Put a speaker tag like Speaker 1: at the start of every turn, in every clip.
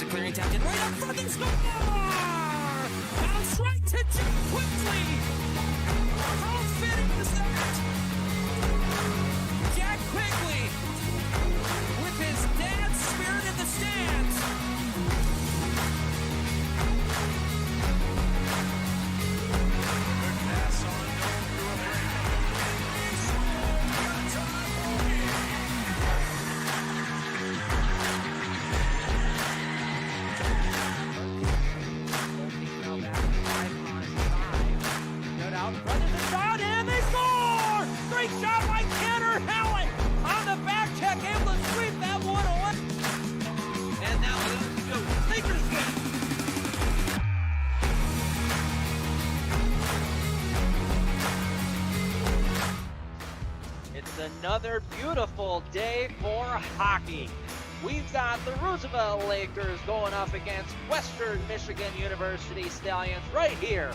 Speaker 1: a clearing tap in right up front and score! Bounce right to Jim Quickly! How fitting is that? Jack Quickly with his dad's spirit in the stands. Good pass on going through a break. Out front of the shot, and they score! Great shot by Tanner Howard on the back check, able to sweep that one away. And now the Lakers win. It's another beautiful day for hockey. We've got the Roosevelt Lakers going up against Western Michigan University Stallions right here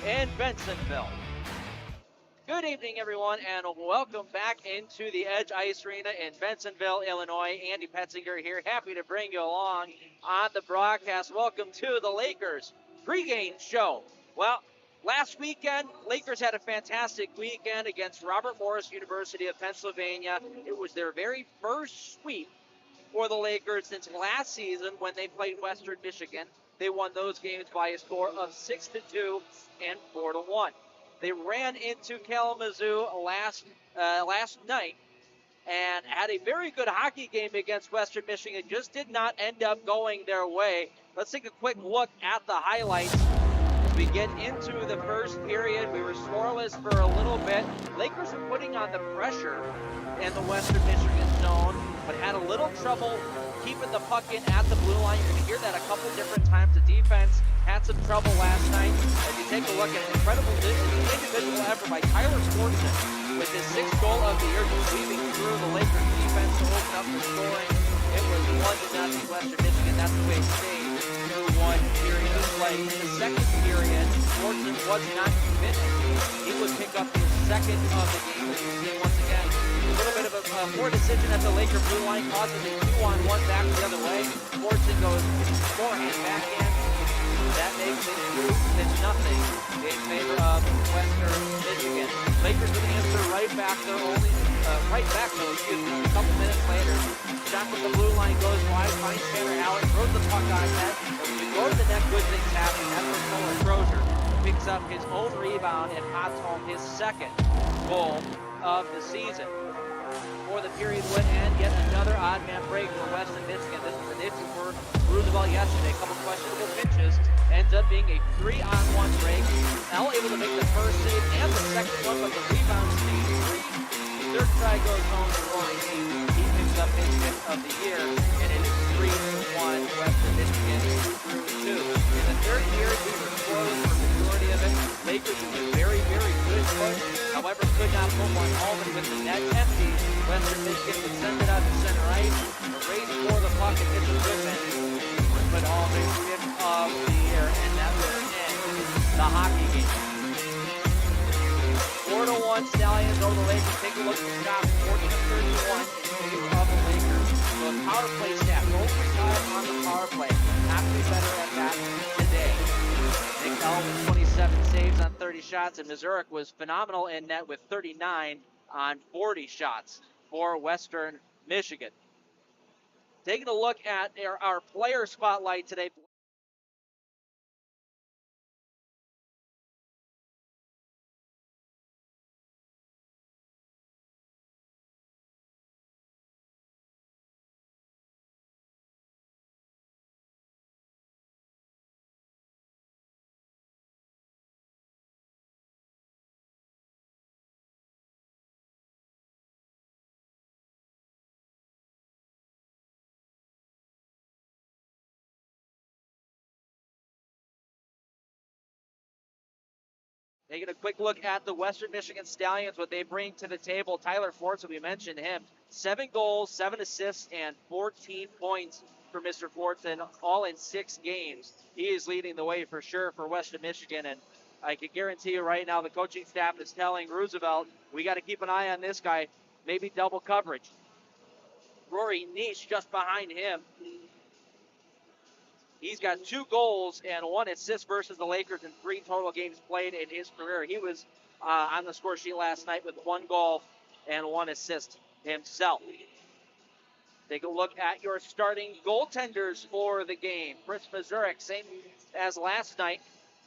Speaker 1: in Bensenville. Good evening, everyone, and welcome back into the Edge Ice Arena in Bensenville, Illinois. Andy Petzinger here, happy to bring you along on the broadcast. Welcome to the Lakers pregame show. Well, last weekend, Lakers had a fantastic weekend against Robert Morris University of Pennsylvania. It was their very first sweep for the Lakers since last season when they played Western Michigan. They won those games by a score of 6-2 and 4-1. They ran into Kalamazoo last night and had a very good hockey game against Western Michigan. Just did not end up going their way. Let's take a quick look at the highlights. As we get into the first period, we were scoreless for a little bit. Lakers were putting on the pressure in the Western Michigan zone, but had a little trouble keeping the puck in at the blue line. You're going to hear that a couple different times. The defense had some trouble last night. As you take a look at an incredible individual effort by Tyler Fortson with his 6th goal of the year, just weaving through the Lakers defense to open up the scoring. It was 1-0 Western Michigan. That's the way it stayed through one period of play. In the second period, Fortson was not committed. He would pick up his second of the game. As you see once again, a little bit of a poor decision at the Laker blue line, causes a 2-on-1 back the other way. Fortson goes forehand, backhand. That makes it 2-0 in favor of Western Michigan. Lakers with the answer right back though, a couple minutes later. Shot from the blue line goes wide, finds Tanner Howard, throws the puck on net. But when you go to the net, good things happen. That's where Nolan Crozier picks up his own rebound and pots home his second goal of the season. Before the period would end, yet another odd man break for Western Michigan. This was an issue for Roosevelt yesterday. A couple questionable pitches. Ends up being a 3-on-1 break. L able to make the first save and the second one, but the rebound stays free. Third try goes home to Rory Hayes. He picks up his 5th of the year, and it is 3-1 Western Michigan through 2. In the third period, we were scoreless for the majority of it. Lakers with a very, very good push. However, could not put one home, and with the net empty, Western Michigan would send it out to center ice. A race for the puck, and Mitchell Goodman would put home his 5th of the year, and that will end the hockey game. 4-1 Stallions over the Lakers. Take a look at the shots. 40-31 in favor of the Lakers. So a power play stat. 0-5 on the power play. Not to be better at that today. Nick L with 27 saves on 30 shots, and Missouri was phenomenal in net with 39 on 40 shots for Western Michigan. Taking a look at our player spotlight today. Taking a quick look at the Western Michigan Stallions, what they bring to the table. Tyler Fortson, we mentioned him. 7 goals, 7 assists, and 14 points for Mr. Fortson, all in 6 games. He is leading the way for sure for Western Michigan, and I can guarantee you right now the coaching staff is telling Roosevelt, we got to keep an eye on this guy, maybe double coverage. Rory Niche just behind him. He's got 2 goals and 1 assist versus the Lakers in 3 total games played in his career. He was on the score sheet last night with 1 goal and 1 assist himself. Take a look at your starting goaltenders for the game. Chris Mazurek, same as last night,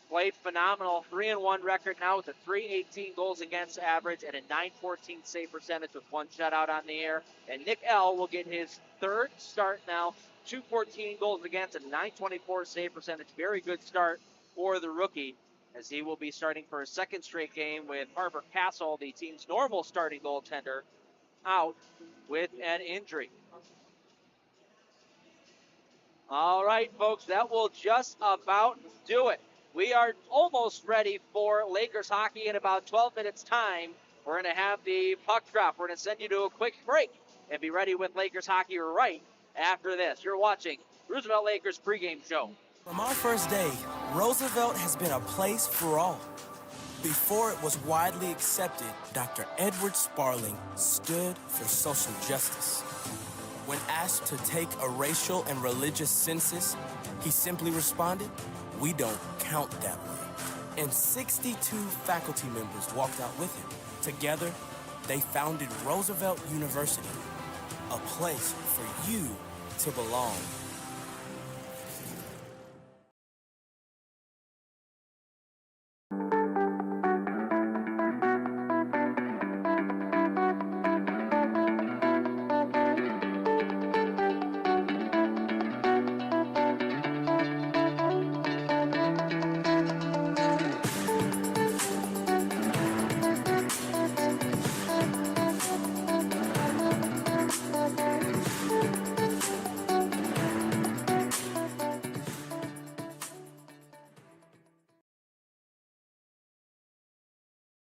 Speaker 1: played phenomenal. 3-1 record now with a .318 goals against average and a .914 save percentage with 1 shutout on the air. And Nick L will get his 3rd start now. .214 goals against and a .924 save percentage. Very good start for the rookie, as he will be starting for a 2nd straight game with Harper Castle, the team's normal starting goaltender, out with an injury. All right, folks, that will just about do it. We are almost ready for Lakers hockey in about 12 minutes' time. We're going to have the puck drop. We're going to send you to a quick break and be ready with Lakers hockey right after this. You're watching Roosevelt Lakers pregame show.
Speaker 2: From our first day, Roosevelt has been a place for all. Before it was widely accepted, Dr. Edward Sparling stood for social justice. When asked to take a racial and religious census, he simply responded, "We don't count that way." And 62 faculty members walked out with him. Together, they founded Roosevelt University, a place for you to belong.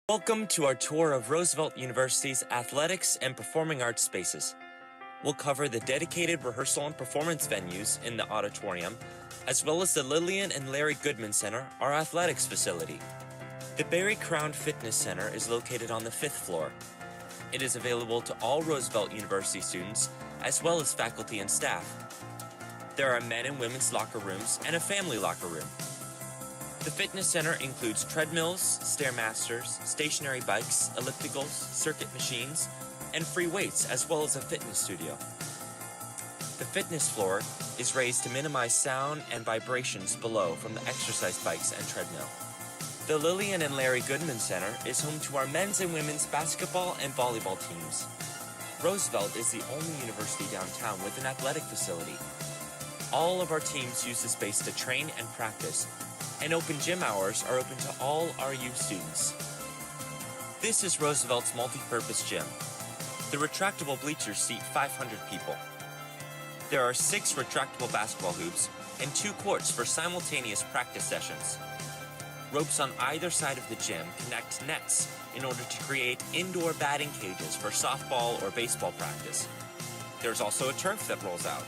Speaker 3: Welcome to our tour of Roosevelt University's athletics and performing arts spaces. We'll cover the dedicated rehearsal and performance venues in the auditorium, as well as the Lillian and Larry Goodman Center, our athletics facility. The Barry Crown Fitness Center is located on the 5th floor. It is available to all Roosevelt University students, as well as faculty and staff. There are men and women's locker rooms and a family locker room. The fitness center includes treadmills, stairmasters, stationary bikes, ellipticals, circuit machines, and free weights, as well as a fitness studio. The fitness floor is raised to minimize sound and vibrations below from the exercise bikes and treadmill. The Lillian and Larry Goodman Center is home to our men's and women's basketball and volleyball teams. Roosevelt is the only university downtown with an athletic facility. All of our teams use the space to train and practice, and open gym hours are open to all RU students. This is Roosevelt's multi-purpose gym. The retractable bleachers seat 500 people. There are 6 retractable basketball hoops and 2 courts for simultaneous practice sessions. Ropes on either side of the gym connect nets in order to create indoor batting cages for softball or baseball practice. There's also a turf that rolls out.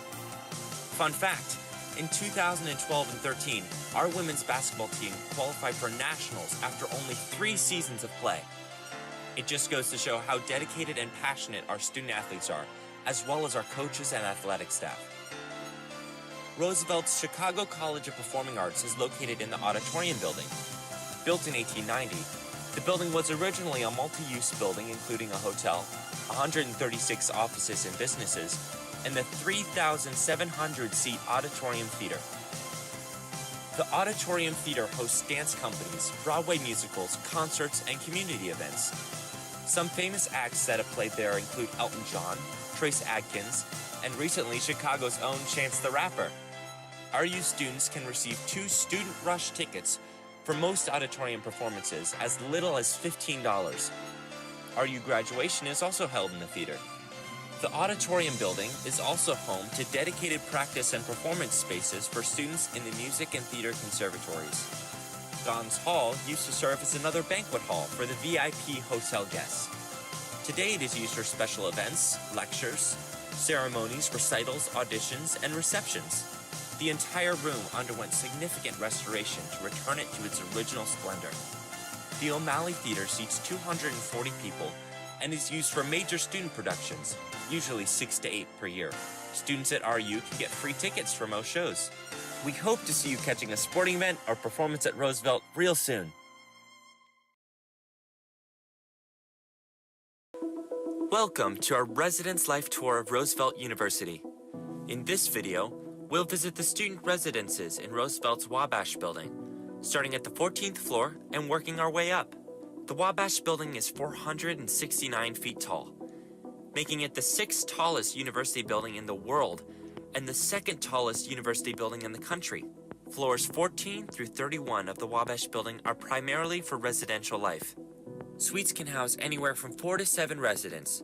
Speaker 3: Fun fact, in 2012 and 13, our women's basketball team qualified for nationals after only 3 seasons of play. It just goes to show how dedicated and passionate our student athletes are, as well as our coaches and athletic staff. Roosevelt's Chicago College of Performing Arts is located in the auditorium building. Built in 1890, the building was originally a multi-use building including a hotel, 136 offices and businesses, and the 3,700-seat Auditorium Theater. The Auditorium Theater hosts dance companies, Broadway musicals, concerts, and community events. Some famous acts that have played there include Elton John, Trace Adkins, and recently Chicago's own Chance the Rapper. RU students can receive 2 student rush tickets for most auditorium performances as little as $15. RU graduation is also held in the theater. The auditorium building is also home to dedicated practice and performance spaces for students in the music and theater conservatories. Don's Hall used to serve as another banquet hall for the VIP hotel guests. Today it is used for special events, lectures, ceremonies, recitals, auditions, and receptions. The entire room underwent significant restoration to return it to its original splendor. The O'Malley Theater seats 240 people and is used for major student productions, usually 6 to 8 per year. Students at RU can get free tickets for most shows. We hope to see you catching a sporting event or performance at Roosevelt real soon. Welcome to our Residence Life Tour of Roosevelt University. In this video, we'll visit the student residences in Roosevelt's Wabash Building, starting at the 14th floor and working our way up. The Wabash Building is 469 feet tall, making it the 6th tallest university building in the world and the 2nd tallest university building in the country. Floors 14 through 31 of the Wabash Building are primarily for residential life. Suites can house anywhere from 4 to 7 residents.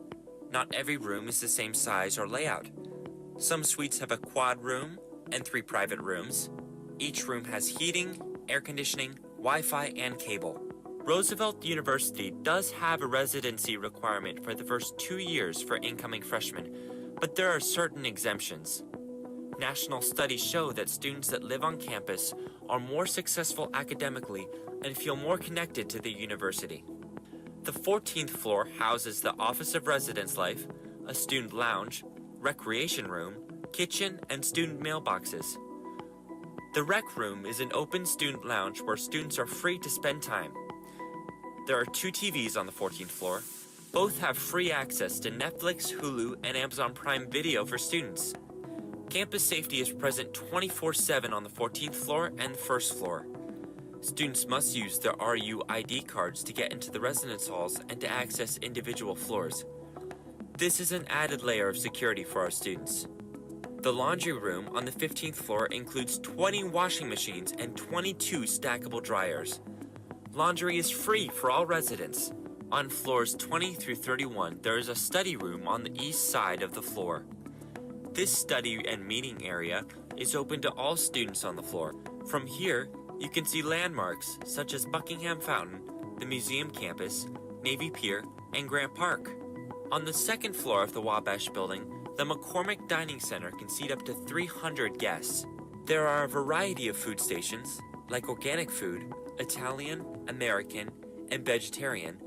Speaker 3: Not every room is the same size or layout. Some suites have a quad room and 3 private rooms. Each room has heating, air conditioning, Wi-Fi, and cable. Roosevelt University does have a residency requirement for the first 2 years for incoming freshmen, but there are certain exemptions. National studies show that students that live on campus are more successful academically and feel more connected to the university. The 14th floor houses the Office of Residence Life, a student lounge, recreation room, kitchen, and student mailboxes. The rec room is an open student lounge where students are free to spend time. There are 2 TVs on the 14th floor. Both have free access to Netflix, Hulu, and Amazon Prime Video for students. Campus safety is present 24/7 on the 14th floor and 1st floor. Students must use their RU ID cards to get into the residence halls and to access individual floors. This is an added layer of security for our students. The laundry room on the 15th floor includes 20 washing machines and 22 stackable dryers. Laundry is free for all residents. On floors 20 through 31, there is a study room on the east side of the floor. This study and meeting area is open to all students on the floor. From here, you can see landmarks such as Buckingham Fountain, the museum campus, Navy Pier, and Grant Park. On the 2nd floor of the Wabash Building, the McCormick Dining Center can seat up to 300 guests. There are a variety of food stations, like organic food, Italian, American, and vegetarian,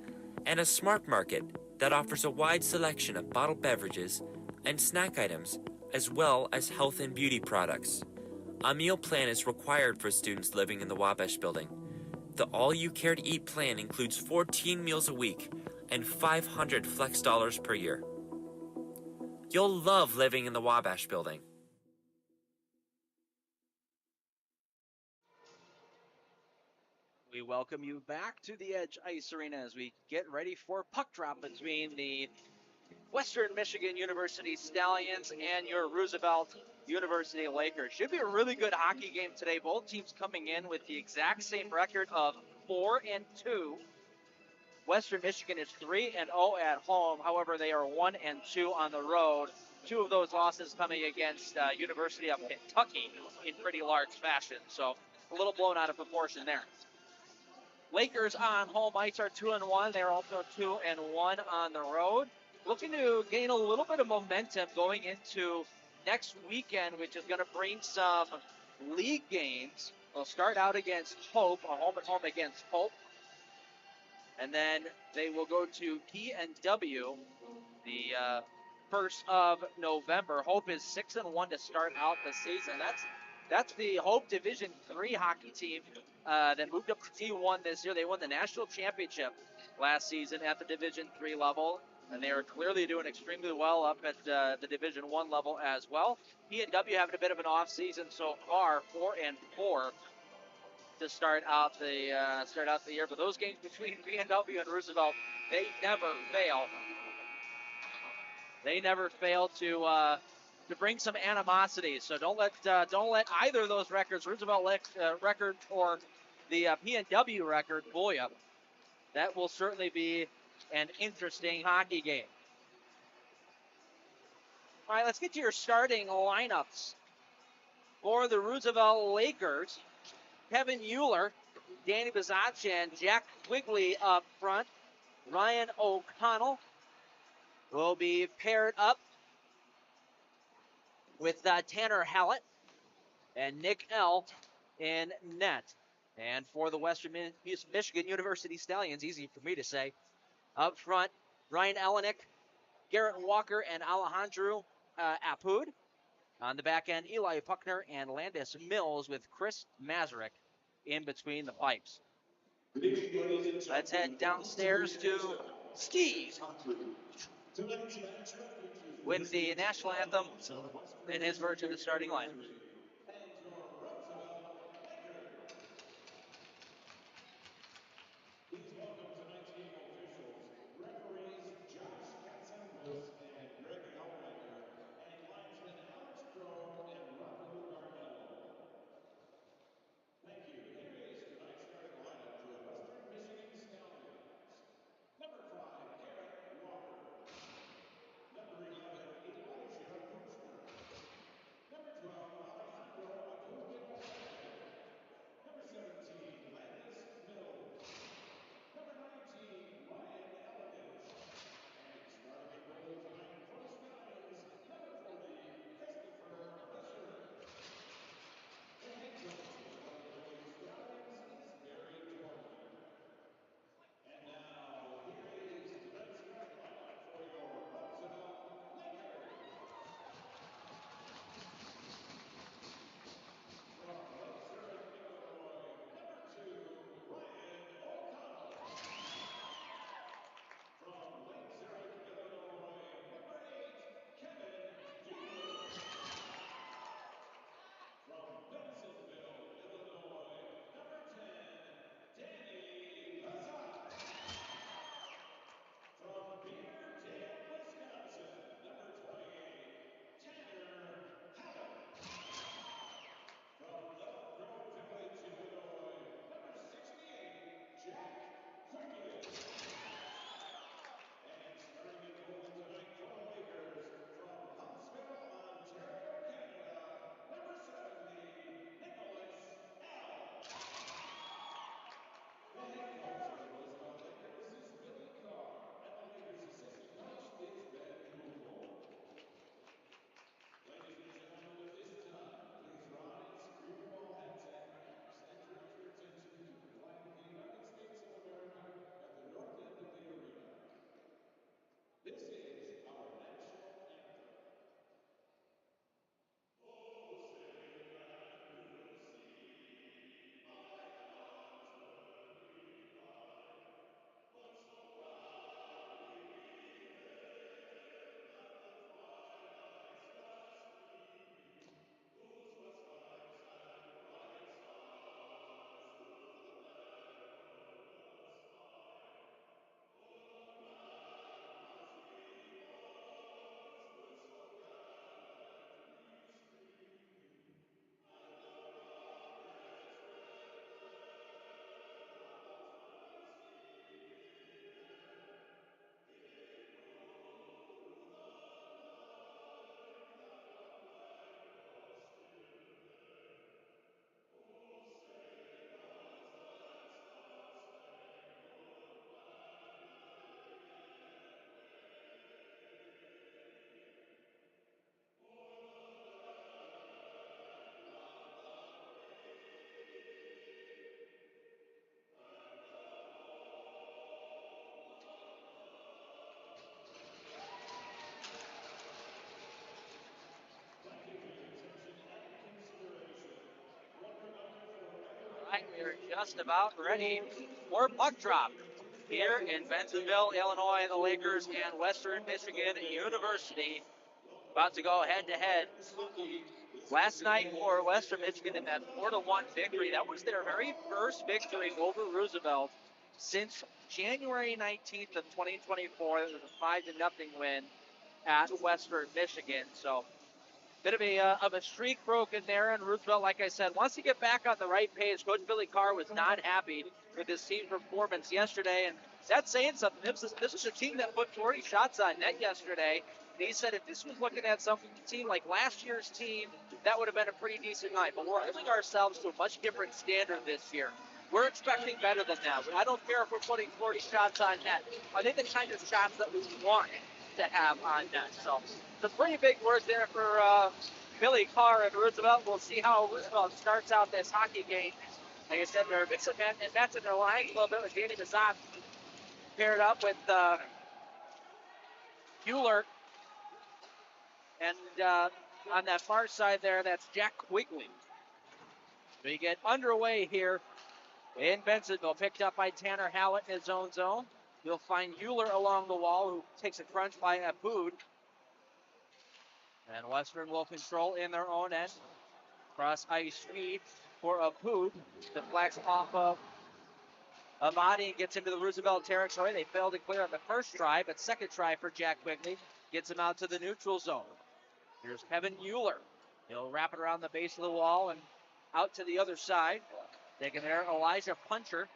Speaker 3: and a smart market that offers a wide selection of bottled beverages and snack items, as well as health and beauty products. A meal plan is required for students living in the Wabash Building. The all-you-care-to-eat plan includes 14 meals a week and 500 flex dollars per year. You'll love living in the Wabash Building.
Speaker 1: We welcome you back to the Edge Ice Arena as we get ready for puck drop between the Western Michigan University Stallions and your Roosevelt University Lakers. Should be a really good hockey game today. Both teams coming in with the exact same record of 4-2. Western Michigan is 3-0 at home. However, they are 1-2 on the road. 2 of those losses coming against University of Kentucky in pretty large fashion. So a little blown out of proportion there. Lakers on home ice are 2-1. They're also 2-1 on the road. Looking to gain a little bit of momentum going into next weekend, which is going to bring some league games. They'll start out against Hope, a home against Hope. And then they will go to PNW the 1st of November. Hope is 6-1 to start out the season. That's the Hope Division III hockey team that moved up to T1 this year. They won the national championship last season at the Division III level. And they are clearly doing extremely well up at the Division I level as well. PNW having a bit of an off season so far, 4-4 to start out the year. But those games between PNW and Roosevelt, they never fail. They never fail to bring some animosity. So don't let either of those records, Roosevelt record or the PNW record, fool you. That will certainly be an interesting hockey game. All right, let's get to your starting lineups for the Roosevelt Lakers. Kevin Euler, Danny Bazach, and Jack Quigley up front. Ryan O'Connell will be paired up with Tanner Hallett and Nick L. in net. And for the Western Michigan University Stallions, easy for me to say, up front, Ryan Elenick, Garrett Walker, and Alejandro Apud. On the back end, Eli Puckner and Landis Mills with Chris Mazurek in between the pipes. Let's head downstairs to Steve with the national anthem in his version of the starting line.
Speaker 4: Please welcome tonight's game officials, referees Josh Katzenfuss and Greg Elwanger, and linesmen Alex Crow and Rocco Garnello. Thank you. Here is tonight's starting lineup for the Western Michigan Stallions. Number 5, Garrett Walker. Number 11, Elijah Kuchner. Number 12, Alejandro Acuña II. Number 17, Landis Mills. Number 19, Ryan Elovich. And starting at goal tonight for the Stallions, number 40, Christopher Fisher. The head coach for the Lake Lady Stallions is Barry Dorman. And now, here is tonight's starting lineup for your Roosevelt Lakers. From Lake Zurich, Illinois, number 2, Ryan O'Connell. From Lake Zurich, Illinois, number 8, Kevin Dooley. From Bensenville, Illinois, number 10, Danny Lazat. From Beaverdale, Wisconsin, number 28, Tanner Haddam. From Elk Grove Village, Illinois, number 68, Jack Quigley. And starting at goal tonight for the Lakers, from Huntsville, Ontario, Canada, number 70, Nicholas L. The head coach for the Roosevelt Lakers is Billy Carr, and the Lakers' assistant coach is Ben Kugel. Ladies and gentlemen, at this time, please rise, remove all hats and wraps, and direct your attention to the flag of the United States of America at the north end of the arena. This is our national anthem. Oh, sailing man, you will see by heaven's burning light what so proudly we hailed at the twilight's last gleaming, whose west stripes and bright stars through the perilous fight o'er the ramparts reapers were so gallantly streaming, and the rocket's red glare on the tonight's evening air gave clue to the night that our flag was still there. Oh, sailors, let's our spangled banner yet wave o'er the land of the brave and the home of the Thank you for your attention and consideration. One reminder for everyone.
Speaker 1: All right, we're just about ready for puck drop here in Bensenville, Illinois. The Lakers and Western Michigan University about to go head-to-head. Last night for Western Michigan in that 4-1 victory, that was their very first victory over Roosevelt since January 19th of 2024. It was a 5-0 win at Western Michigan. So bit of a streak broken there, and Roosevelt, like I said, wants to get back on the right page. Coach Billy Carr was not happy with his team's performance yesterday, and that's saying something. This was a team that put 40 shots on net yesterday, and he said if this was looking at something, a team like last year's team, that would have been a pretty decent night. But we're holding ourselves to a much different standard this year. We're expecting better than that. I don't care if we're putting 40 shots on net. I think the kind of shots that we want to have on net. So some pretty big words there for Billy Carr and Roosevelt. We'll see how Roosevelt starts out this hockey game. Like I said, they're mixing and matching their lines a little bit with Danny Mazat paired up with Bueller. And on that far side there, that's Jack Quigley. We get underway here in Bensenville, picked up by Tanner Hallett in his own zone. You'll find Euler along the wall, who takes a crunch by Abood. And Western will control in their own end. Cross ice speed for Abood. Deflects off of Amadi and gets into the Roosevelt territory. They failed to clear on the first try, but second try for Jack Quigley gets him out to the neutral zone. Here's Kevin Euler. He'll wrap it around the base of the wall and out to the other side. Taking there, Elijah Puncher.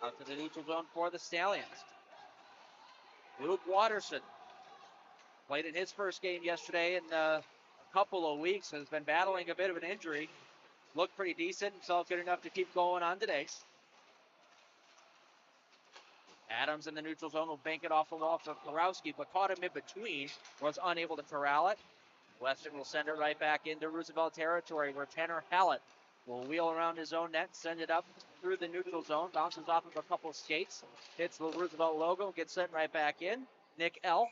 Speaker 1: Out to the neutral zone for the Stallions. Luke Watterson played in his first game yesterday in a couple of weeks. Has been battling a bit of an injury. Looked pretty decent. Himself good enough to keep going on today. Adams in the neutral zone will bank it off the wall for Karowski, but caught him in between. Was unable to corral it. Western will send it right back into Roosevelt territory where Tanner Hallett will wheel around his own net, send it up through the neutral zone, bounces off of a couple skates, hits the Roosevelt logo, gets sent right back in. Nick L.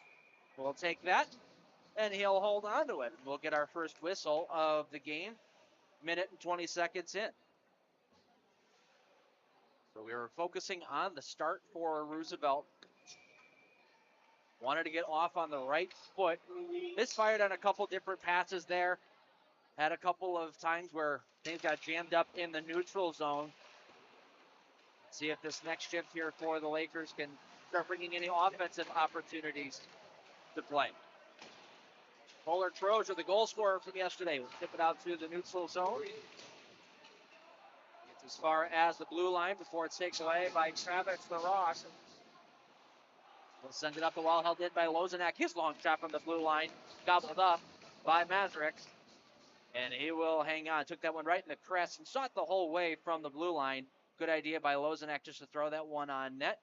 Speaker 1: will take that, and he'll hold on to it. We'll get our first whistle of the game, minute and 20 seconds in. So we were focusing on the start for Roosevelt. Wanted to get off on the right foot. Misfired on a couple different passes there. Had a couple of times where things got jammed up in the neutral zone. See if this next shift here for the Lakers can start bringing any offensive opportunities to play. Polar Trojan, the goal scorer from yesterday, will tip it out to the neutral zone. Gets as far as the blue line before it's taken away by Travis LaRoche. We'll send it up the wall, held in by Lozanak. His long shot from the blue line, gobbled up by Mazurek. And he will hang on. Took that one right in the crest and shot the whole way from the blue line. Good idea by Lozanak just to throw that one on net.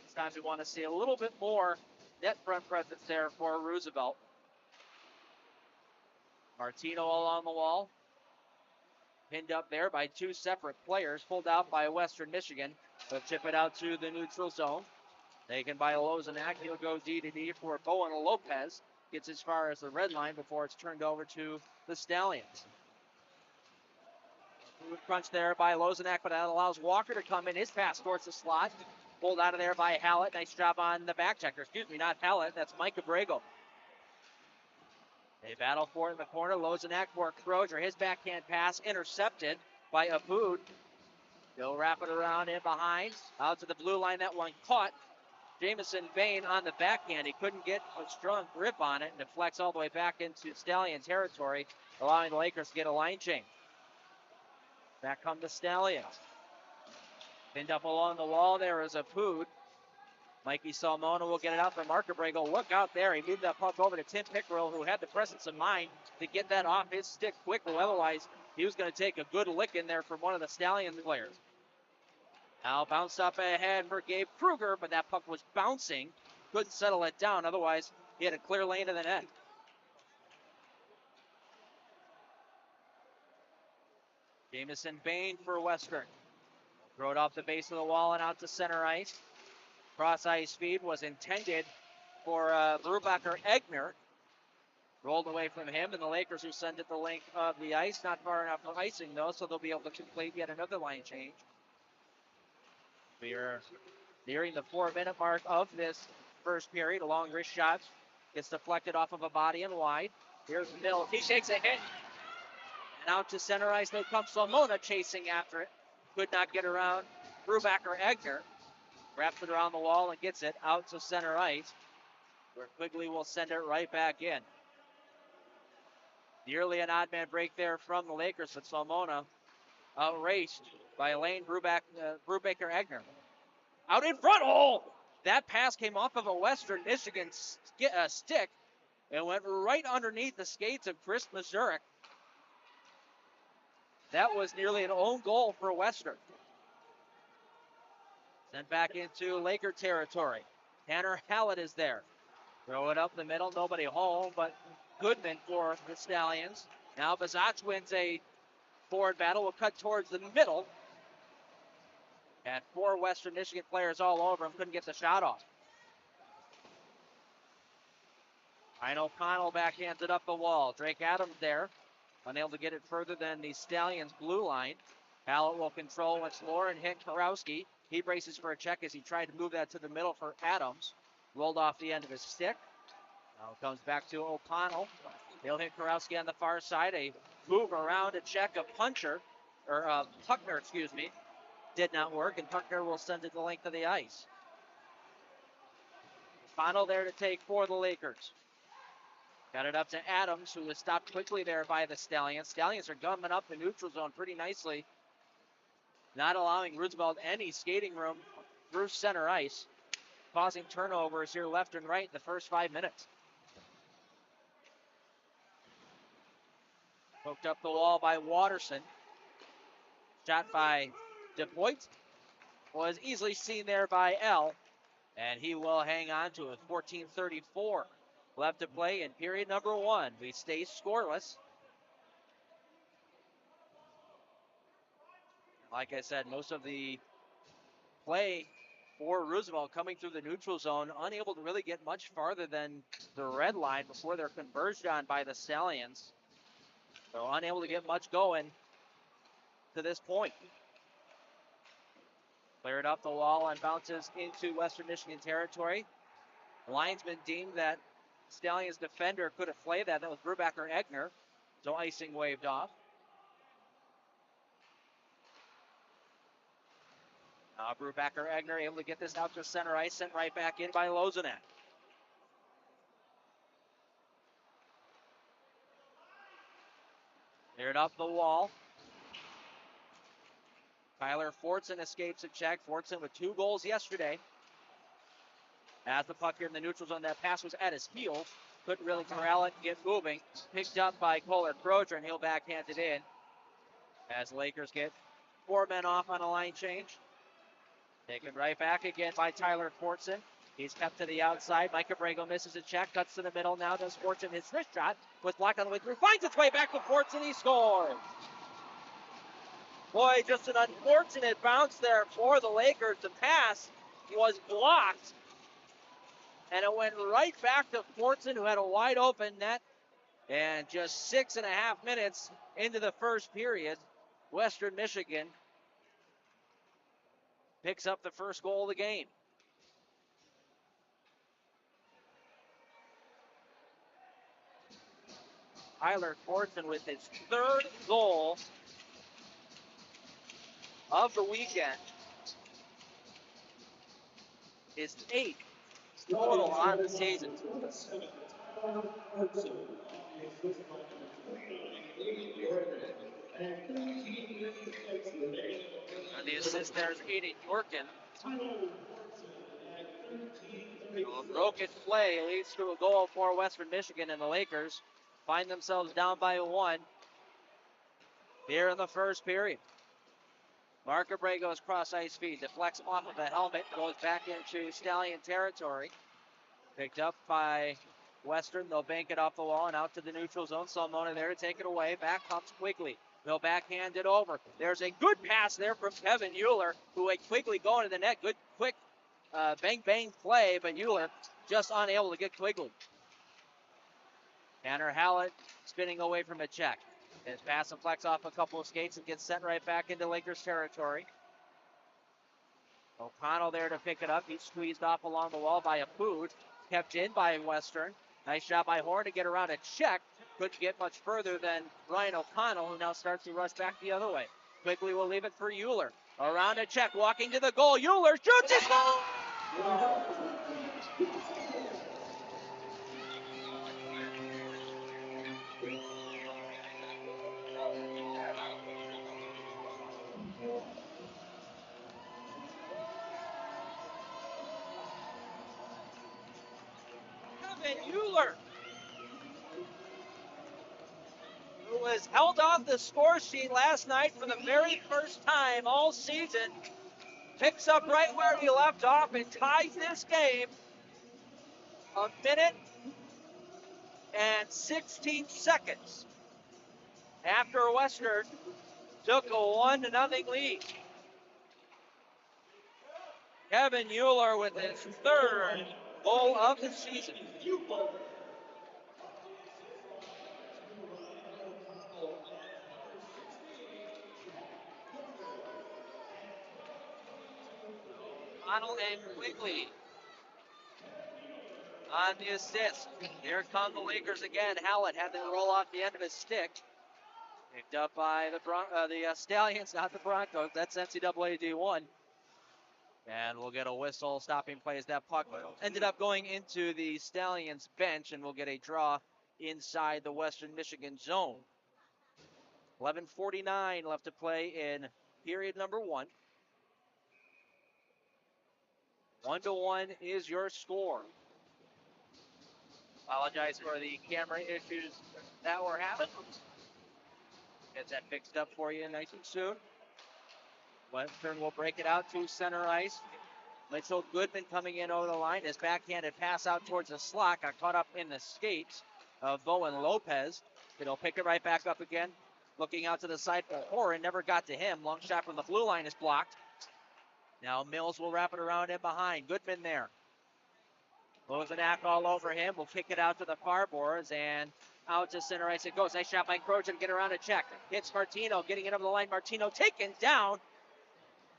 Speaker 1: Next time we want to see a little bit more net front presence there for Roosevelt. Martino along the wall. Pinned up there by two separate players. Pulled out by Western Michigan. They'll chip it out to the neutral zone. Taken by Lozanak. He'll go D to D for Bowen Lopez. Gets as far as the red line before it's turned over to the Stallions. Good crunch there by Lozanak, but that allows Walker to come in. His pass towards the slot. Pulled out of there by Hallett. Nice job on the back checker. Excuse me, not Hallett. That's Mike Abrego. They battle for it in the corner. Lozanak for Crozier. His backhand pass intercepted by Abood. He'll wrap it around in behind. Out to the blue line. That one caught Jamison Bain on the backhand. He couldn't get a strong grip on it and deflects all the way back into Stallion territory, allowing the Lakers to get a line change. Back come the Stallions. Pinned up along the wall there is Abood. Mikey Salmona will get it out for Mark Abrego. Look out there. He moved that puck over to Tim Pickerel, who had the presence of mind to get that off his stick quickly. Otherwise, he was going to take a good lick in there from one of the Stallions players. Now bounced up ahead for Gabe Kruger, but that puck was bouncing. Couldn't settle it down. Otherwise, he had a clear lane to the net. Jamison Bain for Western. Throw it off the base of the wall and out to center ice. Cross ice speed was intended for Brubacher Egner. Rolled away from him, and the Lakers who send it the length of the ice. Not far enough for icing, though, so they'll be able to complete yet another line change. We are nearing the 4-minute mark of this first period. A long wrist shot gets deflected off of a body and wide. Here's Mills. He takes a hit. And out to center ice, there comes Salmona chasing after it. Could not get around Brubacher Egner. Wraps it around the wall and gets it out to center ice, where Quigley will send it right back in. Nearly an odd man break there from the Lakers, but Salmona outraced by Lane Brubacher Egner. Out in front, oh! That pass came off of a Western Michigan stick and went right underneath the skates of Chris Mazurek. That was nearly an own goal for Western. Sent back into Laker territory. Tanner Hallett is there. Throw it up the middle, nobody home, but Goodman for the Stallions. Now Bazach wins a forward battle. Will cut towards the middle. Had 4 Western Michigan players all over him. Couldn't get the shot off. Ryan O'Connell backhands it up the wall. Drake Adams there, unable to get it further than the Stallions' blue line. Hallett will control once Lauren hit Karowski. He braces for a check as he tried to move that to the middle for Adams. Rolled off the end of his stick. Now it comes back to O'Connell. He'll hit Karowski on the far side. A move around a check, a puncher, or Puckner, excuse me, did not work, and Puckner will send it the length of the ice. O'Connell there to take for the Lakers. Got it up to Adams, who was stopped quickly there by the Stallions. Stallions are gumming up the neutral zone pretty nicely, not allowing Roosevelt any skating room through center ice, causing turnovers here left and right in the first 5 minutes. Poked up the wall by Watterson. Shot by DePoit was easily seen there by L, and he will hang on to it. 14:34 left to play in period number 1. We stay scoreless. Like I said, most of the play for Roosevelt coming through the neutral zone, unable to really get much farther than the red line before they're converged on by the Stallions. So unable to get much going to this point. Cleared up the wall and bounces into Western Michigan territory. Linesman deemed that Stallions defender could have flayed that. That was Brubaker Egner. So icing waved off. Brubaker Egner able to get this out to center ice, sent right back in by Lozanek. Cleared up the wall. Tyler Fortson escapes a check. Fortson with 2 goals yesterday. As the puck here in the neutral zone, that pass was at his heels. Couldn't really corral it and get moving. Picked up by Kohler Croger, and he'll backhand it in. As Lakers get 4 men off on a line change. Taken right back again by Tyler Fortson. He's kept to the outside. Mike Abrego misses a check, cuts to the middle. Now does Fortson his wrist shot. With block on the way through. Finds its way back to Fortson. He scores. Boy, just an unfortunate bounce there for the Lakers. The pass was blocked. And it went right back to Fortson, who had a wide open net. And just 6.5 minutes into the first period, Western Michigan picks up the first goal of the game. Tyler Fortson with his 3rd goal of the weekend. His 8th total on the season. The assist there is Aiden Yorkin. A broken play leads to a goal for Western Michigan, and the Lakers find themselves down by 1 here in the first period. Mark Abrego's cross ice feed deflects off of the helmet, goes back into Stallion territory. Picked up by Western. They'll bank it off the wall and out to the neutral zone. Salmona there to take it away. Back comes Quigley. They'll backhand it over. There's a good pass there from Kevin Euler, who went quickly going to the net. Good, quick, bang play, but Euler just unable to get Quigley. Tanner Hallett spinning away from a check. His pass deflects off a couple of skates and gets sent right back into Lakers territory. O'Connell there to pick it up. He's squeezed off along the wall by Apud. Kept in by Western. Nice shot by Horn to get around a check. Couldn't get much further than Ryan O'Connell, who now starts to rush back the other way. Quickly will leave it for Euler. Around a check, walking to the goal. Euler shoots his goal! Kevin Euler, who was held off the score sheet last night for the very first time all season, picks up right where he left off and ties this game. 1 minute and 16 seconds after Western took a 1-0 lead. Kevin Euler with his 3rd goal of the season. O'Connell and Quigley on the assist. Here come the Lakers again. Hallett had to roll off the end of his stick. Picked up by the Stallions, not the Broncos. That's NCAA D1. And we'll get a whistle stopping plays. That puck ended up going into the Stallions bench, and we'll get a draw inside the Western Michigan zone. 11:49 left to play in period number 1. 1-1 is your score. Apologize for the camera issues that we're having. Get that fixed up for you nice and soon. Western will break it out to center ice. Mitchell Goodman coming in over the line. His backhanded pass out towards the slot got caught up in the skates of Bowen Lopez. He'll pick it right back up again. Looking out to the side for Horan. Never got to him. Long shot from the blue line is blocked. Now Mills will wrap it around and behind. Goodman there. Lozenak all over him. Will kick it out to the far boards and out to center ice it goes. Nice shot by Crojan. Get around a check. Hits Martino. Getting it over the line. Martino taken down.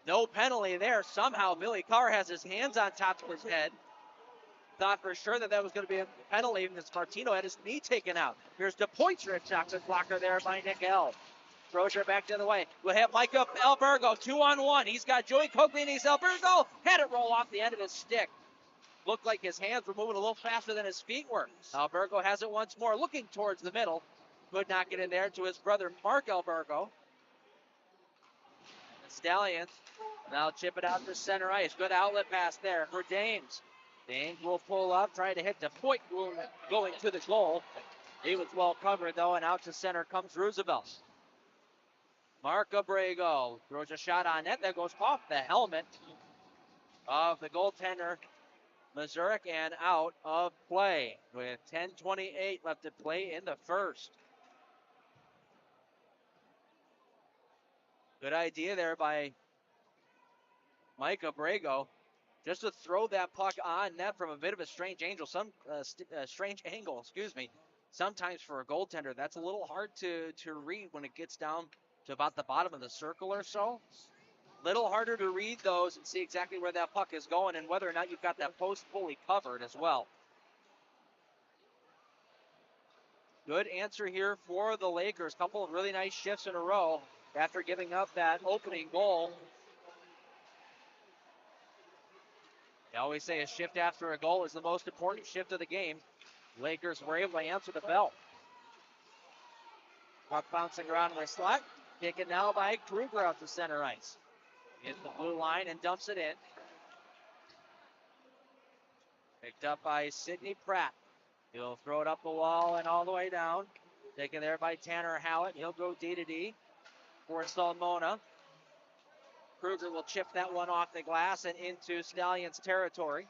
Speaker 1: No penalty there. Somehow Billy Carr has his hands on top of his head. Thought for sure that was going to be a penalty because Martino had his knee taken out. Here's DePoittre shot blocker there by Nick L. Throws her back the other way. We'll have Micah Albergo 2-on-1. He's got Joey Coakley and he's Albergo. Had it roll off the end of his stick. Looked like his hands were moving a little faster than his feet were. Albergo has it once more, looking towards the middle. Could not get in there to his brother Mark Albergo. The Stallions now chip it out to center ice. Good outlet pass there for Dames. Dames will pull up, trying to hit the point, going to the goal. He was well covered though, and out to center comes Roosevelt. Mark Abrego throws a shot on net that goes off the helmet of the goaltender Mazurek and out of play with 10:28 left to play in the first. Good idea there by Mike Abrego, just to throw that puck on net from a bit of a strange angle. Sometimes for a goaltender, that's a little hard to read when it gets down to about the bottom of the circle or so. Little harder to read those and see exactly where that puck is going and whether or not you've got that post fully covered as well. Good answer here for the Lakers. Couple of really nice shifts in a row after giving up that opening goal. They always say a shift after a goal is the most important shift of the game. Lakers were able to answer the bell. Puck bouncing around in the slot. Taken now by Kruger out to center ice. Hits the blue line and dumps it in. Picked up by Sidney Pratt. He'll throw it up the wall and all the way down. Taken there by Tanner Hallett. He'll go D to D for Salmona. Kruger will chip that one off the glass and into Stallions territory.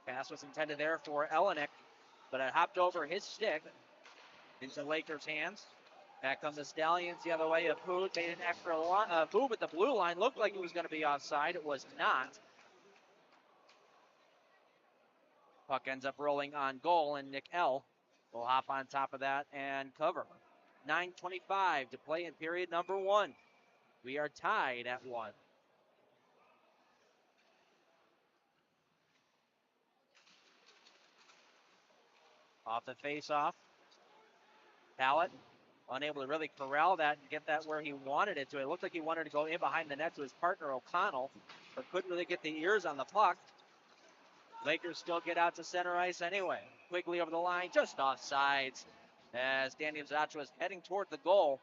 Speaker 1: Pass was intended there for Elenick, but it hopped over his stick into Lakers' hands. Back come the Stallions the other way. Abood made an extra move at the blue line. Looked like it was going to be offside. It was not. Puck ends up rolling on goal, and Nick L. will hop on top of that and cover. 9:25 to play in period number 1. We are tied at 1. Off the face-off. Hallett unable to really corral that and get that where he wanted it to. It looked like he wanted to go in behind the net to his partner O'Connell, but couldn't really get the ears on the puck. Lakers still get out to center ice anyway. Quigley over the line, just offsides as Danny Mazach was heading toward the goal.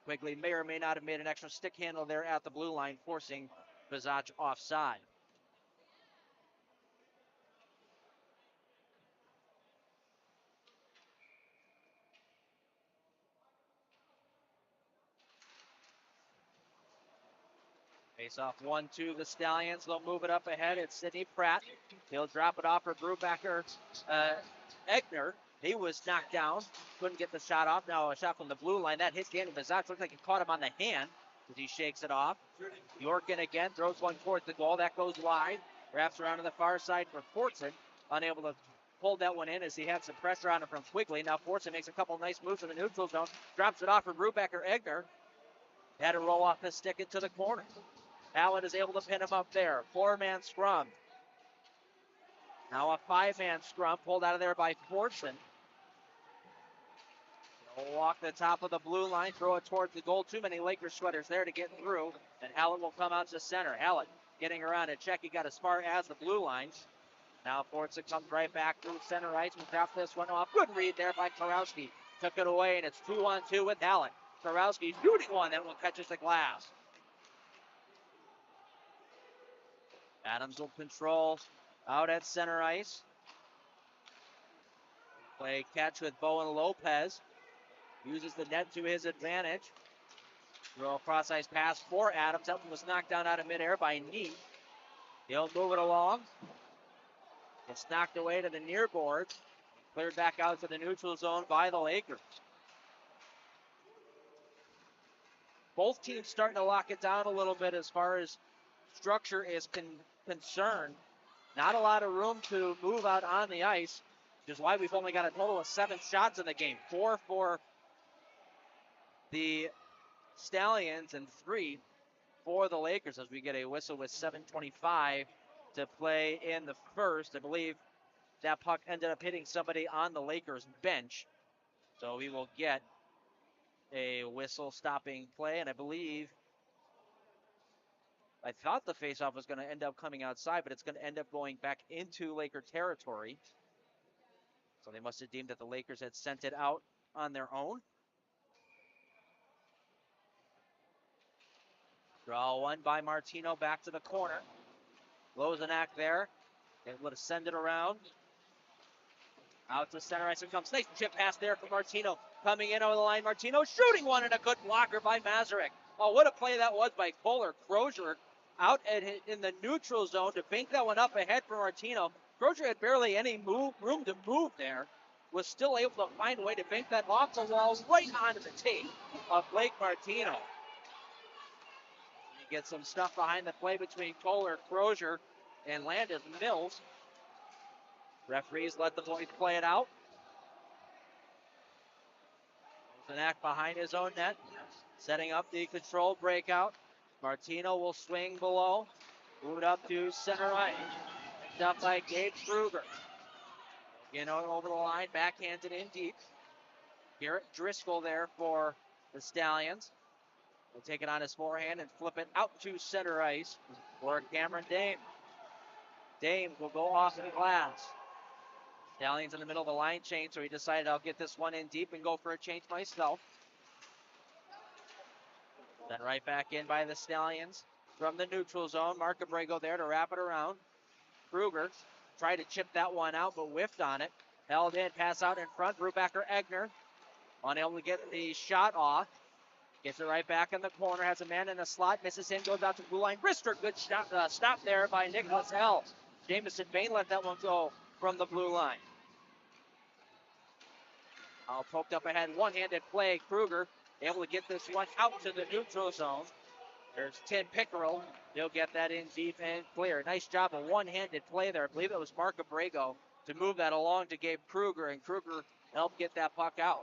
Speaker 1: Quigley may or may not have made an extra stick handle there at the blue line, forcing Mazach offside. Face off 1-2 the Stallions. They'll move it up ahead. It's Sidney Pratt. He'll drop it off for Brubaker Egner. He was knocked down. Couldn't get the shot off. Now a shot from the blue line. That hit Danny Mazach. Looked like it caught him on the hand as he shakes it off. Yorkin again throws one towards the goal. That goes wide. Wraps around to the far side for Fortson. Unable to pull that one in as he had some pressure on him from Quigley. Now Fortson makes a couple nice moves in the neutral zone. Drops it off for Brubaker Egner. Had to roll off his stick into the corner. Allen is able to pin him up there. 4-man scrum. Now a 5-man scrum pulled out of there by Fortson. He'll walk the top of the blue line, throw it towards the goal. Too many Lakers sweaters there to get through. And Allen will come out to center. Allen getting around a check. He got as far as the blue lines. Now Fortson comes right back through center ice. We'll drop this one off. Good read there by Karowski. Took it away, and it's 2-on-2 with Allen. Karowski shooting one that will catches the glass. Adams will control out at center ice. Play catch with Bowen Lopez. Uses the net to his advantage. Throw a cross ice pass for Adams. That one was knocked down out of midair by Neat. He'll move it along. It's knocked away to the near boards. Cleared back out to the neutral zone by the Lakers. Both teams starting to lock it down a little bit as far as structure is concerned. Not a lot of room to move out on the ice, which is why we've only got a total of 7 shots in the game. 4 for the Stallions and 3 for the Lakers as we get a whistle with 7:25 to play in the first. I believe that puck ended up hitting somebody on the Lakers bench. So we will get a whistle stopping play, and I thought the faceoff was going to end up coming outside, but it's going to end up going back into Laker territory. So they must have deemed that the Lakers had sent it out on their own. Draw one by Martino back to the corner. Lozenak there. Able to send it around. Out to center ice it comes. Nice chip pass there for Martino. Coming in over the line. Martino shooting one, and a good blocker by Mazurek. Oh, what a play that was by Kohler. Crozier out in the neutral zone to bank that one up ahead for Martino. Crozier had barely any room to move there. Was still able to find a way to bank that off the walls right onto the tape of Blake Martino. You get some stuff behind the play between Kohler, Crozier, and Landis Mills. Referees let the boys play it out. Zanak behind his own net, setting up the controlled breakout. Martino will swing below, move it up to center ice. Picked up by Gabe Kruger. Again, over the line, backhanded in deep. Garrett Driscoll there for the Stallions. Will take it on his forehand and flip it out to center ice for Cameron Dame. Dame will go off the glass. Stallions in the middle of the line change, so he decided I'll get this one in deep and go for a change myself. Then right back in by the Stallions from the neutral zone. Mark Abrego there to wrap it around. Kruger tried to chip that one out, but whiffed on it. Held in, pass out in front. Brubaker Egner unable to get the shot off. Gets it right back in the corner. Has a man in the slot. Misses him. Goes out to the blue line. Brister. Good shot, stop there by Nicholas L. Jamison Bain let that one go from the blue line. All poked up ahead. One-handed play. Kruger able to get this one out to the neutral zone. There's Tim Pickerel. He'll get that in deep and clear. Nice job of one-handed play there. I believe it was Mark Abrego to move that along to Gabe Kruger, and Kruger helped get that puck out.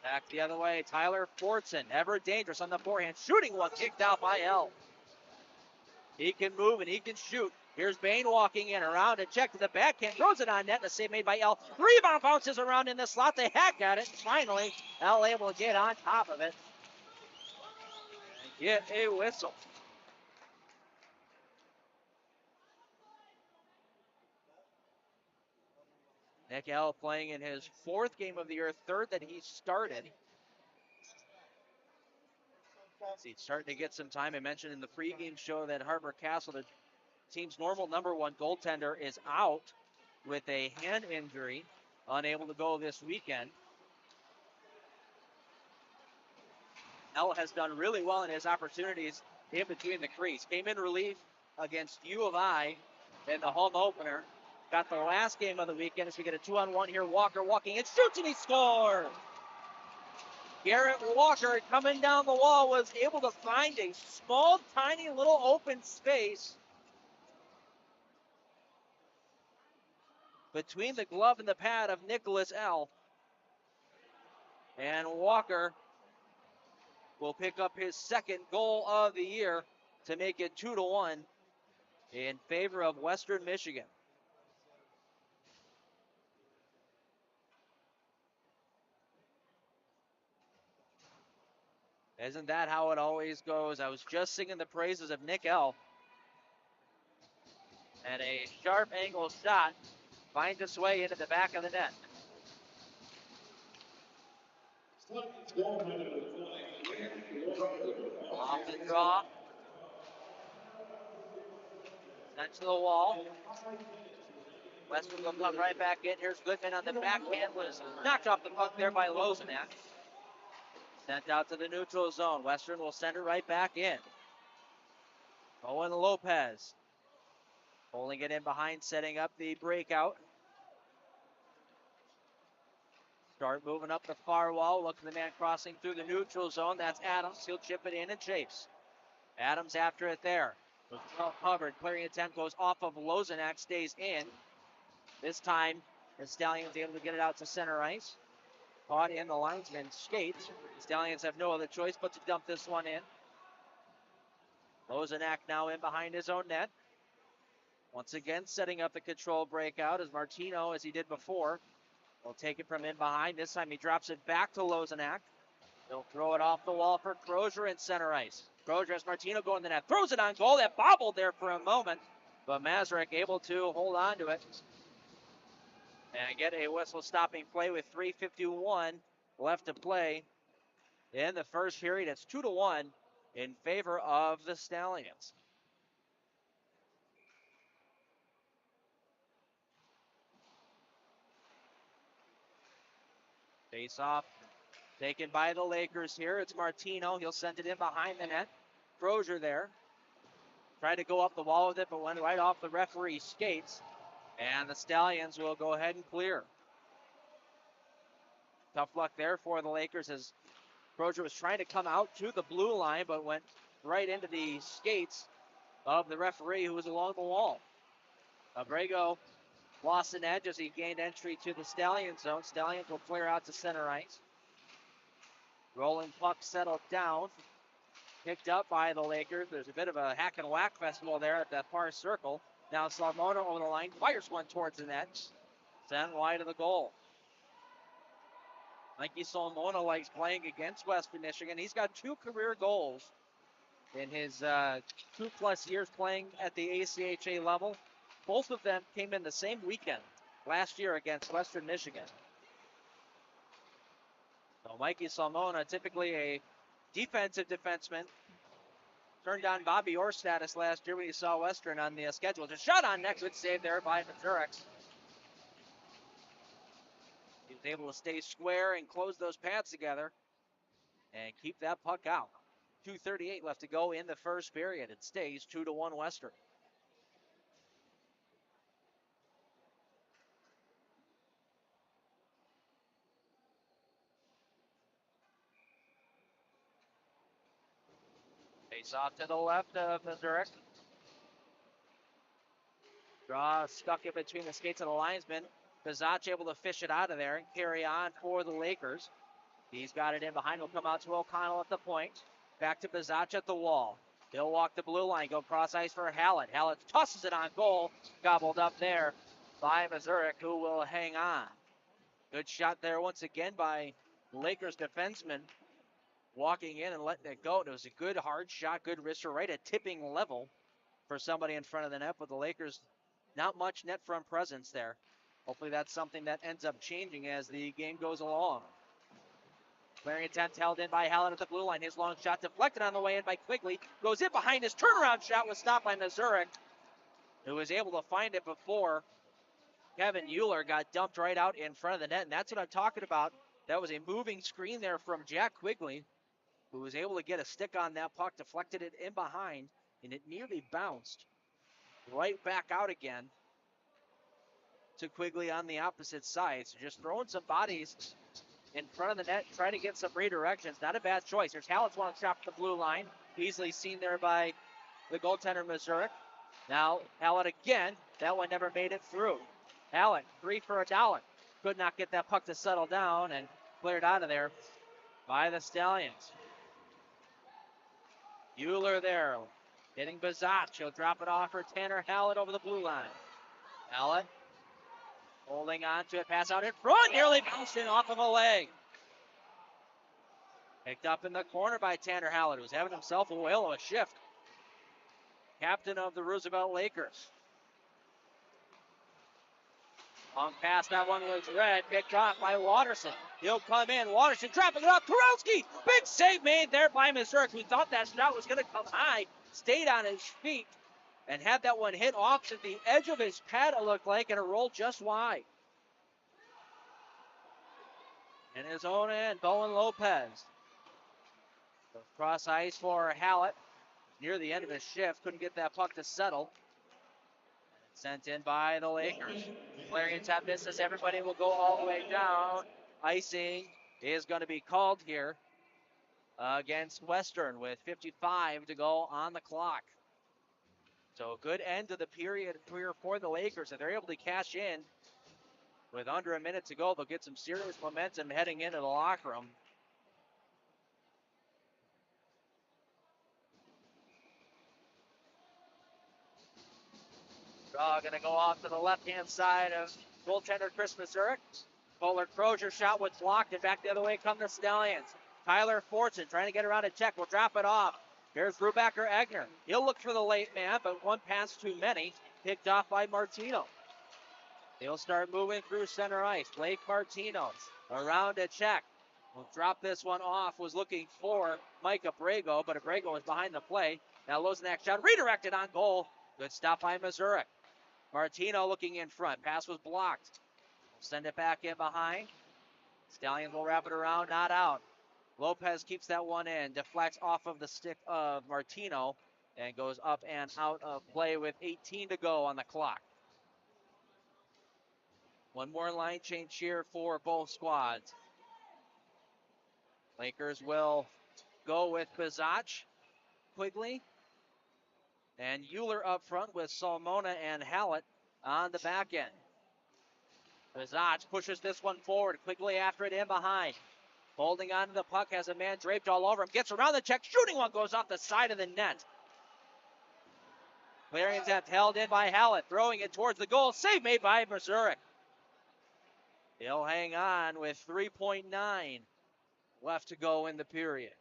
Speaker 1: Back the other way, Tyler Fortson, ever dangerous on the forehand. Shooting one, kicked out by L. He can move and he can shoot. Here's Bain walking in, around and check to the backhand. Throws it on net, and a save made by L. Rebound bounces around in the slot. They hack at it. Finally, L able to get on top of it and get a whistle. Nick L playing in his 4th game of the year, 3rd that he started. He's starting to get some time. I mentioned in the pregame show that Harbor Castle, the team's normal number 1 goaltender, is out with a hand injury, unable to go this weekend. L has done really well in his opportunities in between the crease. Came in relief against U of I in the home opener. Got the last game of the weekend as we get a 2-on-1 here. Walker walking in, shoots, and he scores! Garrett Walker coming down the wall was able to find a small, tiny little open space between the glove and the pad of Nicholas L. And Walker will pick up his second goal of the year to make it 2-1 in favor of Western Michigan. Isn't that how it always goes? I was just singing the praises of Nick L. And a sharp angle shot finds its way into the back of the net. Off the draw. Sent to the wall. Western will come right back in. Here's Goodman on the backhand. Was knocked off the puck there by Lozenak. Sent out to the neutral zone. Western will send it right back in. Owen Lopez pulling it in behind, setting up the breakout. Start moving up the far wall. Look at the man crossing through the neutral zone. That's Adams. He'll chip it in and chase. Adams after it there. Was well covered. Clearing attempt goes off of Lozenak, stays in. This time, the Stallions able to get it out to center ice. Caught in the linesman's skates. Stallions have no other choice but to dump this one in. Lozenak now in behind his own net. Once again, setting up the control breakout as Martino, as he did before, will take it from in behind. This time he drops it back to Lozenak. He'll throw it off the wall for Crozier in center ice. Crozier has Martino going to the net. Throws it on goal. That bobbled there for a moment, but Mazurek able to hold on to it and get a whistle stopping play with 3:51 left to play in the first period. It's 2-1 in favor of the Stallions. Face off taken by the Lakers here. It's Martino. He'll send it in behind the net. Crozier there. Tried to go up the wall with it, but went right off the referee's skates. And the Stallions will go ahead and clear. Tough luck there for the Lakers as Crozier was trying to come out to the blue line, but went right into the skates of the referee who was along the wall. Abrego lost an edge as he gained entry to the Stallion zone. Stallions will clear out to center ice. Rolling puck settled down. Picked up by the Lakers. There's a bit of a hack and whack festival there at the far circle. Now Salmona over the line. Fires one towards the net. Sent wide of the goal. Mikey Salmona likes playing against Western Michigan. He's got 2 career goals in his 2+ years playing at the ACHA level. Both of them came in the same weekend last year against Western Michigan. So Mikey Salmona, typically a defensive defenseman, turned on Bobby Orr's status last year when he saw Western on the schedule. Just shot on next, good save there by Mazurek. He was able to stay square and close those pads together and keep that puck out. 2:38 left to go in the first period. It stays 2-1 Western. Face off to the left of Mazurek. Draw stuck in between the skates of the linesman. Bizach able to fish it out of there and carry on for the Lakers. He's got it in behind. Will come out to O'Connell at the point. Back to Bizach at the wall. He'll walk the blue line, go cross ice for Hallett. Hallett tosses it on goal. Gobbled up there by Mazurek, who will hang on. Good shot there once again by Lakers defenseman. Walking in and letting it go. It was a good hard shot, good wrister, right at tipping level for somebody in front of the net. But the Lakers, not much net front presence there. Hopefully that's something that ends up changing as the game goes along. Clearing attempt held in by Hallett at the blue line. His long shot deflected on the way in by Quigley. Goes in behind his turnaround shot was stopped by Mazurek, who was able to find it before Kevin Euler got dumped right out in front of the net. And that's what I'm talking about. That was a moving screen there from Jack Quigley, who was able to get a stick on that puck, deflected it in behind, and it nearly bounced right back out again to Quigley on the opposite side. So just throwing some bodies in front of the net, trying to get some redirections. Not a bad choice. There's Hallett's one shot at the blue line. Easily seen there by the goaltender Mazurek. Now Hallett again. That one never made it through. Hallett, $3 for $1. Could not get that puck to settle down, and cleared out of there by the Stallions. Euler there, hitting Bazach. He'll drop it off for Tanner Hallett over the blue line. Hallett holding on to it, pass out in front, nearly bouncing off of a leg. Picked up in the corner by Tanner Hallett, who's having himself a whale of a shift. Captain of the Roosevelt Lakers. Long pass, that one was red, picked off by Watterson. He'll come in, Watterson dropping it up, Kurowski! Big save made there by Missouri. We thought that shot was gonna come high, stayed on his feet, and had that one hit off to the edge of his pad, it looked like, and it rolled just wide. In his own end, Bowen Lopez. Goes cross ice for Hallett. Near the end of his shift, couldn't get that puck to settle. Sent in by the Lakers. Clarions have business. Everybody will go all the way down. Icing is going to be called here against Western with 55 to go on the clock. So a good end to the period here for the Lakers. If they're able to cash in with under a minute to go, they'll get some serious momentum heading into the locker room. Draw going to go off to the left-hand side of goaltender Chris Mazurek. Bowler Crozier shot was blocked, and back the other way come the Stallions. Tyler Fortson trying to get around a check. Will drop it off. Here's Brubaker Egner. He'll look for the late man, but one pass too many. Picked off by Martino. He'll start moving through center ice. Blake Martino around a check. Will drop this one off. Was looking for Mike Abrego, but Abrego was behind the play. Now Lozenak shot redirected on goal. Good stop by Mazurek. Martino looking in front. Pass was blocked. Send it back in behind. Stallions will wrap it around, not out. Lopez keeps that one in. Deflects off of the stick of Martino and goes up and out of play with 18 to go on the clock. One more line change here for both squads. Lakers will go with Bazach, Quigley, and Euler up front with Salmona and Hallett on the back end. Bazach pushes this one forward, quickly after it in behind. Holding on to the puck, has a man draped all over him. Gets around the check, shooting one goes off the side of the net. Clarions have held in by Hallett, throwing it towards the goal. Save made by Mazurek. He'll hang on with 3.9 left to go in the period.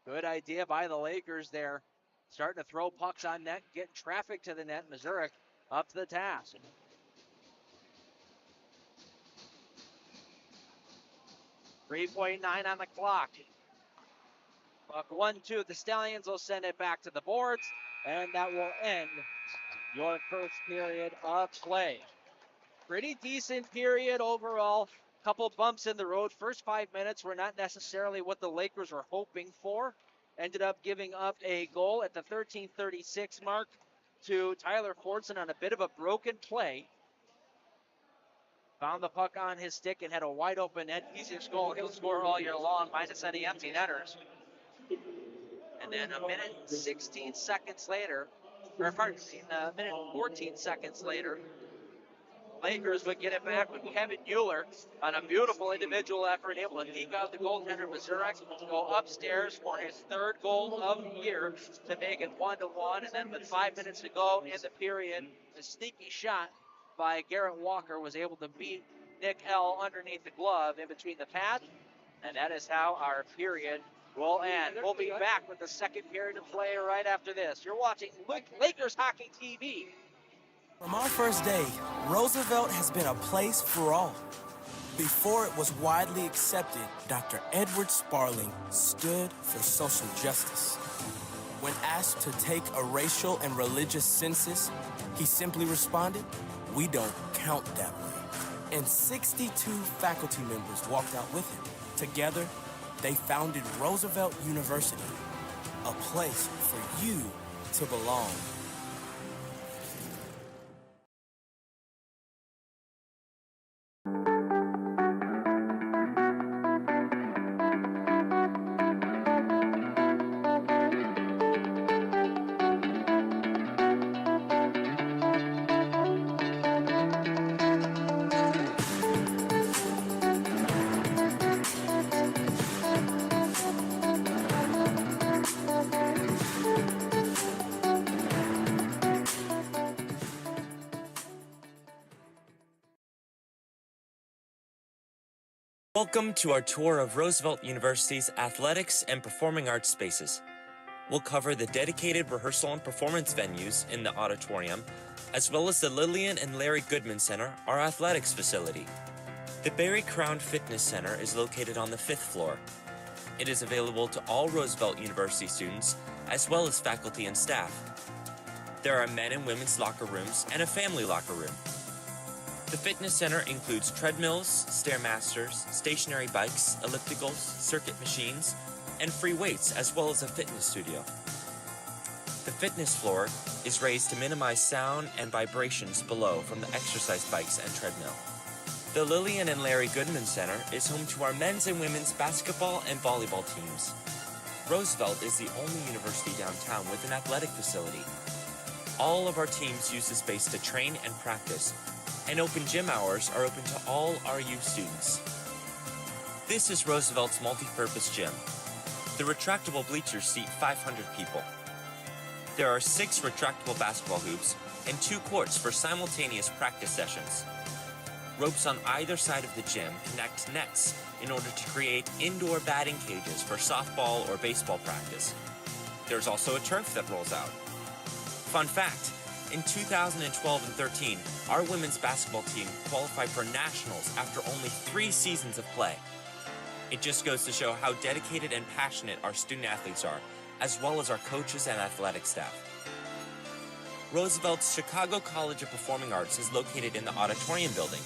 Speaker 1: Good idea by the Lakers there. Starting to throw pucks on net, getting traffic to the net. Mazurek up to the task. .9 on the clock. Puck 1-2. The Stallions will send it back to the boards, and that will end your first period of play. Pretty decent period overall. Couple bumps in the road. First 5 minutes were not necessarily what the Lakers were hoping for. Ended up giving up a goal at the 13:36 mark to Tyler Fortson on a bit of a broken play. Found the puck on his stick and had a wide open net. Easiest goal he'll score all year long, minus any empty netters. And then a minute 16 seconds later, or pardon me, a minute 14 seconds later, Lakers would get it back with Kevin Euler on a beautiful individual effort, able to deke out the goaltender Mazurek, go upstairs for his third goal of the year to make it 1-1. And then with 5 minutes to go in the period, a sneaky shot by Garrett Walker was able to beat Nick L underneath the glove in between the pads. And that is how our period will end. We'll be back with the second period of play right after this. You're watching Lakers Hockey TV.
Speaker 2: From our first day, Roosevelt has been a place for all. Before it was widely accepted, Dr. Edward Sparling stood for social justice. When asked to take a racial and religious census, he simply responded, "We don't count that way." And 62 faculty members walked out with him. Together, they founded Roosevelt University, a place for you to belong.
Speaker 3: Welcome to our tour of Roosevelt University's athletics and performing arts spaces. We'll cover the dedicated rehearsal and performance venues in the auditorium, as well as the Lillian and Larry Goodman Center, our athletics facility. The Barry Crown Fitness Center is located on the 5th floor. It is available to all Roosevelt University students, as well as faculty and staff. There are men and women's locker rooms and a family locker room. The fitness center includes treadmills, stairmasters, stationary bikes, ellipticals, circuit machines, and free weights, as well as a fitness studio. The fitness floor is raised to minimize sound and vibrations below from the exercise bikes and treadmill. The Lillian and Larry Goodman Center is home to our men's and women's basketball and volleyball teams. Roosevelt is the only university downtown with an athletic facility. All of our teams use the space to train and practice, and open gym hours are open to all RU students. This is Roosevelt's multi-purpose gym. The retractable bleachers seat 500 people. There are 6 retractable basketball hoops and 2 courts for simultaneous practice sessions. Ropes on either side of the gym connect nets in order to create indoor batting cages for softball or baseball practice. There's also a turf that rolls out. Fun fact, in 2012 and 13, our women's basketball team qualified for nationals after only 3 seasons of play. It just goes to show how dedicated and passionate our student athletes are, as well as our coaches and athletic staff. Roosevelt's Chicago College of Performing Arts is located in the auditorium building.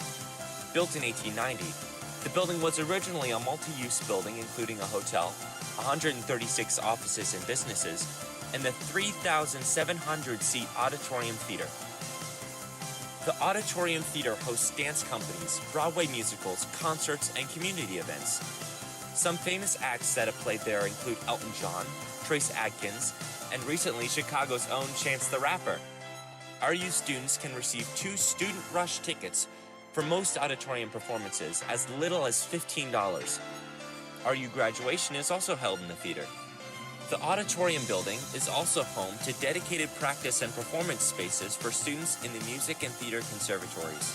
Speaker 3: Built in 1890, the building was originally a multi-use building including a hotel, 136 offices and businesses, and the 3,700-seat Auditorium Theater. The Auditorium Theater hosts dance companies, Broadway musicals, concerts, and community events. Some famous acts that have played there include Elton John, Trace Adkins, and recently Chicago's own Chance the Rapper. RU students can receive 2 Student Rush tickets for most auditorium performances as little as $15. RU graduation is also held in the theater. The auditorium building is also home to dedicated practice and performance spaces for students in the music and theater conservatories.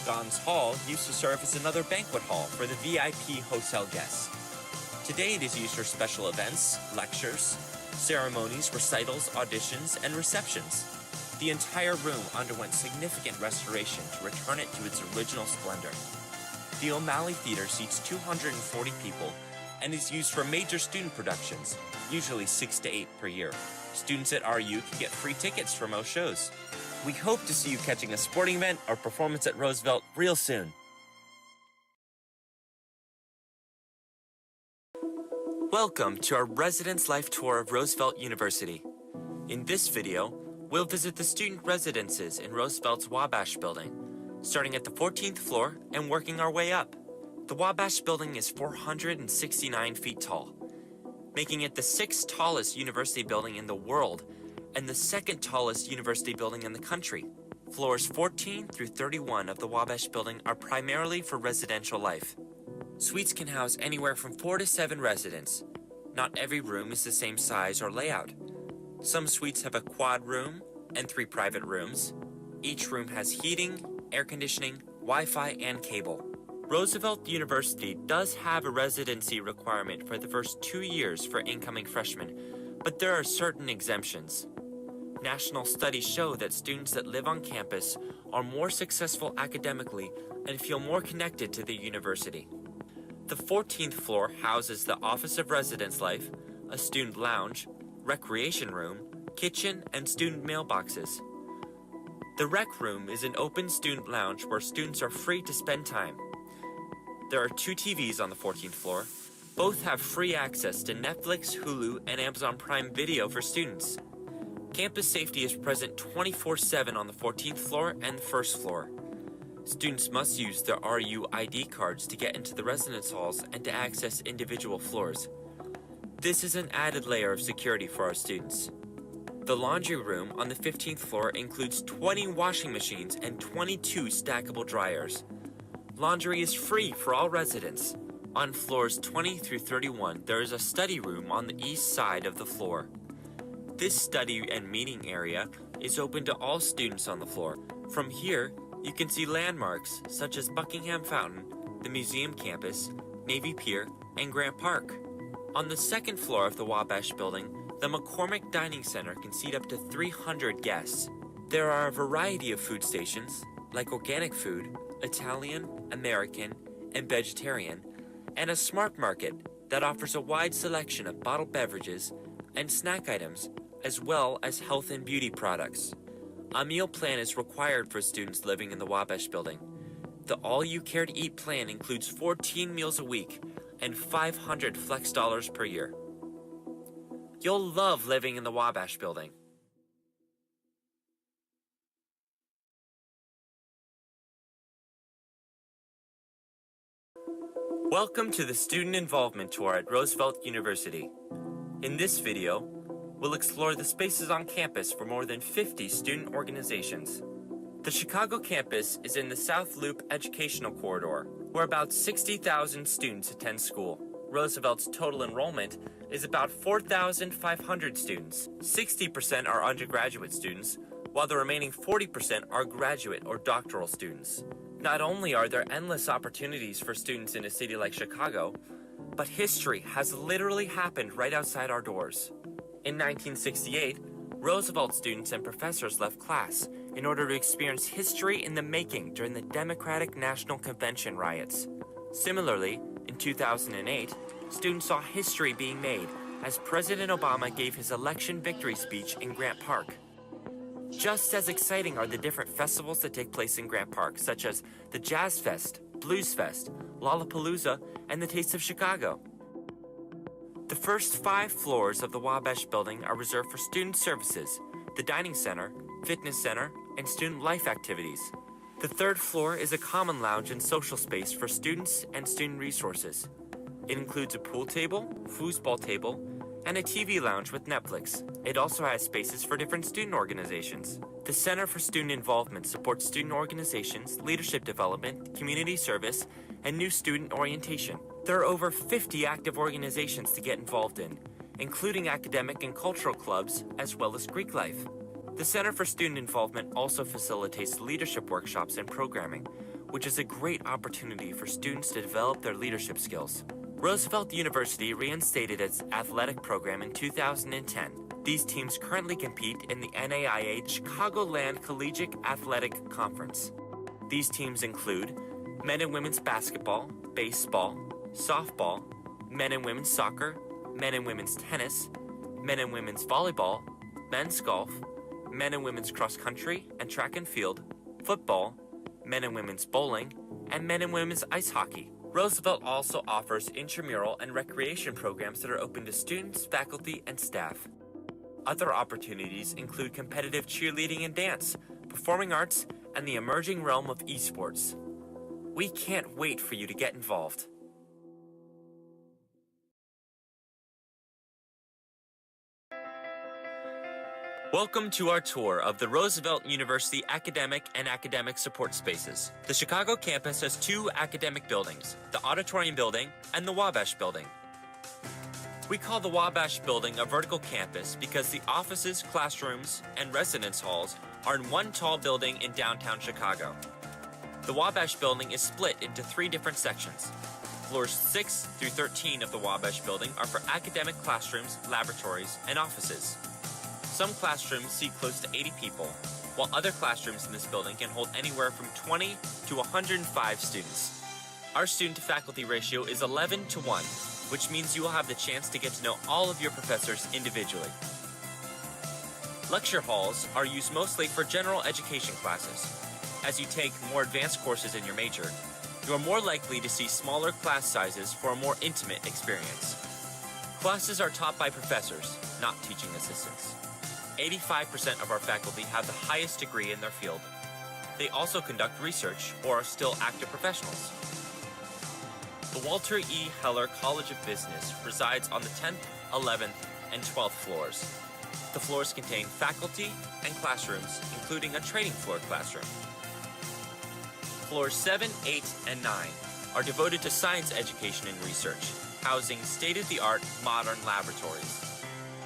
Speaker 3: Gons Hall used to serve as another banquet hall for the VIP hotel guests. Today it is used for special events, lectures, ceremonies, recitals, auditions, and receptions. The entire room underwent significant restoration to return it to its original splendor. The O'Malley Theater seats 240 people and is used for major student productions, usually 6 to 8 per year. Students at RU can get free tickets for most shows. We hope to see you catching a sporting event or performance at Roosevelt real soon. Welcome to our Residence Life Tour of Roosevelt University. In this video, we'll visit the student residences in Roosevelt's Wabash Building, starting at the 14th floor and working our way up. The Wabash Building is 469 feet tall, making it the 6th tallest university building in the world and the 2nd tallest university building in the country. Floors 14 through 31 of the Wabash Building are primarily for residential life. Suites can house anywhere from 4 to 7 residents. Not every room is the same size or layout. Some suites have a quad room and 3 private rooms. Each room has heating, air conditioning, Wi-Fi, and cable. Roosevelt University does have a residency requirement for the first 2 years for incoming freshmen, but there are certain exemptions. National studies show that students that live on campus are more successful academically and feel more connected to the university. The 14th floor houses the Office of Residence Life, a student lounge, recreation room, kitchen, and student mailboxes. The rec room is an open student lounge where students are free to spend time. There are 2 TVs on the 14th floor. Both have free access to Netflix, Hulu, and Amazon Prime Video for students. Campus safety is present 24/7 on the 14th floor and the 1st floor. Students must use their RU ID cards to get into the residence halls and to access individual floors. This is an added layer of security for our students. The laundry room on the 15th floor includes 20 washing machines and 22 stackable dryers. Laundry is free for all residents. On floors 20 through 31, there is a study room on the east side of the floor. This study and meeting area is open to all students on the floor. From here, you can see landmarks such as Buckingham Fountain, the Museum Campus, Navy Pier, and Grant Park. On the second floor of the Wabash Building, the McCormick Dining Center can seat up to 300 guests. There are a variety of food stations, like organic food, Italian, American, and vegetarian, and a smart market that offers a wide selection of bottled beverages and snack items, as well as health and beauty products. A meal plan is required for students living in the Wabash Building. The all-you-care-to-eat plan includes 14 meals a week and 500 flex dollars per year. You'll love living in the Wabash Building. Welcome to the Student Involvement Tour at Roosevelt University. In this video, we'll explore the spaces on campus for more than 50 student organizations. The Chicago campus is in the South Loop Educational Corridor, where about 60,000 students attend school. Roosevelt's total enrollment is about 4,500 students. 60% are undergraduate students, while the remaining 40% are graduate or doctoral students. Not only are there endless opportunities for students in a city like Chicago, but history has literally happened right outside our doors. In 1968, Roosevelt students and professors left class in order to experience history in the making during the Democratic National Convention riots. Similarly, in 2008, students saw history being made as President Obama gave his election victory speech in Grant Park. Just as exciting are the different festivals that take place in Grant Park, such as the Jazz Fest, Blues Fest, Lollapalooza, and the Taste of Chicago. The first 5 floors of the Wabash Building are reserved for student services, the dining center, fitness center, and student life activities. The 3rd floor is a common lounge and social space for students and student resources. It includes a pool table, foosball table, and a TV lounge with Netflix. It also has spaces for different student organizations. The Center for Student Involvement supports student organizations, leadership development, community service, and new student orientation. There are over 50 active organizations to get involved in, including academic and cultural clubs, as well as Greek life. The Center for Student Involvement also facilitates leadership workshops and programming, which is a great opportunity for students to develop their leadership skills. Roosevelt University reinstated its athletic program in 2010. These teams currently compete in the NAIA Chicagoland Collegiate Athletic Conference. These teams include men and women's basketball, baseball, softball, men and women's soccer, men and women's tennis, men and women's volleyball, men's golf, men and women's cross country and track and field, football, men and women's bowling, and men and women's ice hockey. Roosevelt also offers intramural and recreation programs that are open to students, faculty, and staff. Other opportunities include competitive cheerleading and dance, performing arts, and the emerging realm of esports. We can't wait for you to get involved. Welcome to our tour of the Roosevelt University Academic and Academic Support Spaces. The Chicago campus has 2 academic buildings, the Auditorium Building and the Wabash Building. We call the Wabash Building a vertical campus because the offices, classrooms, and residence halls are in one tall building in downtown Chicago. The Wabash Building is split into 3 different sections. Floors 6 through 13 of the Wabash Building are for academic classrooms, laboratories, and offices. Some classrooms seat close to 80 people, while other classrooms in this building can hold anywhere from 20 to 105 students. Our student-to-faculty ratio is 11 to 1, which means you will have the chance to get to know all of your professors individually. Lecture halls are used mostly for general education classes. As you take more advanced courses in your major, you are more likely to see smaller class sizes for a more intimate experience. Classes are taught by professors, not teaching assistants. 85% of our faculty have the highest degree in their field. They also conduct research or are still active professionals. The Walter E. Heller College of Business resides on the 10th, 11th, and 12th floors. The floors contain faculty and classrooms, including a trading floor classroom. Floors 7, 8, and 9 are devoted to science education and research, housing state-of-the-art modern laboratories.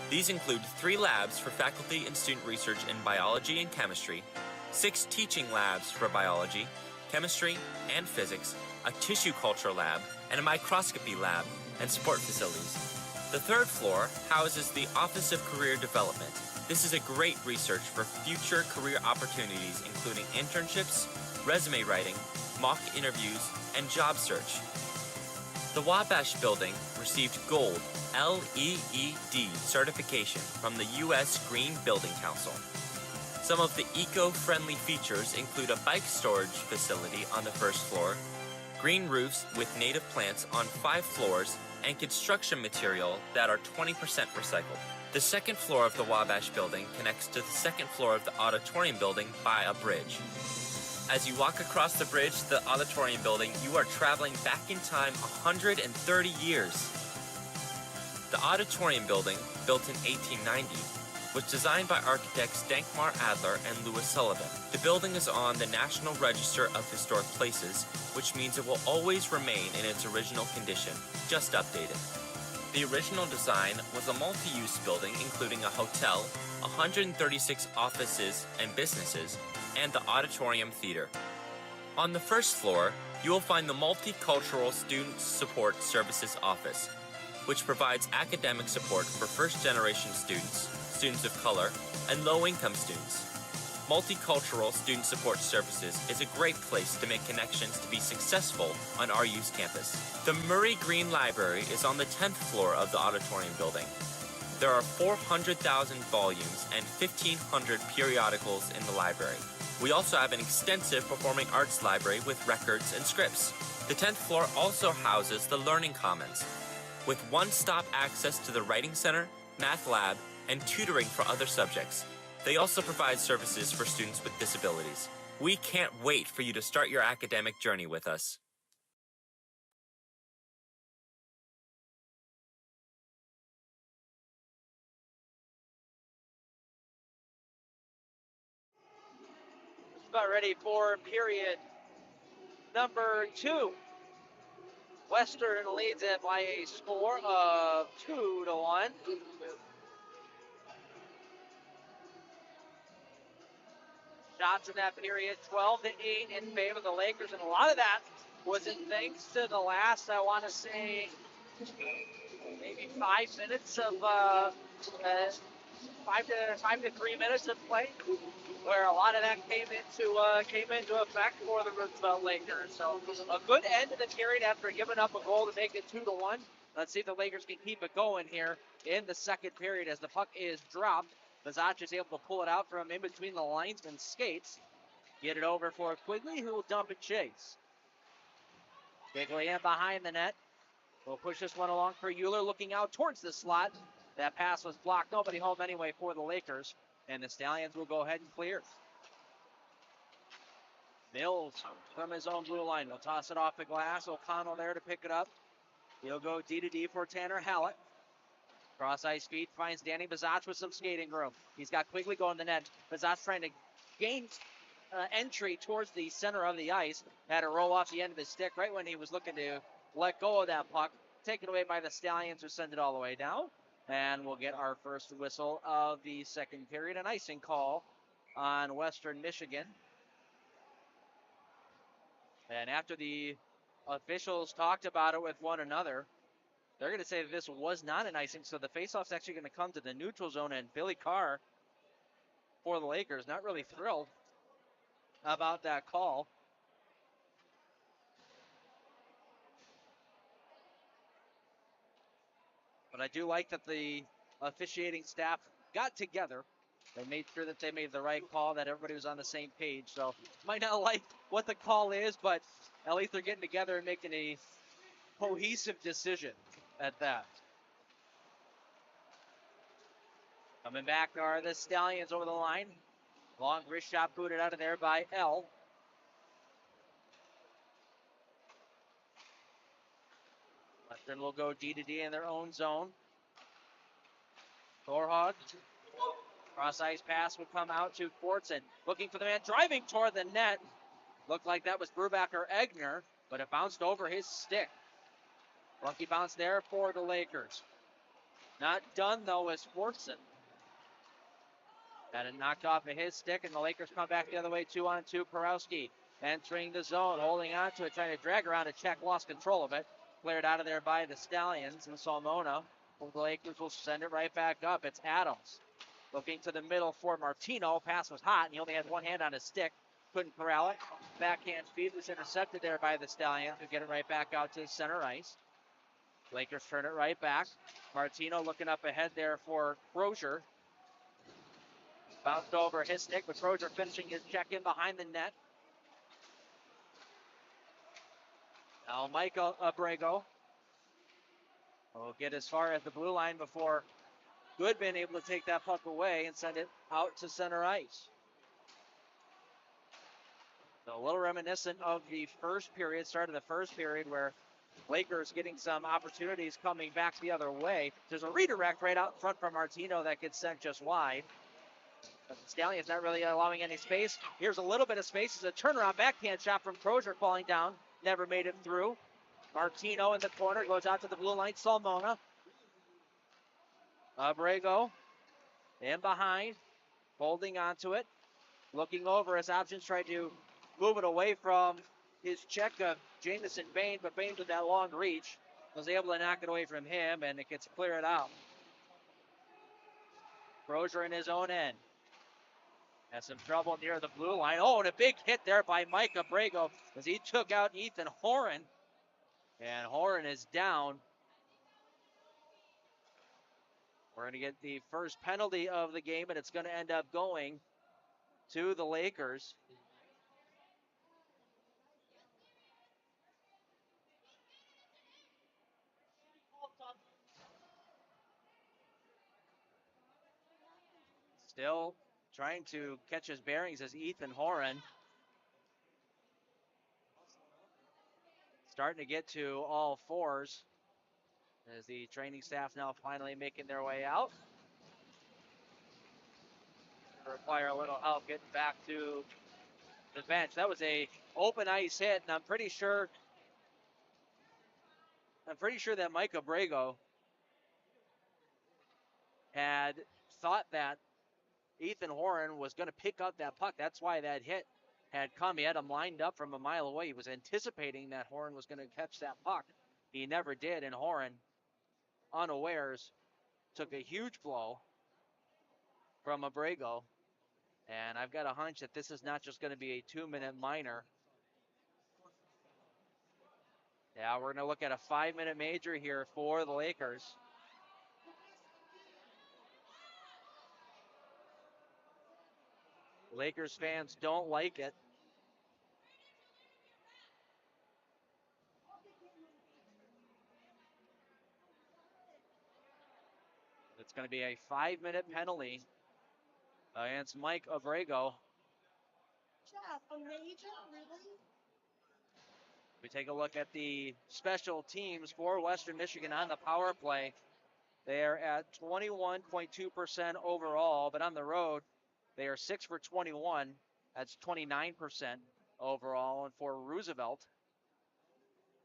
Speaker 3: These include 3 labs for faculty and student research in biology and chemistry, 6 teaching labs for biology, chemistry and physics, a tissue culture lab, and a microscopy lab and support facilities. The third floor houses the Office of Career Development. This is a great research for future career opportunities, including internships, resume writing, mock interviews, and job search. The Wabash Building received Gold LEED certification from the U.S. Green Building Council. Some of the eco-friendly features include a bike storage facility on the first floor, green roofs with native plants on 5 floors, and construction material that are 20% recycled. The second floor of the Wabash Building connects to the second floor of the Auditorium Building by a bridge. As you walk across the bridge to the Auditorium Building, you are traveling back in time 130 years. The Auditorium Building, built in 1890, was designed by architects Dankmar Adler and Louis Sullivan. The building is on the National Register of Historic Places, which means it will always remain in its original condition, just updated. The original design was a multi-use building including a hotel, 136 offices and businesses, and the Auditorium Theater. On the first floor, you will find the Multicultural Student Support Services Office, which provides academic support for first-generation students, students of color, and low-income students. Multicultural Student Support Services is a great place to make connections to be successful on RU's campus. The Murray Green Library is on the 10th floor of the Auditorium Building. There are 400,000 volumes and 1,500 periodicals in the library. We also have an extensive performing arts library with records and scripts. The 10th floor also houses the Learning Commons, with one-stop access to the Writing Center, Math Lab, and tutoring for other subjects. They also provide services for students with disabilities. We can't wait for you to start your academic journey with us.
Speaker 1: About ready for period number 2. Western leads it by a score of 2-1. Shots in that period, 12-8 in favor of the Lakers, and a lot of that was in thanks to the last, I want to say, maybe 5 minutes of 5 to 3 minutes of play, where a lot of that came into effect for the Roosevelt Lakers. So a good end to the period after giving up a goal to make it 2-1. Let's see if the Lakers can keep it going here in the second period as the puck is dropped. ACHA is able to pull it out from in between the linesman's skates. Get it over for Quigley, who will dump and chase. Quigley in behind the net. We'll push this one along for Euler, looking out towards the slot. That pass was blocked. Nobody home anyway for the Lakers. And the Stallions will go ahead and clear. Mills from his own blue line will toss it off the glass. O'Connell there to pick it up. He'll go D-to-D for Tanner Hallett. Cross ice feed finds Danny Bazach with some skating room. He's got Quigley going to the net. Bazach trying to gain entry towards the center of the ice. Had to roll off the end of his stick right when he was looking to let go of that puck. Taken away by the Stallions, who send it all the way down. And we'll get our first whistle of the second period. An icing call on Western Michigan. And after the officials talked about it with one another, they're going to say that this was not an icing, so the faceoff's actually going to come to the neutral zone, and Billy Carr for the Lakers, not really thrilled about that call. But I do like that the officiating staff got together. They made sure that they made the right call, that everybody was on the same page. So might not like what the call is, but at least they're getting together and making a cohesive decision at that. Coming back are the Stallions over the line. Long wrist shot booted out of there by L. Western will go D-to-D in their own zone. Thorhog. Cross ice pass would come out to Fortson. Looking for the man driving toward the net. Looked like that was Brubaker Egner, but it bounced over his stick. Lucky bounce there for the Lakers. Not done though as Fortson. Got it knocked off of his stick, and the Lakers come back the other way, 2-on-2. Porowski entering the zone, holding on to it, trying to drag around a check, lost control of it. Cleared out of there by the Stallions, and Salmona. The Lakers will send it right back up. It's Adams looking to the middle for Martino. Pass was hot, and he only had one hand on his stick. Couldn't corral it. Backhand feed was intercepted there by the Stallions, who get it right back out to center ice. Lakers turn it right back. Martino looking up ahead there for Crozier. Bounced over his stick, but Crozier finishing his check in behind the net. Now Mike Abrego will get as far as the blue line before Goodman able to take that puck away and send it out to center ice. So a little reminiscent of the first period, start of the first period, where Lakers getting some opportunities coming back the other way. There's a redirect right out in front from Martino that gets sent just wide. But the Stallions not really allowing any space. Here's a little bit of space. It's a turnaround backhand shot from Crozier falling down. Never made it through. Martino in the corner goes out to the blue line. Salmona. Abrego in behind, holding onto it. Looking over his options, trying to move it away from his check of Jamison Bain, but Bain with that long reach was able to knock it away from him, and it gets cleared out. Crozier in his own end. Has some trouble near the blue line. Oh, and a big hit there by Mike Abrego as he took out Ethan Horan. And Horan is down. We're going to get the first penalty of the game, and it's going to end up going to the Lakers. Still trying to catch his bearings as Ethan Horan. Starting to get to all fours as the training staff now finally making their way out. Require a little help getting back to the bench. That was a open ice hit, and I'm pretty sure that Mike Abrego had thought that Ethan Horan was going to pick up that puck. That's why that hit had come. He had him lined up from a mile away. He was anticipating that Horan was going to catch that puck. He never did, and Horan, unawares, took a huge blow from Abrego. And I've got a hunch that this is not just going to be a 2-minute minor. Yeah, we're going to look at a 5-minute major here for the Lakers. Lakers fans don't like it. It's going to be a 5-minute penalty against Mike Abrego. We take a look at the special teams for Western Michigan on the power play. They are at 21.2% overall, but on the road, they are 6 for 21. That's 29% overall. And for Roosevelt,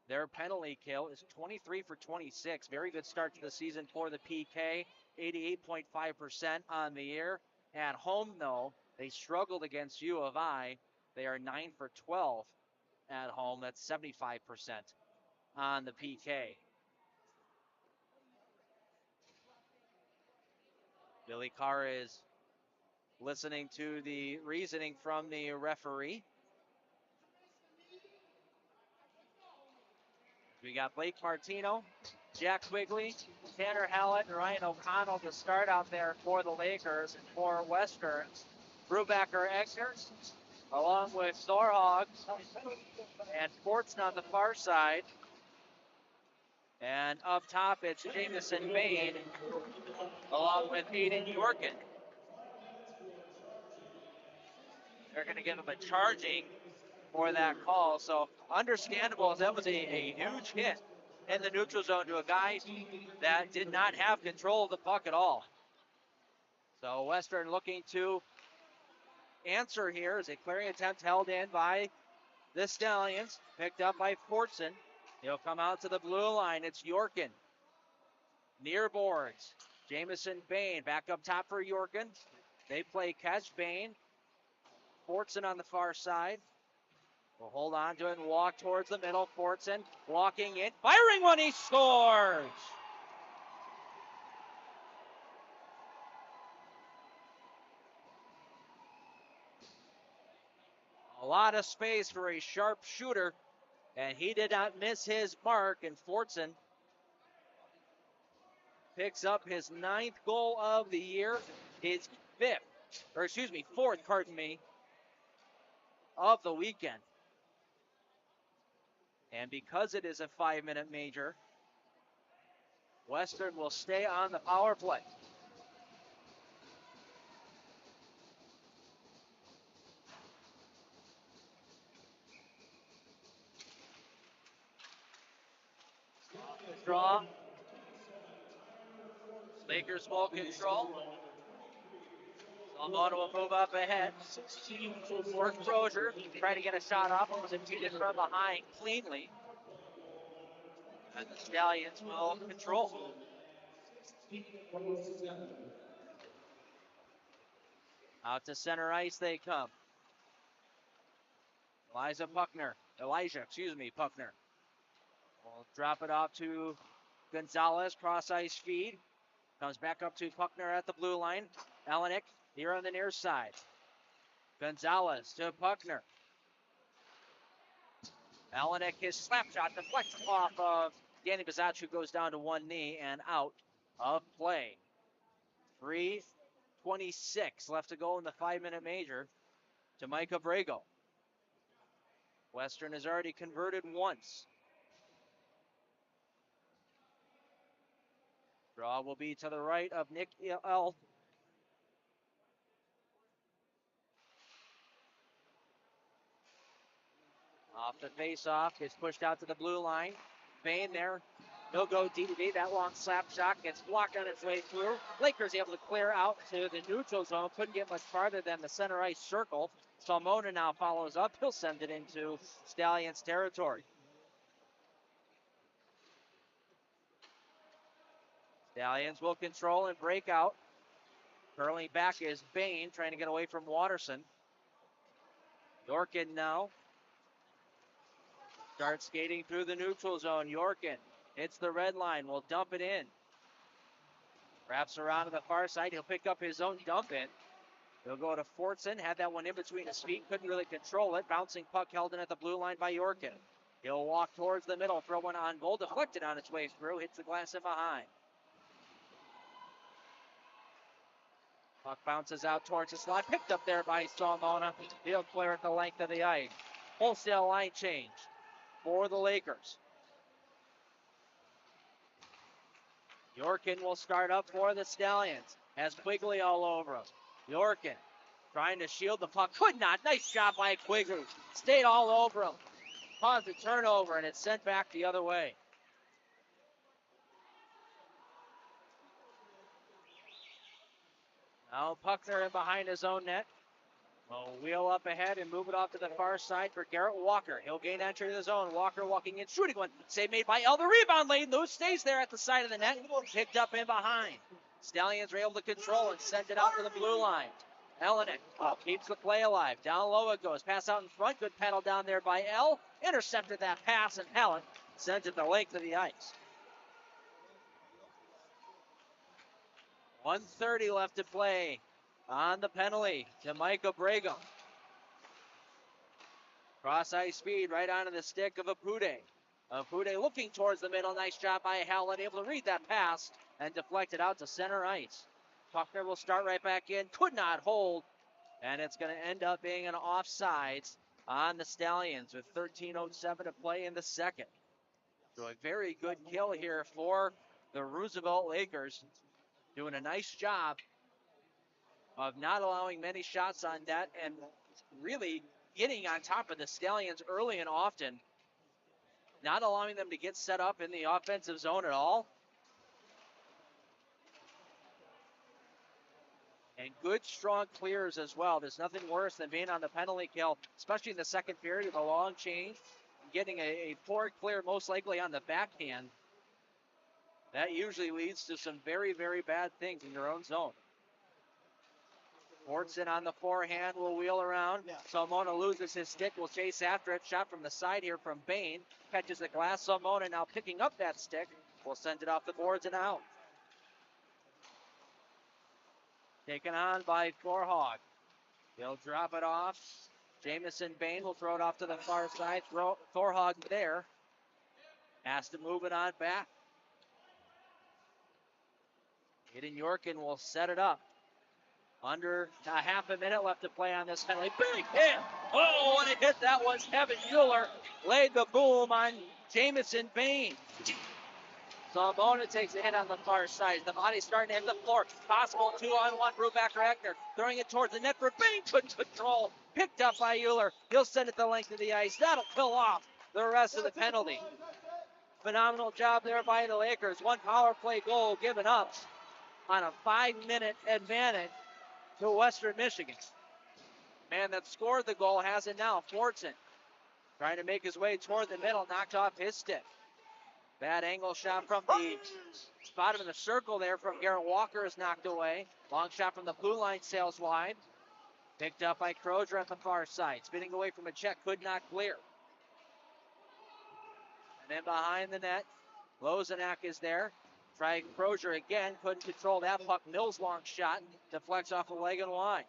Speaker 1: their penalty kill is 23 for 26. Very good start to the season for the PK, 88.5% on the year. At home, though, they struggled against U of I. They are 9 for 12 at home. That's 75% on the PK. Billy Carr is listening to the reasoning from the referee. We got Blake Martino, Jack Quigley, Tanner Hallett, and Ryan O'Connell to start out there for the Lakers. And for Western, Brubaker Eggers, along with Sorhog and Fortson on the far side. And up top, it's Jamison Bain, along with Aiden Yorkin. They're going to give him a charging for that call. So understandable, that was a huge hit in the neutral zone to a guy that did not have control of the puck at all. So Western looking to answer here as a clearing attempt held in by the Stallions, picked up by Fortson. He'll come out to the blue line. It's Yorkin. Near boards. Jamison Bain back up top for Yorkin. They play catch. Bain. Fortson on the far side. will hold on to it and walk towards the middle. Fortson walking in, firing when he scores. A lot of space for a sharp shooter, and he did not miss his mark, and Fortson picks up his 9th goal of the year, his fourth, of the weekend. And because it is a 5-minute major, Western will stay on the power play. Draw. Lakers will control. Salmona will move up ahead. Work Crozier, trying to get a shot off. Was impeded from behind cleanly. And the Stallions will control. Out to center ice they come. Elijah Puckner. Will drop it off to Gonzalez, cross ice feed. Comes back up to Puckner at the blue line. Elenick here on the near side. Gonzalez to Puckner. Elenick, his slap shot deflects off of Danny Bazach, who goes down to one knee and out of play. 3:26 left to go in the 5-minute major to Micah Brago. Western has already converted once. Draw will be to the right of Nick L. Off the face-off, gets pushed out to the blue line. Bain there. No go DDB. That long slap shot gets blocked on its way through. Lakers able to clear out to the neutral zone. Couldn't get much farther than the center ice circle. Salmona now follows up. He'll send it into Stallions territory. Stallions will control and break out. Curling back is Bain, trying to get away from Watterson. Yorkin now starts skating through the neutral zone. Yorkin hits the red line, will dump it in. Wraps around to the far side. He'll pick up his own dump in. He'll go to Fortson, had that one in between his feet, couldn't really control it. Bouncing puck held in at the blue line by Yorkin. He'll walk towards the middle, throw one on goal, deflected on its way through, hits the glass in behind. Puck bounces out towards the slot, picked up there by Salmona. He'll clear at the length of the ice. Wholesale line change for the Lakers. Yorkin will start up for the Stallions. Has Quigley all over him. Yorkin trying to shield the puck. Could not. Nice job by Quigley. Stayed all over him. Caused a turnover, and it's sent back the other way. Now Puckner in behind his own net. Will wheel up ahead and move it off to the far side for Garrett Walker. He'll gain entry to the zone. Walker walking in, shooting one. Save made by L. The rebound lane. Those stays there at the side of the net. Picked up in behind. Stallions are able to control and send it out to the blue line. Elenick keeps the play alive. Down low it goes. Pass out in front. Good paddle down there by L. Intercepted that pass, and Hallett sends it the length of the ice. 1:30 left to play on the penalty to Micah Brago. Cross ice speed right onto the stick of Apude. Apude looking towards the middle. Nice job by Howland, able to read that pass and deflect it out to center ice. Puckner will start right back in. Could not hold. And it's going to end up being an offsides on the Stallions with 13:07 to play in the second. So a very good kill here for the Roosevelt Lakers. Doing a nice job of not allowing many shots on net and really getting on top of the Stallions early and often. Not allowing them to get set up in the offensive zone at all. And good, strong clears as well. There's nothing worse than being on the penalty kill, especially in the second period with a long change. Getting a poor clear, most likely on the backhand. That usually leads to some very, very bad things in your own zone. Fortson on the forehand will wheel around. Salmona loses his stick, will chase after it. Shot from the side here from Bain. Catches the glass. Salmona now picking up that stick. Will send it off the boards and out. Taken on by Thorhog. He'll drop it off. Jamison Bain will throw it off to the far side. Thorhog there. Has to move it on back. Hayden Yorkin will set it up. Under a half a minute left to play on this penalty. Big hit! Oh, what a hit that was. Kevin Mueller laid the boom on Jamison Bain. Salmona takes a hit on the far side. The body's starting to hit the floor. Possible 2-on-1. Brubaker-Eckner throwing it towards the net for Bain. Couldn't control. Picked up by Euler. He'll send it the length of the ice. That'll kill off the rest of the penalty. Phenomenal job there by the Lakers. One power play goal given up on a 5-minute advantage to Western Michigan. Man that scored the goal has it now. Fortson trying to make his way toward the middle. Knocked off his stick. Bad angle shot from the spot in the circle there from Garrett Walker is knocked away. Long shot from the blue line sails wide. Picked up by Crozier at the far side. Spinning away from a check. Could not clear. And then behind the net, Lozanak is there. Try Crozier again. Couldn't control that puck. Mills' long shot. Deflects off the leg and wide.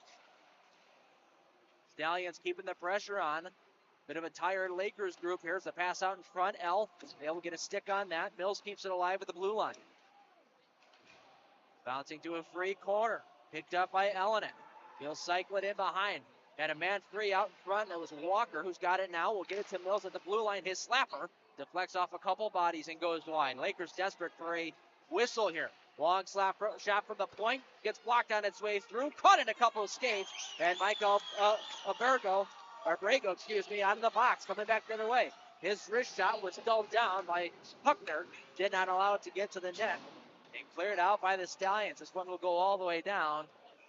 Speaker 1: Stallions keeping the pressure on. Bit of a tired Lakers group. Here's the pass out in front. Able to get a stick on that. Mills keeps it alive at the blue line. Bouncing to a free corner. Picked up by Ellinan. He'll cycle it in behind. Got a man free out in front. That was Walker who's got it now. We'll get it to Mills at the blue line. His slapper deflects off a couple bodies and goes wide. Lakers desperate for a whistle here. Long shot from the point. Gets blocked on its way through. Caught in a couple of skates. And Michael Abrego, out of the box. Coming back the other way. His wrist shot was dulled down by Huckner. Did not allow it to get to the net. And cleared out by the Stallions. This one will go all the way down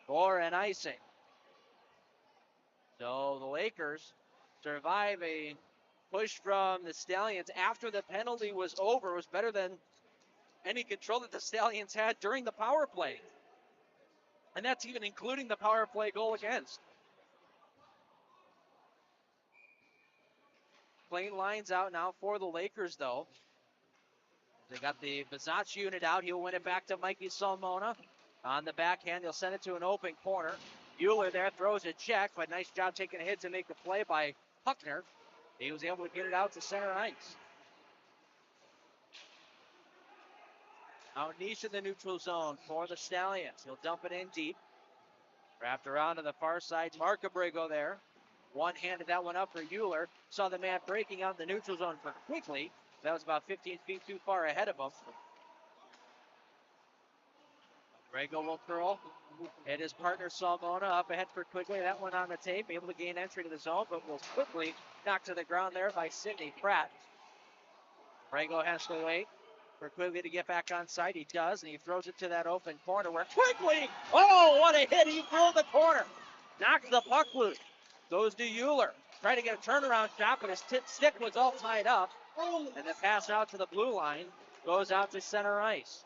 Speaker 1: for an icing. So the Lakers survive a push from the Stallions after the penalty was over. It was better than any control that the Stallions had during the power play. And that's even including the power play goal against. Playing lines out now for the Lakers, though. They got the Bazach unit out. He'll win it back to Mikey Salmona. On the backhand, he'll send it to an open corner. Euler there throws a check, but nice job taking a hit to make the play by Huckner. He was able to get it out to center ice. Out niche in the neutral zone for the Stallions. He'll dump it in deep. Wrapped around to the far side. Mark Abrego there. One-handed that one up for Euler. Saw the man breaking out in the neutral zone for Quickly. That was about 15 feet too far ahead of him. Abrego will curl. Hit his partner Salmona up ahead for Quickly. That one on the tape. Able to gain entry to the zone, but will quickly knocked to the ground there by Sidney Pratt. Abrego has to wait for Quigley to get back on site. He does, and he throws it to that open corner where Quigley, oh, what a hit. He threw the corner. Knocks the puck loose. Goes to Euler. Trying to get a turnaround shot, but his stick was all tied up. And the pass out to the blue line goes out to center ice.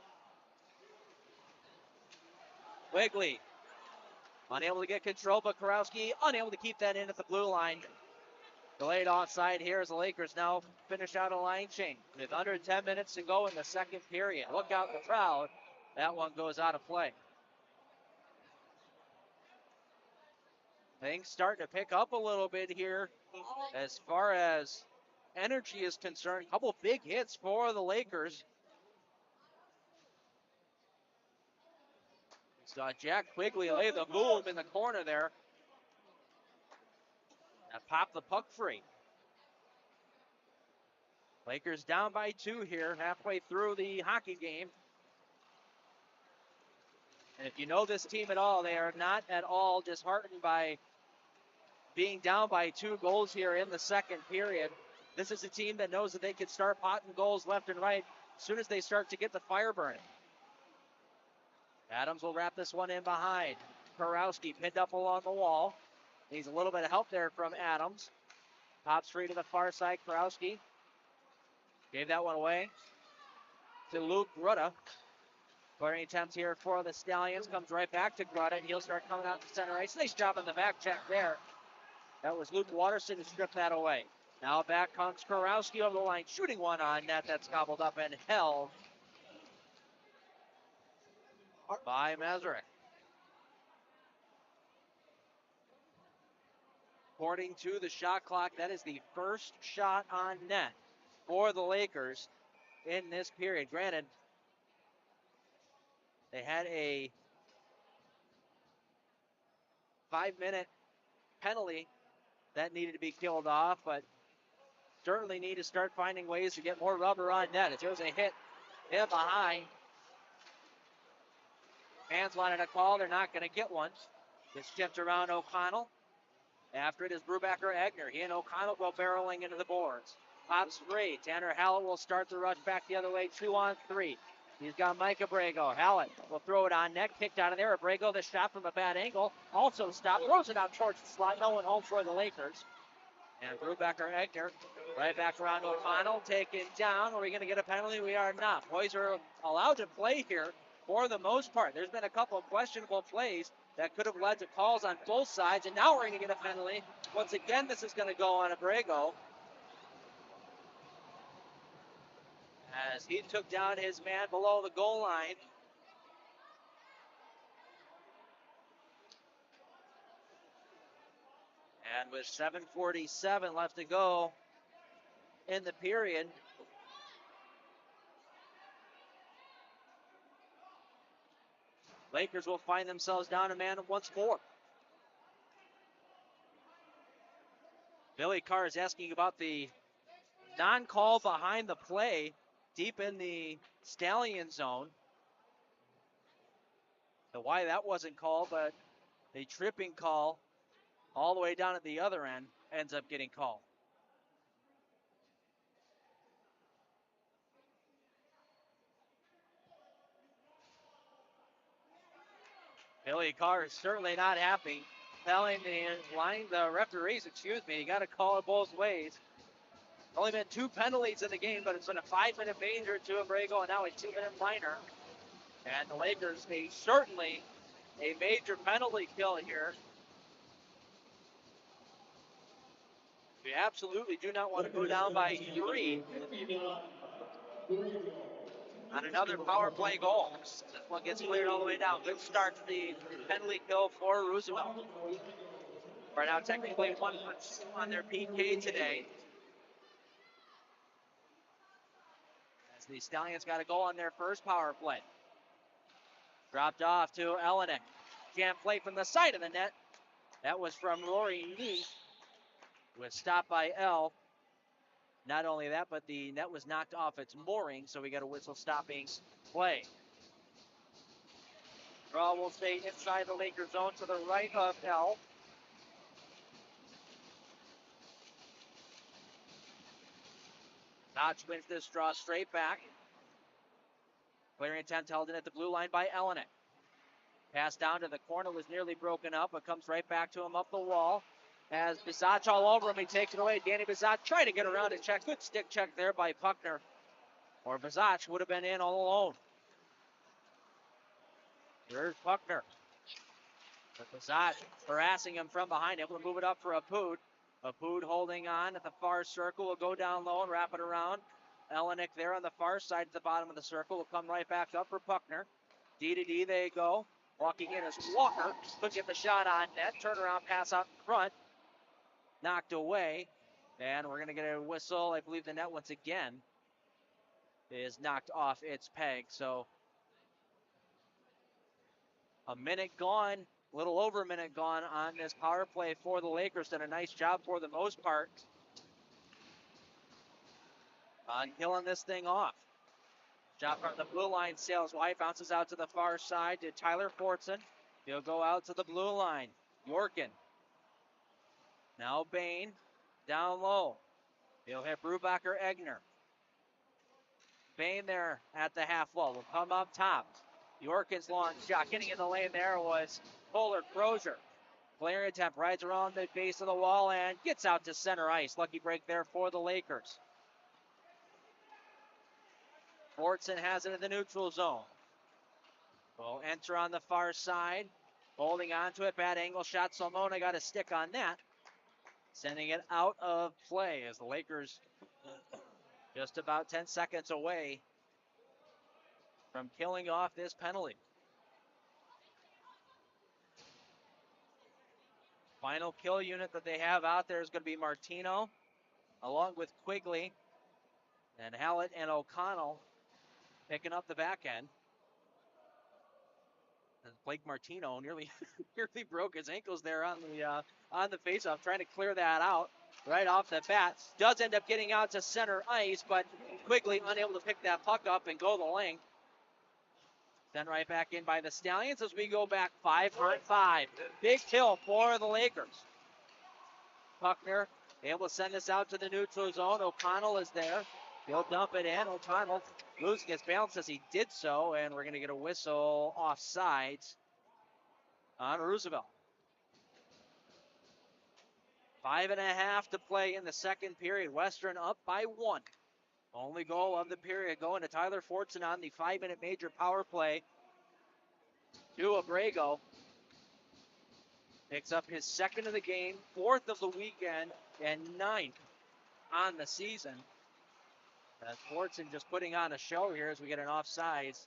Speaker 1: Quigley unable to get control, but Karowski unable to keep that in at the blue line. Delayed offside here as the Lakers now finish out a line change. With under 10 minutes to go in the second period. Look out the crowd. That one goes out of play. Things starting to pick up a little bit here as far as energy is concerned. A couple big hits for the Lakers. Saw Jack Quigley lay the boom in the corner there. And pop the puck free. Lakers down by 2 here, halfway through the hockey game. And if you know this team at all, they are not at all disheartened by being down by 2 goals here in the second period. This is a team that knows that they can start potting goals left and right as soon as they start to get the fire burning. Adams will wrap this one in behind. Karowski pinned up along the wall. Needs a little bit of help there from Adams. Pops free to the far side. Karowski gave that one away to Luke Rutta. Clearing attempts here for the Stallions. Comes right back to Grutta. He'll start coming out to center ice. Nice job on the back check there. That was Luke Watterson who stripped that away. Now back comes Kurowski over the line, shooting one on net. That's gobbled up and held by Mazurek. According to the shot clock, that is the first shot on net for the Lakers in this period. Granted, they had a 5-minute penalty that needed to be killed off, but certainly need to start finding ways to get more rubber on net. If there's a hit in behind, fans wanted a call. They're not going to get one. Gets chipped around O'Connell. After it is Brubaker Egner. He and O'Connell go barreling into the boards. Pops free. Tanner Hallett will start the rush back the other way. 2-on-3. He's got Mike Abrego. Hallett will throw it on net. Kicked out of there. Abrego, the shot from a bad angle. Also stopped. Throws it out towards the slot. No one home for the Lakers. And Brubaker Egner right back around O'Connell. Taken down. Are we going to get a penalty? We are not. Boys are allowed to play here for the most part. There's been a couple of questionable plays that could have led to calls on both sides, and now we're going to get a penalty. Once again, this is going to go on Abrego, as he took down his man below the goal line. And with 7:47 left to go in the period, Lakers will find themselves down a man once more. Billy Carr is asking about the non-call behind the play deep in the Stallion zone. So why that wasn't called, but the tripping call all the way down at the other end ends up getting called. Billy Carr is certainly not happy, telling the referees, you got to call it both ways. Only been 2 penalties in the game, but it's been a 5-minute major to Abrego and now a 2-minute minor. And the Lakers certainly a major penalty kill here. We absolutely do not want to go down by 3 on another power play goal. This one gets cleared all the way down. Good start to the penalty kill for Roosevelt. We're now technically 1 on their PK today. As the Stallions got a goal on their first power play. Dropped off to Elenick. Jam play from the side of the net. That was from Rory Nee. Was stopped by L. Not only that, but the net was knocked off its mooring, so we got a whistle stopping play. Draw will stay inside the Lakers zone to the right of L. Notch wins this draw straight back. Clearing attempt held in at the blue line by Elenick. Pass down to the corner was nearly broken up, but comes right back to him up the wall. As Bizach all over him, he takes it away. Danny Bizach trying to get around and check. Good stick check there by Puckner. Or Bizach would have been in all alone. Here's Puckner. But Bizach harassing him from behind, able to move it up for Apud. Apud holding on at the far circle. Will go down low and wrap it around. Elenick there on the far side at the bottom of the circle. Will come right back up for Puckner. D to D they go. Walking in is Walker. Could get the shot on net. Turnaround pass out in front. Knocked away. And we're going to get a whistle. I believe the net once again is knocked off its peg. So a minute gone. A little over a minute gone on this power play for the Lakers. Done a nice job for the most part on killing this thing off. Shot from the blue line sails wide, bounces out to the far side to Tyler Fortson. He'll go out to the blue line. Yorkin. Now Bain down low. He'll hit Brubaker Egner. Bain there at the half wall. Will come up top. Yorkin's long shot. Getting in the lane there was Polar Crozier. Clearing attempt rides around the base of the wall and gets out to center ice. Lucky break there for the Lakers. Fortson has it in the neutral zone. will enter on the far side. Holding on to it, bad angle shot. Salmona got a stick on that. Sending it out of play as the Lakers just about 10 seconds away from killing off this penalty. Final kill unit that they have out there is going to be Martino, along with Quigley, and Hallett and O'Connell picking up the back end. And Blake Martino nearly broke his ankles there on the faceoff, trying to clear that out right off the bat. Does end up getting out to center ice, but Quigley unable to pick that puck up and go the length. Then right back in by the Stallions as we go back 5-on-5. Big kill for the Lakers. Puckner able to send this out to the neutral zone. O'Connell is there. He'll dump it in. O'Connell losing his balance as he did so, and we're going to get a whistle offsides on Roosevelt. 5.5 to play in the second period. Western up by 1. Only goal of the period going to Tyler Fortson on the 5-minute major power play to Abrego. Picks up his second of the game, 4th of the weekend, and 9th on the season. As Fortson just putting on a show here as we get an offsides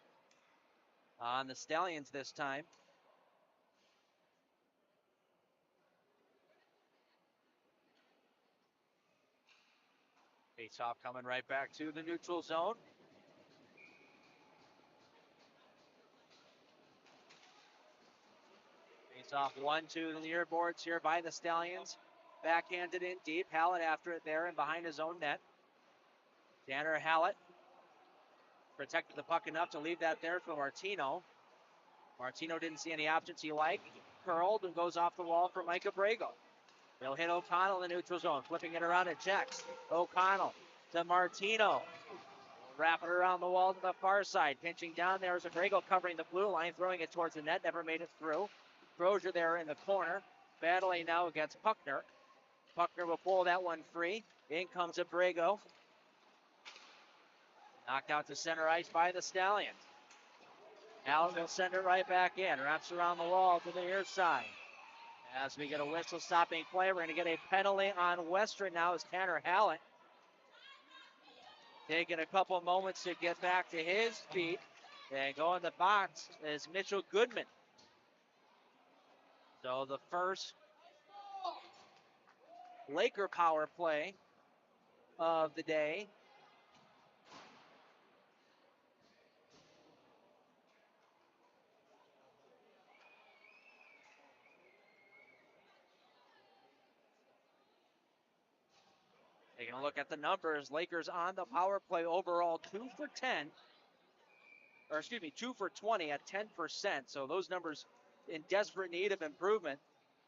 Speaker 1: on the Stallions this time. Face-off coming right back to the neutral zone. Face-off 1-2 to the near boards here by the Stallions. Backhanded in deep. Hallett after it there and behind his own net. Tanner Hallett protected the puck enough to leave that there for Martino. Martino didn't see any options he liked. Curled and goes off the wall for Mike Abrego. He'll hit O'Connell in the neutral zone, flipping it around, it checks. O'Connell to Martino. Wrapping it around the wall to the far side. Pinching down there is Abrego covering the blue line, throwing it towards the net, never made it through. Crozier there in the corner, battling now against Puckner. Puckner will pull that one free. In comes Abrego. Knocked out to center ice by the Stallions. Allen will send it right back in. Wraps around the wall to the near side. As we get a whistle stopping play, we're going to get a penalty on Western now as Tanner Hallett taking a couple moments to get back to his feet. And go in the box is Mitchell Goodman. So the first Laker power play of the day. Taking a look at the numbers, Lakers on the power play overall 2 for 20 at 10%. So those numbers in desperate need of improvement.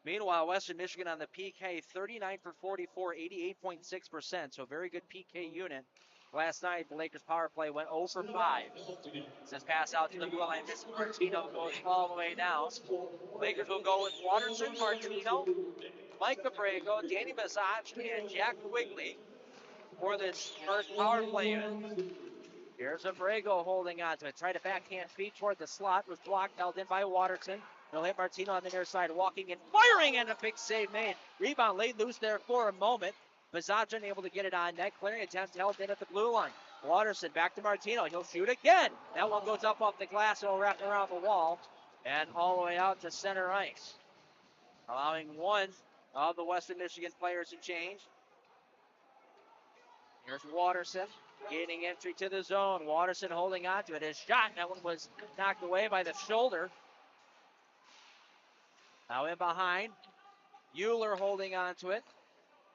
Speaker 1: Meanwhile, Western Michigan on the PK, 39 for 44, 88.6%. So very good PK unit. Last night, the Lakers power play went 0 for 5. This pass out to the blue line. This Martino goes all the way down. Lakers will go with Waterson, Martino, Mike Abrego, Danny Mazach, and Jack Quigley for this first power play unit. Here's Abrego holding on to it. Tried a backhand feed toward the slot. Was blocked, held in by Waterson. They'll hit Martino on the near side, walking and firing, and a big save made. Rebound laid loose there for a moment. Mazach unable to get it on net. Clearing attempt held in at the blue line. Waterson back to Martino. He'll shoot again. That one goes up off the glass. It'll wrap around the wall and all the way out to center ice. Allowing one of the Western Michigan players to change. Here's Waterson gaining entry to the zone. Waterson holding on to it. His shot, that one was knocked away by the shoulder. Now in behind. Euler holding on to it.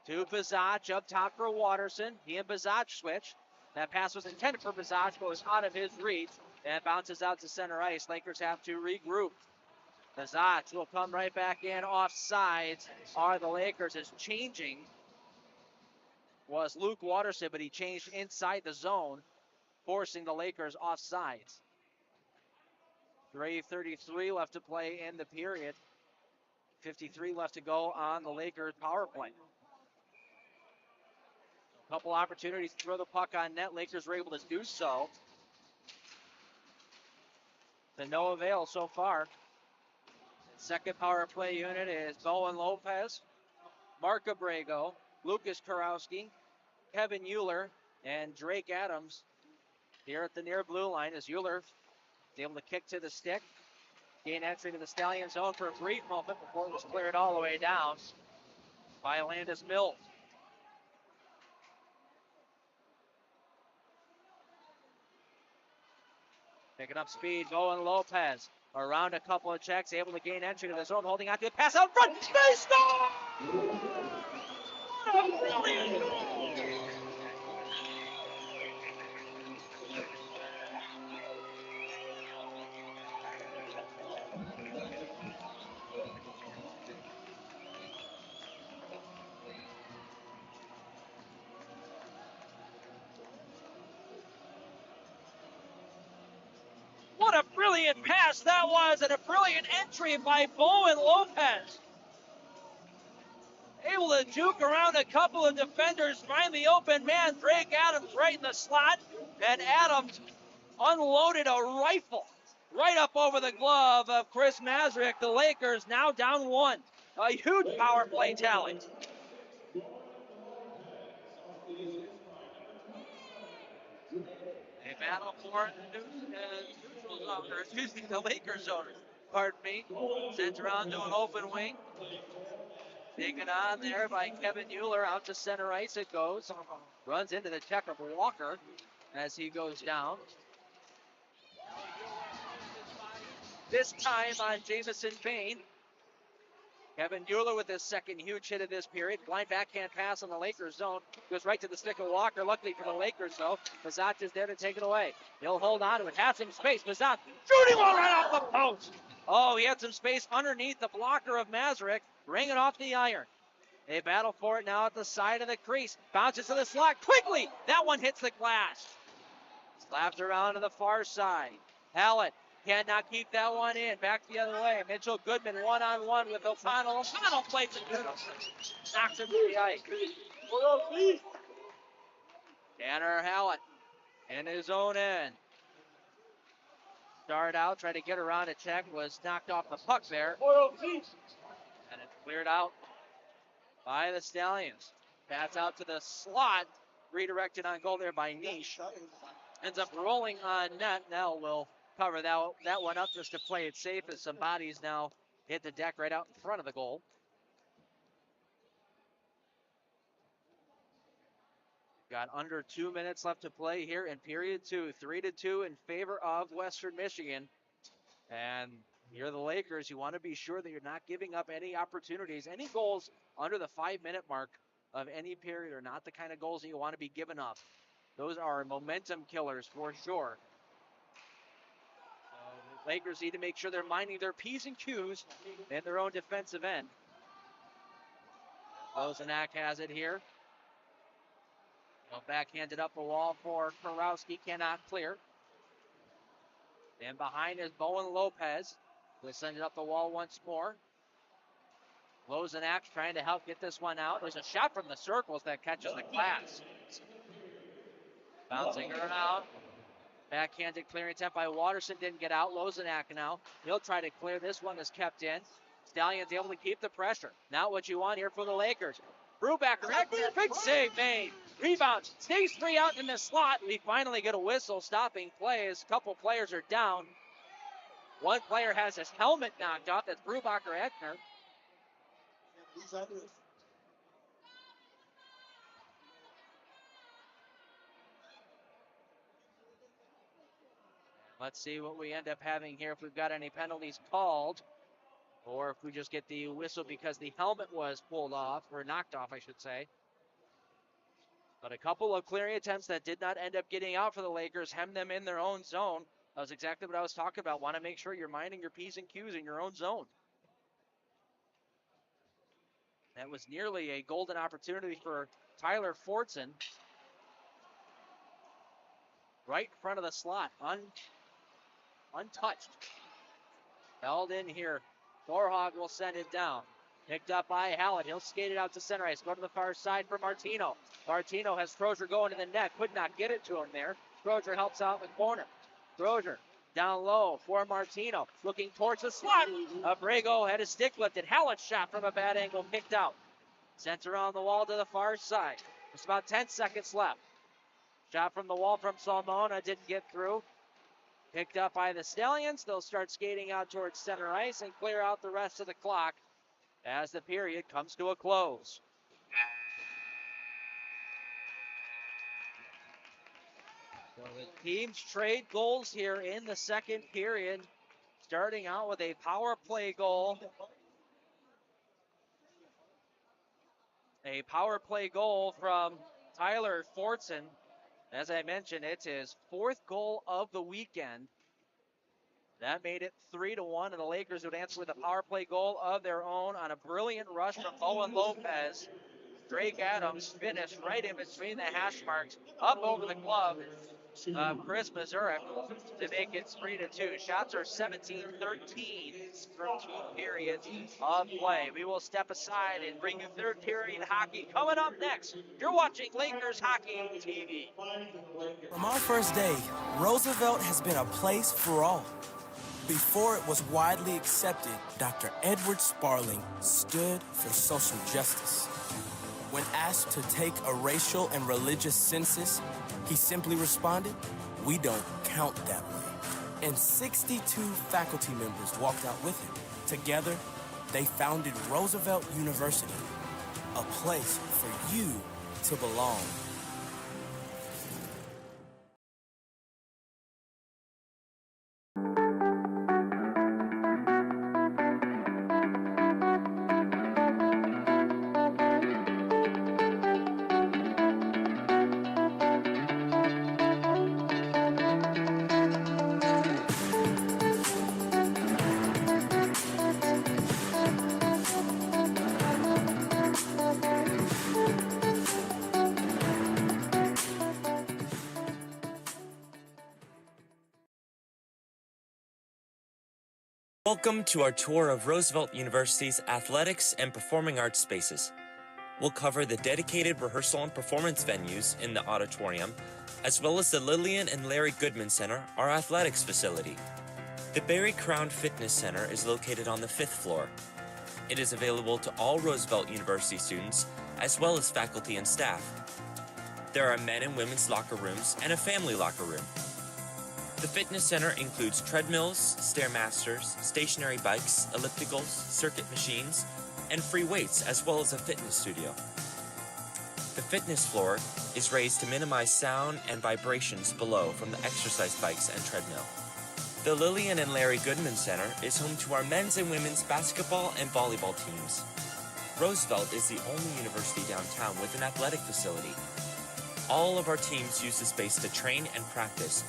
Speaker 1: To Bazach up top for Waterson. He and Bazach switch. That pass was intended for Bazach, but was out of his reach. And bounces out to center ice. Lakers have to regroup. Bazach will come right back in. Offsides are the Lakers. Is changing was Luke Waterson, but he changed inside the zone, forcing the Lakers offsides. 3:33 left to play in the period. 53 left to go on the Lakers power play. A couple opportunities to throw the puck on net. Lakers were able to do so. to no avail so far. Second power play unit is Bowen Lopez, Mark Abrego, Lucas Kurowski, Kevin Euler, and Drake Adams here at the near blue line as Euler is able to kick to the stick, gain entry to the Stallion zone for a brief moment before it was cleared all the way down by Landis Mills. Picking up speed, Bowen Lopez around a couple of checks, able to gain entry to the zone, holding out to the pass out front. They score! What a brilliant goal! What a brilliant pass that was, and a brilliant entry by Bowen Lopez. Able to juke around a couple of defenders, find the open man, Drake Adams right in the slot, and Adams unloaded a rifle right up over the glove of Chris Mazurek. The Lakers now down one. A huge power play talent. They battle for the Lakers zone. Pardon me. Sends around to an open wing. Taken on there by Kevin Euler. Out to center ice it goes. Runs into the check of Walker as he goes down. This time on Jamison Payne. Kevin Euler with his second huge hit of this period. Blind backhand pass on the Lakers zone. Goes right to the stick of Walker. Luckily for the Lakers, though, Mazat is there to take it away. He'll hold on to it. Has some space. Mazat shooting one right off the post. Oh, he had some space underneath the blocker of Mazurek. Ringing off the iron. They battle for it now at the side of the crease. Bounces to the slot quickly. That one hits the glass. Slapped around to the far side. Hallett cannot keep that one in. Back the other way. Mitchell Goodman one-on-one with O'Connell. O'Connell plays it good. Knocks him to the ice. Tanner Hallett in his own end. Started out, tried to get around a check, was knocked off the puck there. And it's cleared out by the Stallions. Pass out to the slot. Redirected on goal there by Niche. Ends up rolling on net. Now we'll cover that one up just to play it safe as some bodies now hit the deck right out in front of the goal. Got under 2 minutes left to play here in period two. 3-2 in favor of Western Michigan. And you're the Lakers. You want to be sure that you're not giving up any opportunities. Any goals under the 5-minute mark of any period are not the kind of goals that you want to be giving up. Those are momentum killers for sure. The Lakers need to make sure they're minding their P's and Q's in their own defensive end. Lozenak has it here. Backhanded up the wall for Kurowski, cannot clear. Then behind is Bowen Lopez. We'll send it up the wall once more. Lozenak trying to help get this one out. There's a shot from the circles that catches the glass. Bouncing around. Backhanded clearing attempt by Watterson, didn't get out. Lozenak now. He'll try to clear. This one is kept in. Stallions able to keep the pressure. Not what you want here for the Lakers. Brubaker, big save made. Rebound, stays three out in the slot. We finally get a whistle stopping play as a couple players are down. One player has his helmet knocked off. That's Brubaker Eckner. Let's see what we end up having here, if we've got any penalties called, or if we just get the whistle because the helmet was pulled off, or knocked off, I should say. But a couple of clearing attempts that did not end up getting out for the Lakers, hem them in their own zone. That was exactly what I was talking about. Want to make sure you're minding your P's and Q's in your own zone. That was nearly a golden opportunity for Tyler Fortson. Right in front of the slot, untouched. Held in here. Thorhog will send it down. Picked up by Hallett. He'll skate it out to center ice. Go to the far side for Martino. Martino has Crozier going to the net. Could not get it to him there. Crozier helps out in the corner. Crozier Down low for Martino. Looking towards the slot. Abrego had his stick lifted. Hallett's shot from a bad angle picked out. Sent around the wall to the far side. There's about 10 seconds left. Shot from the wall from Salmona didn't get through. Picked up by the Stallions. They'll start skating out towards center ice and clear out the rest of the clock as the period comes to a close. So the teams trade goals here in the second period, starting out with a power play goal. A power play goal from Tyler Fortson. As I mentioned, it's his fourth goal of the weekend. That made it 3-1, and the Lakers would answer with a power play goal of their own on a brilliant rush from Owen Lopez. Drake Adams finished right in between the hash marks, up over the glove of Chris Mazurek to make it 3-2. Shots are 17-13 from 2 periods of play. We will step aside and bring you third period hockey coming up next. You're watching Lakers Hockey TV.
Speaker 2: From our first day, Roosevelt has been a place for all. Before it was widely accepted, Dr. Edward Sparling stood for social justice. When asked to take a racial and religious census, he simply responded, "We don't count that way." And 62 faculty members walked out with him. Together, they founded Roosevelt University, a place for you to belong.
Speaker 3: Welcome to our tour of Roosevelt University's athletics and performing arts spaces. We'll cover the dedicated rehearsal and performance venues in the auditorium, as well as the Lillian and Larry Goodman Center, our athletics facility. The Barry Crown Fitness Center is located on the 5th floor. It is available to all Roosevelt University students, as well as faculty and staff. There are men and women's locker rooms and a family locker room. The fitness center includes treadmills, stairmasters, stationary bikes, ellipticals, circuit machines, and free weights, as well as a fitness studio. The fitness floor is raised to minimize sound and vibrations below from the exercise bikes and treadmill. The Lillian and Larry Goodman Center is home to our men's and women's basketball and volleyball teams. Roosevelt is the only university downtown with an athletic facility. All of our teams use the space to train and practice,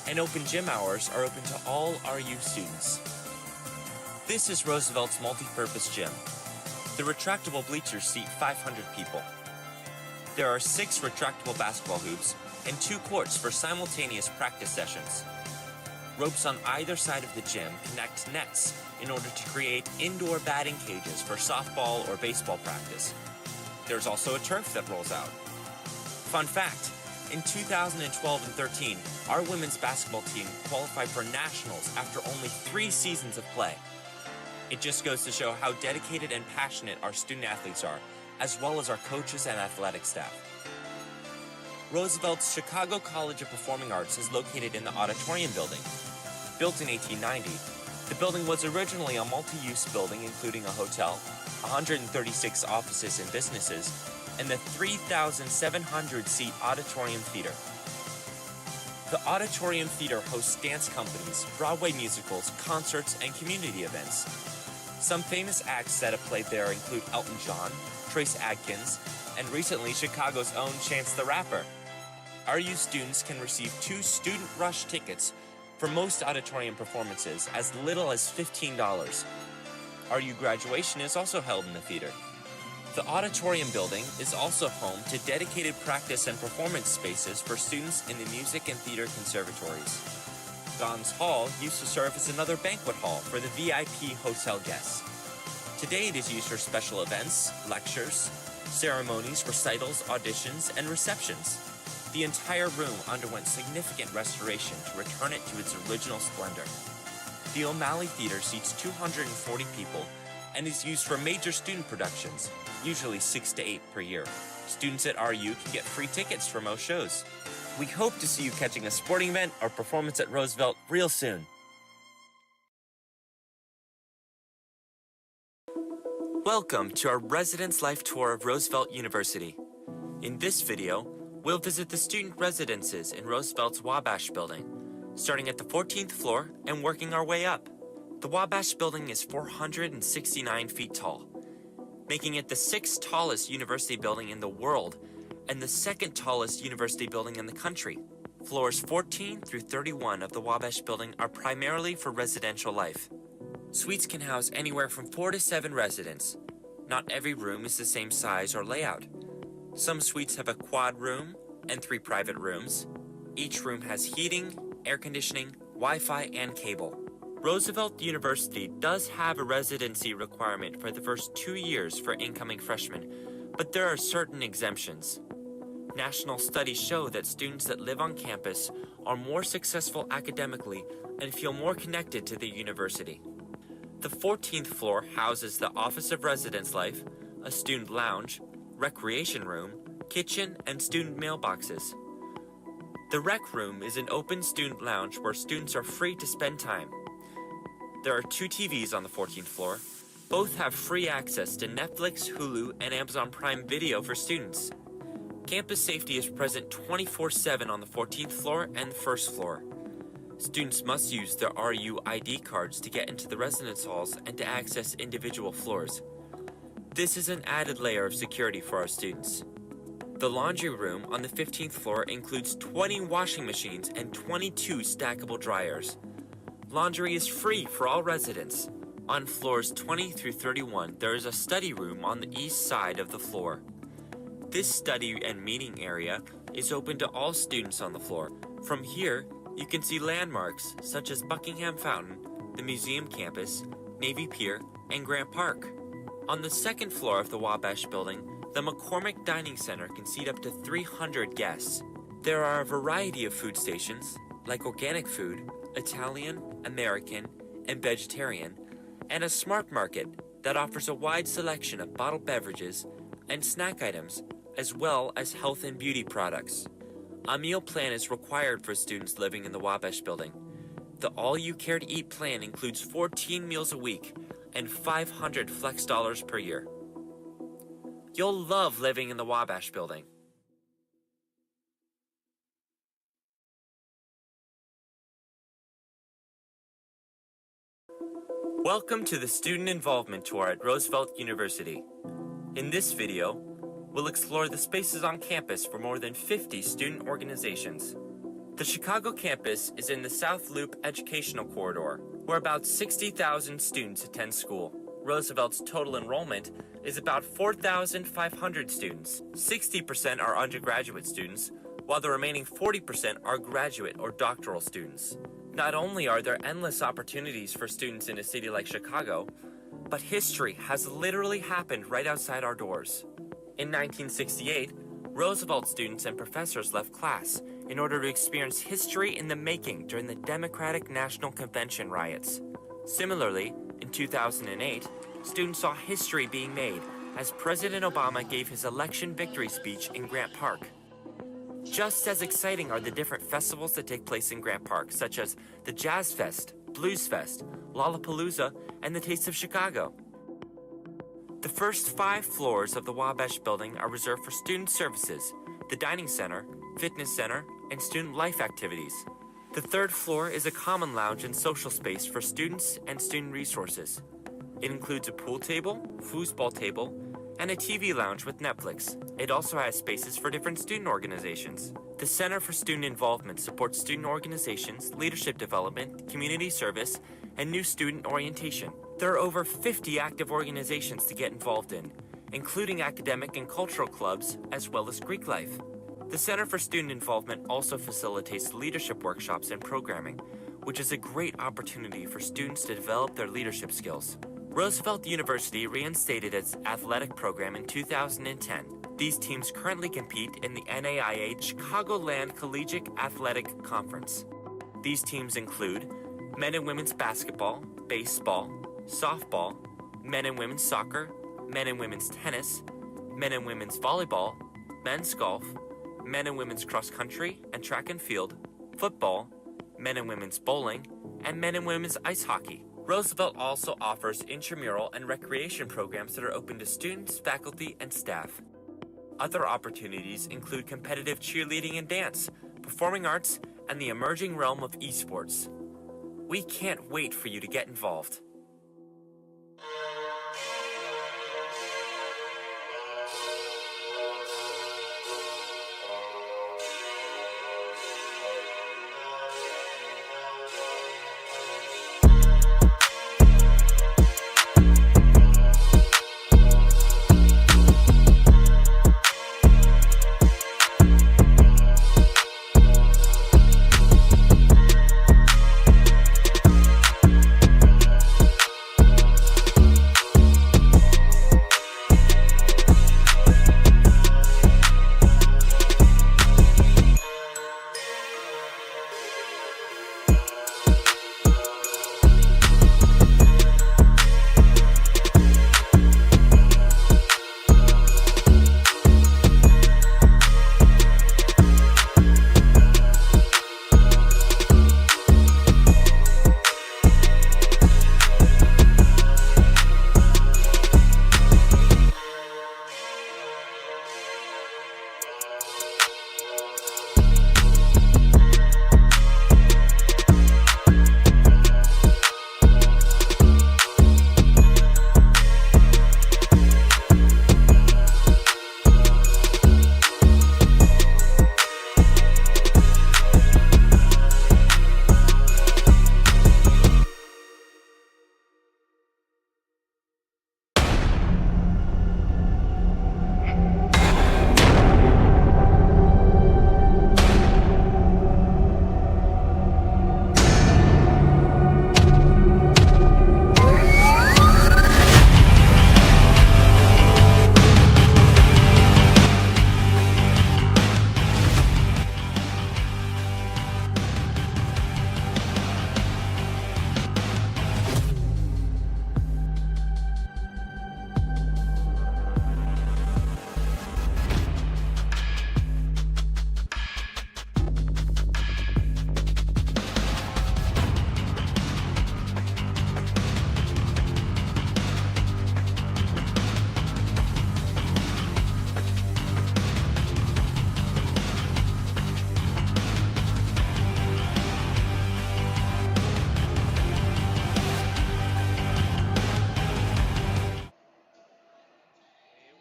Speaker 3: and open gym hours are open to all RU students. This is Roosevelt's multi-purpose gym. The retractable bleachers seat 500 people. There are 6 retractable basketball hoops and 2 courts for simultaneous practice sessions. Ropes on either side of the gym connect nets in order to create indoor batting cages for softball or baseball practice. There's also a turf that rolls out. Fun fact, in 2012 and 13, our women's basketball team qualified for nationals after only 3 seasons of play. It just goes to show how dedicated and passionate our student athletes are, as well as our coaches and athletic staff. Roosevelt's Chicago College of Performing Arts is located in the auditorium building. Built in 1890, the building was originally a multi-use building including a hotel, 136 offices and businesses, and the 3,700-seat Auditorium Theater. The Auditorium Theater hosts dance companies, Broadway musicals, concerts, and community events. Some famous acts that have played there include Elton John, Trace Adkins, and recently Chicago's own Chance the Rapper. RU students can receive 2 student rush tickets for most auditorium performances as little as $15. RU graduation is also held in the theater. The auditorium building is also home to dedicated practice and performance spaces for students in the music and theater conservatories. Gons Hall used to serve as another banquet hall for the VIP hotel guests. Today it is used for special events, lectures, ceremonies, recitals, auditions, and receptions. The entire room underwent significant restoration to return it to its original splendor. The O'Malley Theater seats 240 people and is used for major student productions, usually 6 to 8 per year. Students at RU can get free tickets for most shows. We hope to see you catching a sporting event or performance at Roosevelt real soon. Welcome to our Residence Life Tour of Roosevelt University. In this video, we'll visit the student residences in Roosevelt's Wabash Building, starting at the 14th floor and working our way up. The Wabash Building is 469 feet tall, making it the 6th tallest university building in the world and the 2nd tallest university building in the country. Floors 14 through 31 of the Wabash Building are primarily for residential life. Suites can house anywhere from 4 to 7 residents. Not every room is the same size or layout. Some suites have a quad room and 3 private rooms. Each room has heating, air conditioning, Wi-Fi, and cable. Roosevelt University does have a residency requirement for the first 2 years for incoming freshmen, but there are certain exemptions. National studies show that students that live on campus are more successful academically and feel more connected to the university. The 14th floor houses the Office of Residence Life, a student lounge, recreation room, kitchen, and student mailboxes. The rec room is an open student lounge where students are free to spend time. There are 2 TVs on the 14th floor. Both have free access to Netflix, Hulu, and Amazon Prime Video for students. Campus safety is present 24/7 on the 14th floor and the 1st floor. Students must use their RU ID cards to get into the residence halls and to access individual floors. This is an added layer of security for our students. The laundry room on the 15th floor includes 20 washing machines and 22 stackable dryers. Laundry is free for all residents. On floors 20 through 31, there is a study room on the east side of the floor. This study and meeting area is open to all students on the floor. From here, you can see landmarks such as Buckingham Fountain, the museum campus, Navy Pier, and Grant Park. On the 2nd floor of the Wabash Building, the McCormick Dining Center can seat up to 300 guests. There are a variety of food stations, like organic food, Italian, American, and vegetarian, and a smart market that offers a wide selection of bottled beverages and snack items, as well as health and beauty products. A meal plan is required for students living in the Wabash Building. The All You Care to Eat plan includes 14 meals a week and 500 flex dollars per year. You'll love living in the Wabash Building. Welcome to the Student Involvement Tour at Roosevelt University. In this video, we'll explore the spaces on campus for more than 50 student organizations. The Chicago campus is in the South Loop Educational Corridor, where about 60,000 students attend school. Roosevelt's total enrollment is about 4,500 students. 60% are undergraduate students, while the remaining 40% are graduate or doctoral students. Not only are there endless opportunities for students in a city like Chicago, but history has literally happened right outside our doors. In 1968, Roosevelt students and professors left class in order to experience history in the making during the Democratic National Convention riots. Similarly, in 2008, students saw history being made as President Obama gave his election victory speech in Grant Park. Just as exciting are the different festivals that take place in Grant Park, such as the Jazz Fest, Blues Fest, Lollapalooza, and the Taste of Chicago. The first 5 floors of the Wabash Building are reserved for student services, the dining center, fitness center, and student life activities. The 3rd floor is a common lounge and social space for students and student resources. It includes a pool table, foosball table, and a TV lounge with Netflix. It also has spaces for different student organizations. The Center for Student Involvement supports student organizations, leadership development, community service, and new student orientation. There are over 50 active organizations to get involved in, including academic and cultural clubs, as well as Greek life. The Center for Student Involvement also facilitates leadership workshops and programming, which is a great opportunity for students to develop their leadership skills. Roosevelt University reinstated its athletic program in 2010. These teams currently compete in the NAIA Chicagoland Collegiate Athletic Conference. These teams include men and women's basketball, baseball, softball, men and women's soccer, men and women's tennis, men and women's volleyball, men's golf, men and women's cross country and track and field, football, men and women's bowling, and men and women's ice hockey. Roosevelt also offers intramural and recreation programs that are open to students, faculty, and staff. Other opportunities include competitive cheerleading and dance, performing arts, and the emerging realm of esports. We can't wait for you to get involved.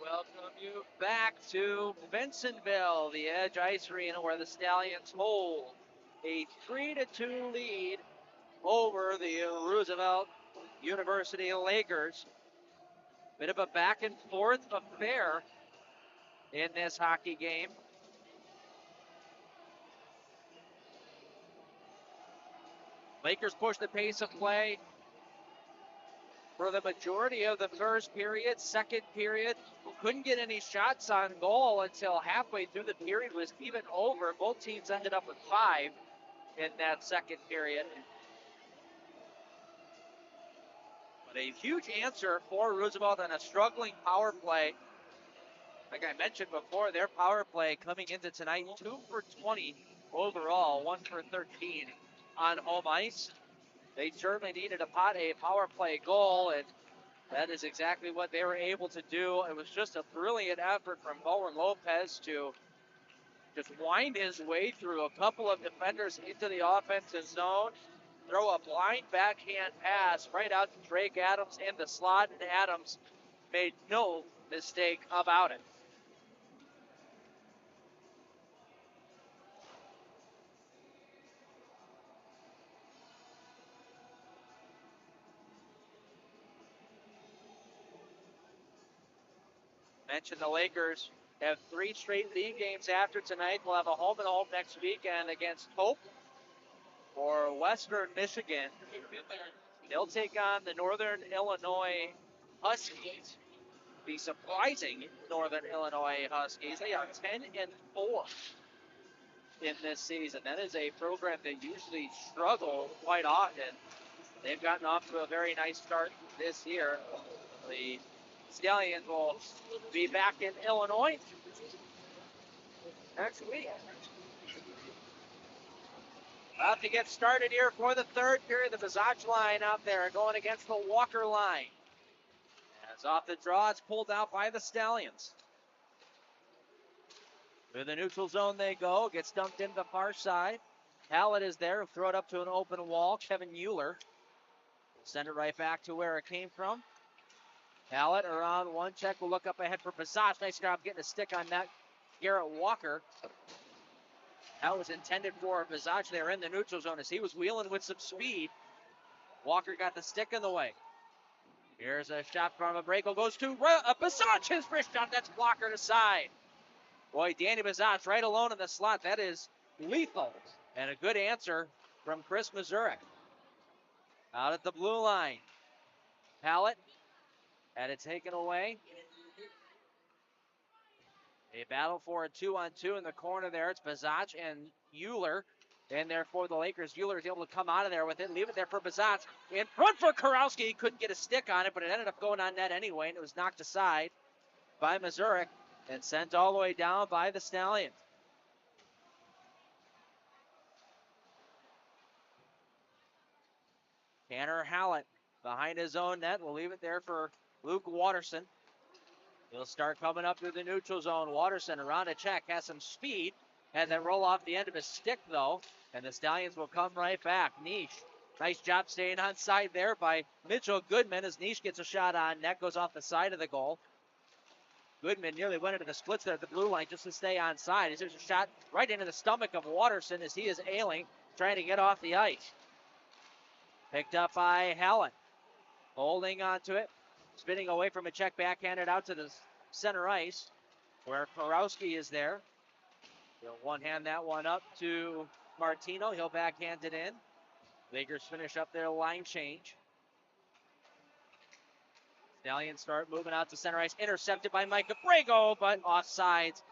Speaker 1: Welcome you back to Bensenville, the Edge Ice Arena, where the Stallions hold a 3-2 lead over the Roosevelt University Lakers. Bit of a back and forth affair in this hockey game. Lakers push the pace of play for the majority of the first period. Second period, couldn't get any shots on goal until halfway through the period was even over. Both teams ended up with 5 in that second period. But a huge answer for Roosevelt on a struggling power play. Like I mentioned before, their power play coming into tonight, 2 for 20 overall, 1 for 13 on home ice. They certainly needed a power play goal, and that is exactly what they were able to do. It was just a brilliant effort from Bowen Lopez to just wind his way through a couple of defenders into the offensive zone, throw a blind backhand pass right out to Drake Adams in the slot, and Adams made no mistake about it. Mentioned the Lakers have 3 straight league games after tonight. We'll have a home and home next weekend against Hope or Western Michigan. They'll take on the Northern Illinois Huskies. the surprising Northern Illinois Huskies. They are 10-4 in this season. That is a program that usually struggle quite often. They've gotten off to a very nice start this year. The Stallions will be back in Illinois next week. About to get started here for the third period. The Visage line out there going against the Walker line. As off the draw, it's pulled out by the Stallions. Through the neutral zone they go. Gets dumped into the far side. Hallett is there. Throw it up to an open wall. Kevin Euler. Send it right back to where it came from. Hallett around one check. We'll look up ahead for Visage. Nice job getting a stick on that. Garrett Walker. That was intended for Visage there in the neutral zone as he was wheeling with some speed. Walker got the stick in the way. Here's a shot from Abrego. Goes to Visage. His first shot. That's blocker to side. Boy, Danny Visage right alone in the slot. That is lethal. And a good answer from Chris Mazurek. Out at the blue line. Hallett had it taken away. A battle for a 2-on-2 in the corner there. It's Visage and Euler in there for the Lakers. Euler is able to come out of there with it. Leave it there for Visage. In front for Karowski. He couldn't get a stick on it, but it ended up going on net anyway, and it was knocked aside by Mazurek and sent all the way down by the Stallions. Tanner Hallett behind his own net. We'll leave it there for Luke Watterson. He'll start coming up through the neutral zone. Watterson around a check, has some speed. Had that roll off the end of his stick, though. And the Stallions will come right back. Niche, nice job staying on side there by Mitchell Goodman as Niche gets a shot on net. Goes off the side of the goal. Goodman nearly went into the splits there at the blue line just to stay on side. There's a shot right into the stomach of Watterson as he is ailing, trying to get off the ice. Picked up by Hallett. Holding onto it. Spinning away from a check, backhanded out to the center ice where Karowski is there. He'll one-hand that one up to Martino. He'll backhand it in. Lakers finish up their line change. Stallions start moving out to center ice. Intercepted by Mike Abrego, but offsides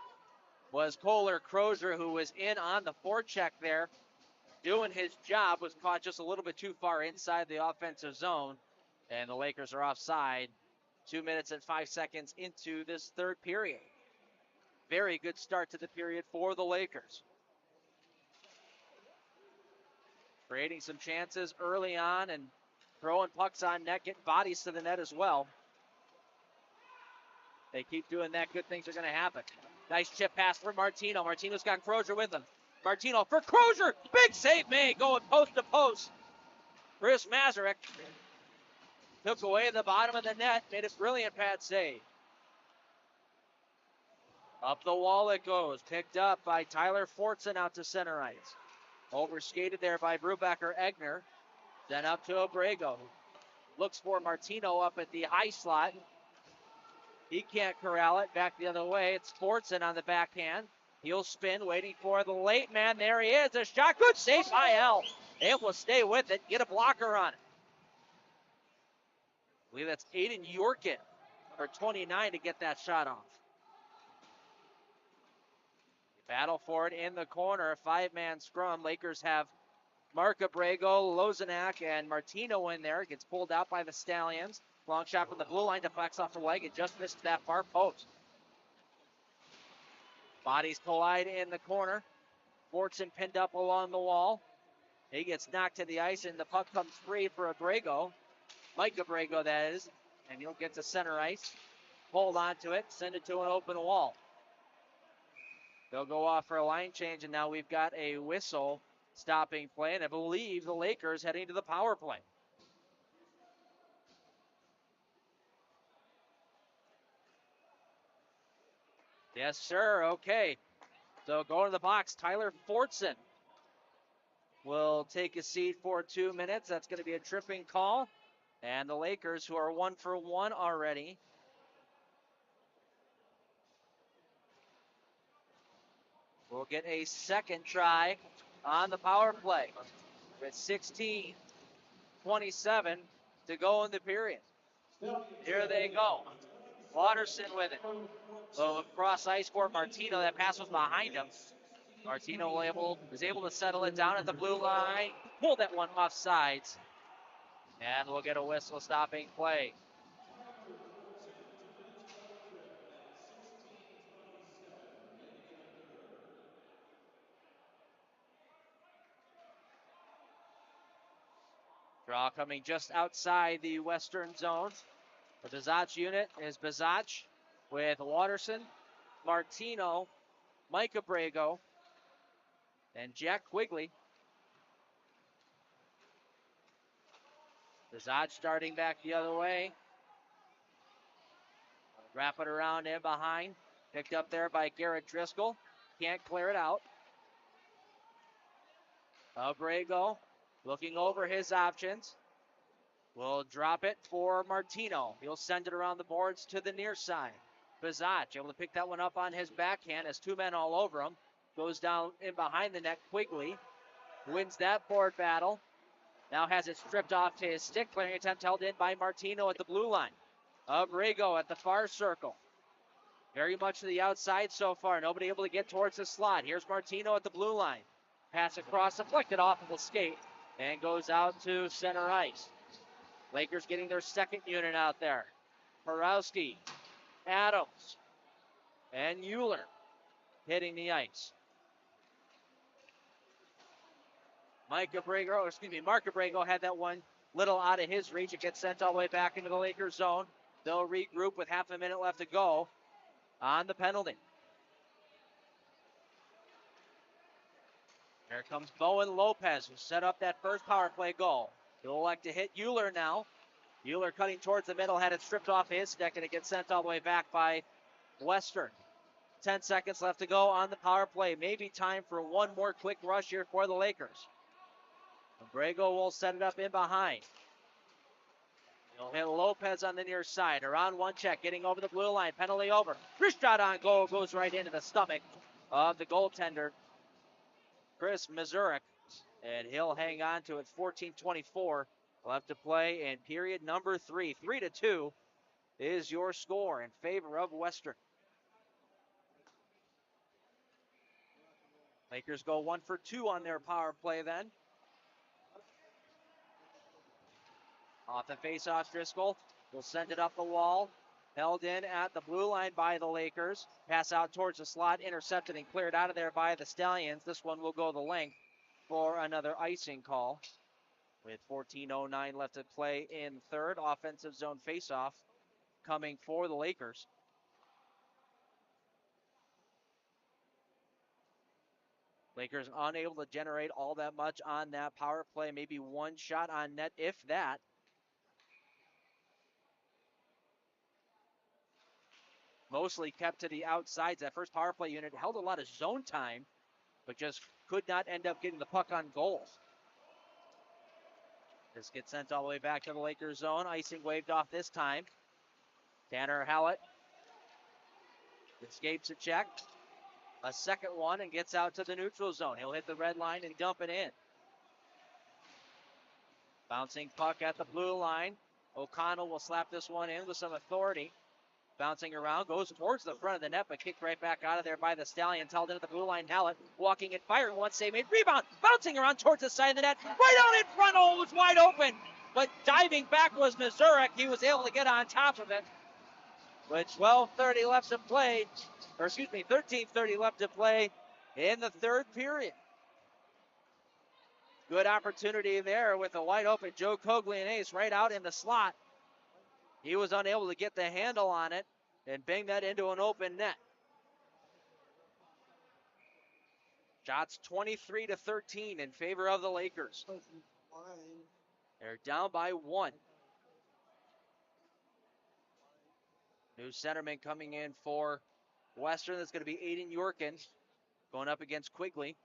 Speaker 1: was Kohler Crozier, who was in on the forecheck there. Doing his job, was caught just a little bit too far inside the offensive zone. And the Lakers are offside 2 minutes and 5 seconds into this third period. Very good start to the period for the Lakers. Creating some chances early on and throwing pucks on net, getting bodies to the net as well. They keep doing that, good things are going to happen. Nice chip pass for Martino. Martino's got Crozier with him. Martino for Crozier. Big save made, going post to post. Chris Mazurek took away the bottom of the net, made a brilliant pad save. Up the wall it goes, picked up by Tyler Fortson out to center ice. Overskated there by Brubaker Egner. Then up to Abrego. Looks for Martino up at the high slot. He can't corral it, back the other way. It's Fortson on the backhand. He'll spin, waiting for the late man. There he is, a shot, good save by L. Able to stay with it, get a blocker on it. I believe that's Aiden Yorkin, or 29, to get that shot off. Battle for it in the corner, a five-man scrum. Lakers have Mark Abrego, Lozanak, and Martino in there. Gets pulled out by the Stallions. Long shot from the blue line, deflects off the leg. It just missed that far post. Bodies collide in the corner. Fortson pinned up along the wall. He gets knocked to the ice, and the puck comes free for Abrego. Mike Abrego, that is. And he'll get to center ice. Hold on to it, send it to an open wall. They'll go off for a line change, and now we've got a whistle stopping play, and I believe the Lakers heading to the power play. Yes, sir. Okay. So going to the box, Tyler Fortson will take a seat for 2 minutes. That's going to be a tripping call. And the Lakers, who are 1 for 1 already, will get a second try on the power play with 16:27 to go in the period. Here they go. Watterson with it. So across ice court, Martino, that pass was behind him. Martino was able to settle it down at the blue line, pulled that one off sides, and we'll get a whistle stopping play. Draw coming just outside the western zone. The Bazach unit is Bazach with Watterson, Martino, Mike Abrego, and Jack Quigley. Bazach starting back the other way. Wrap it around in behind. Picked up there by Garrett Driscoll. Can't clear it out. Abrego looking over his options. Will drop it for Martino. He'll send it around the boards to the near side. Bazach able to pick that one up on his backhand as two men all over him. Goes down in behind the net. Quigley wins that board battle. Now has it stripped off to his stick. Clearing attempt held in by Martino at the blue line. Abrego at the far circle. Very much to the outside so far. Nobody able to get towards the slot. Here's Martino at the blue line. Pass across, deflected off of the skate, and goes out to center ice. Lakers getting their second unit out there. Porowski, Adams, and Euler hitting the ice. Mark Abrego had that one little out of his reach. It gets sent all the way back into the Lakers zone. They'll regroup with half a minute left to go on the penalty. Here comes Bowen Lopez, who set up that first power play goal. He'll elect to hit Euler now. Euler cutting towards the middle, had it stripped off his stick, and it gets sent all the way back by Western. 10 seconds left to go on the power play. Maybe time for one more quick rush here for the Lakers. Abrego will set it up in behind. He'll hit Lopez on the near side. Around one check, getting over the blue line. Penalty over. Wrist shot on goal goes right into the stomach of the goaltender, Chris Mazurek. And he'll hang on to it. 14:24 left to play in period number 3. 3-2 is your score in favor of Western. Lakers go 1 for 2 on their power play then. Off the faceoff, Driscoll will send it up the wall. Held in at the blue line by the Lakers. Pass out towards the slot, intercepted and cleared out of there by the Stallions. This one will go the length for another icing call. With 14:09 left to play in third, offensive zone faceoff coming for the Lakers. Lakers unable to generate all that much on that power play. Maybe one shot on net, if that. Mostly kept to the outsides. That first power play unit held a lot of zone time, but just could not end up getting the puck on goal. This gets sent all the way back to the Lakers zone. Icing waved off this time. Tanner Hallett escapes a check. A second one and gets out to the neutral zone. He'll hit the red line and dump it in. Bouncing puck at the blue line. O'Connell will slap this one in with some authority. Bouncing around, goes towards the front of the net, but kicked right back out of there by the Stallions. Held into the blue line. Hallett walking and firing. One save made. Rebound. Bouncing around towards the side of the net. Right out in front. Oh, it was wide open. But diving back was Mazurek. He was able to get on top of it. With 12:30 left to play, 13:30 left to play in the third period. Good opportunity there with a wide open Joe Coglianese right out in the slot. He was unable to get the handle on it and bang that into an open net. Shots 23-13 in favor of the Lakers. They're down by 1. New centerman coming in for Western. That's going to be Aiden Yorkin going up against Quigley.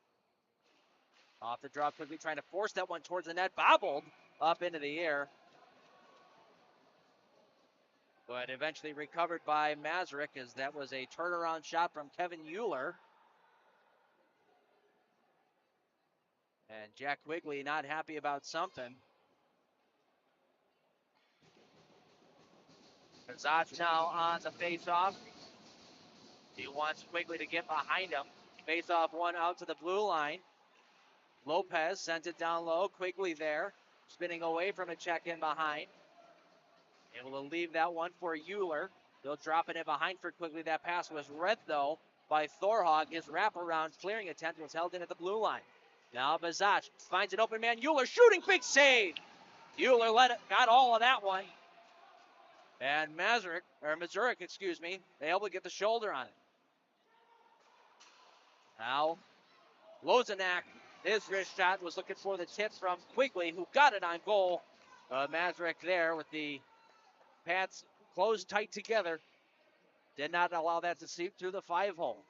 Speaker 1: Off the drop, Quigley trying to force that one towards the net. Bobbled up into the air. But eventually recovered by Mazurek, as that was a turnaround shot from Kevin Euler. And Jack Quigley not happy about something. Zach now on the face-off. He wants Quigley to get behind him. Face-off one out to the blue line. Lopez sends it down low. Quigley there, spinning away from a check-in behind. Able to leave that one for Euler. They'll drop it in behind for Quigley. That pass was read, though, by Thorhog. His wraparound clearing attempt was held in at the blue line. Now Bazach finds an open man. Euler shooting, big save. Euler got all of that one. And Mazurik, able to get the shoulder on it. Now, Lozanak, his wrist shot was looking for the tip from Quigley, who got it on goal. Mazurik there with the pads closed tight together. Did not allow that to seep through the 5-hole.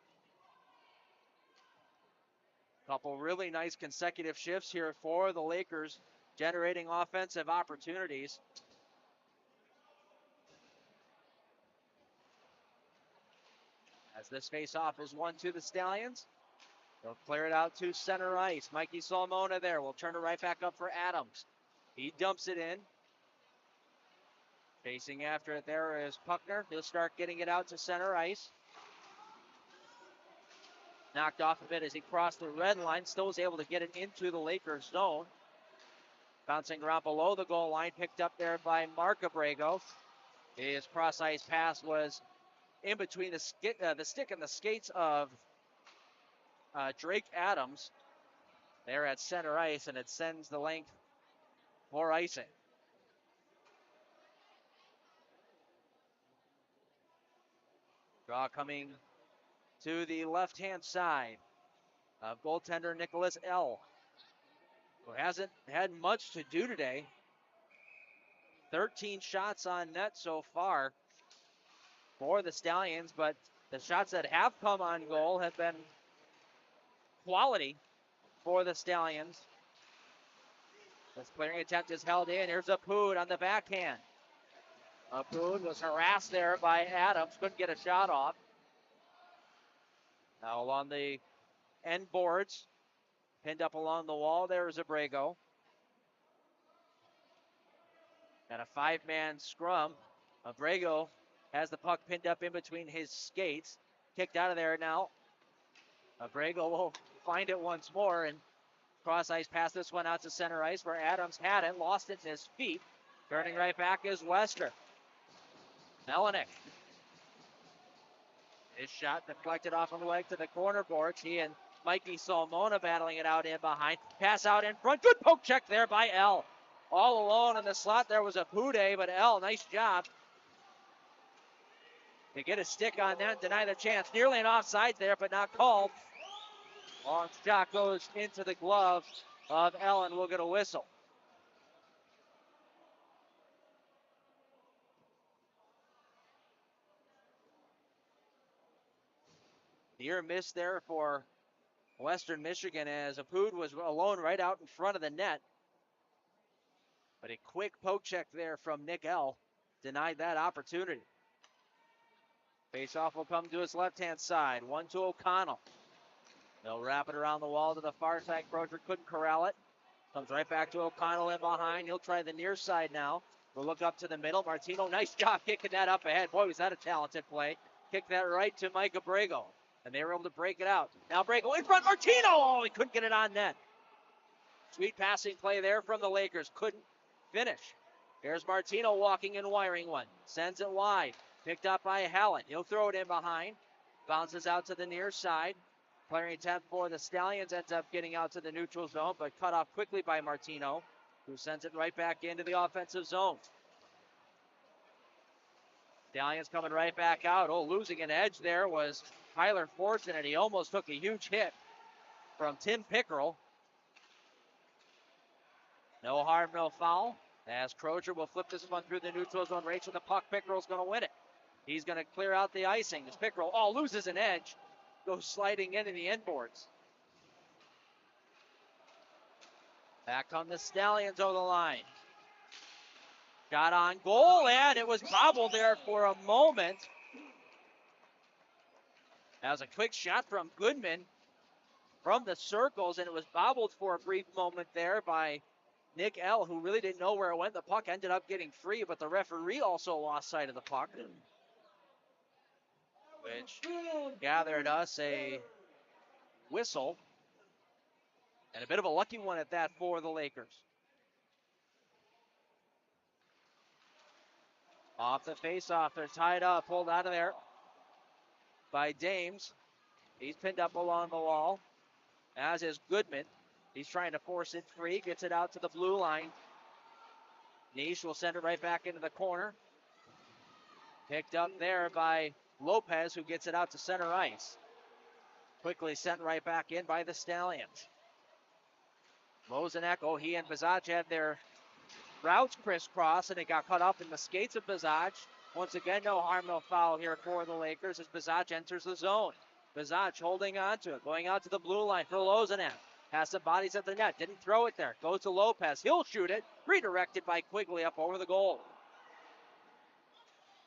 Speaker 1: Couple really nice consecutive shifts here for the Lakers, generating offensive opportunities. As this face-off is won to the Stallions, they'll clear it out to center ice. Mikey Salmona there will turn it right back up for Adams. He dumps it in. Chasing after it there is Puckner. He'll start getting it out to center ice. Knocked off a bit as he crossed the red line. Still was able to get it into the Lakers zone. Bouncing around below the goal line. Picked up there by Mark Abrego. His cross-ice pass was in between the stick and the skates of Drake Adams there at center ice, and it sends the length for icing. Draw coming to the left-hand side of goaltender Nicholas L., who hasn't had much to do today. 13 shots on net so far for the Stallions, but the shots that have come on goal have been quality for the Stallions. This clearing attempt is held in. Here's Apoud on the backhand. Apoud was harassed there by Adams. Couldn't get a shot off. Now along the end boards, pinned up along the wall, there is Abrego. And a 5-man scrum. Abrego has the puck pinned up in between his skates. Kicked out of there now. Abrego will find it once more and cross ice pass this one out to center ice where Adams had it, lost it in his feet. Turning right back is Wester. Melinek. His shot deflected off of the leg to the corner boards. He and Mikey Salmona battling it out in behind. Pass out in front. Good poke check there by L. All alone in the slot there was Apoud, but L, nice job to get a stick on that, deny the chance. Nearly an offside there, but not called. Long shot goes into the glove of L, and we'll get a whistle. Near miss there for Western Michigan as Apoud was alone right out in front of the net. But a quick poke check there from Nick L. denied that opportunity. Face-off will come to his left-hand side. One to O'Connell. They'll wrap it around the wall to the far side. Crozier couldn't corral it. Comes right back to O'Connell in behind. He'll try the near side now. We'll look up to the middle. Martino, nice job kicking that up ahead. Boy, was that a talented play. Kicked that right to Mike Abrego. And they were able to break it out. Now Abrego in front. Martino! Oh, he couldn't get it on net. Sweet passing play there from the Lakers. Couldn't finish. Here's Martino walking and wiring one. Sends it wide. Picked up by Hallen. He'll throw it in behind. Bounces out to the near side. Clearing attempt for the Stallions ends up getting out to the neutral zone, but cut off quickly by Martino, who sends it right back into the offensive zone. Stallions coming right back out. Oh, losing an edge there was Tyler Fortune, and he almost took a huge hit from Tim Pickerel. No harm, no foul. As Crozier will flip this one through the neutral zone, right to the puck. Pickerel's going to win it. He's going to clear out the icing. As Pickerel, loses an edge. Goes sliding into the end boards. Back come the Stallions over the line. Shot on goal, and it was bobbled there for a moment. That was a quick shot from Goodman from the circles, and it was bobbled for a brief moment there by Nick L., who really didn't know where it went. The puck ended up getting free, but the referee also lost sight of the puck, which gathered us a whistle, and a bit of a lucky one at that for the Lakers. Off the face-off, they're tied up, pulled out of there by Dames. He's pinned up along the wall, as is Goodman. He's trying to force it free, gets it out to the blue line. Niche will send it right back into the corner. Picked up there by Lopez, who gets it out to center ice. Quickly sent right back in by the Stallions. Lozanek, he and Bazaj had their routes crisscross, and it got cut up in the skates of Bazaj. Once again, no harm, no foul here for the Lakers as Bazaj enters the zone. Bazaj holding on to it, going out to the blue line for Lozanek. Has some bodies at the net, didn't throw it there. Goes to Lopez, he'll shoot it. Redirected by Quigley up over the goal.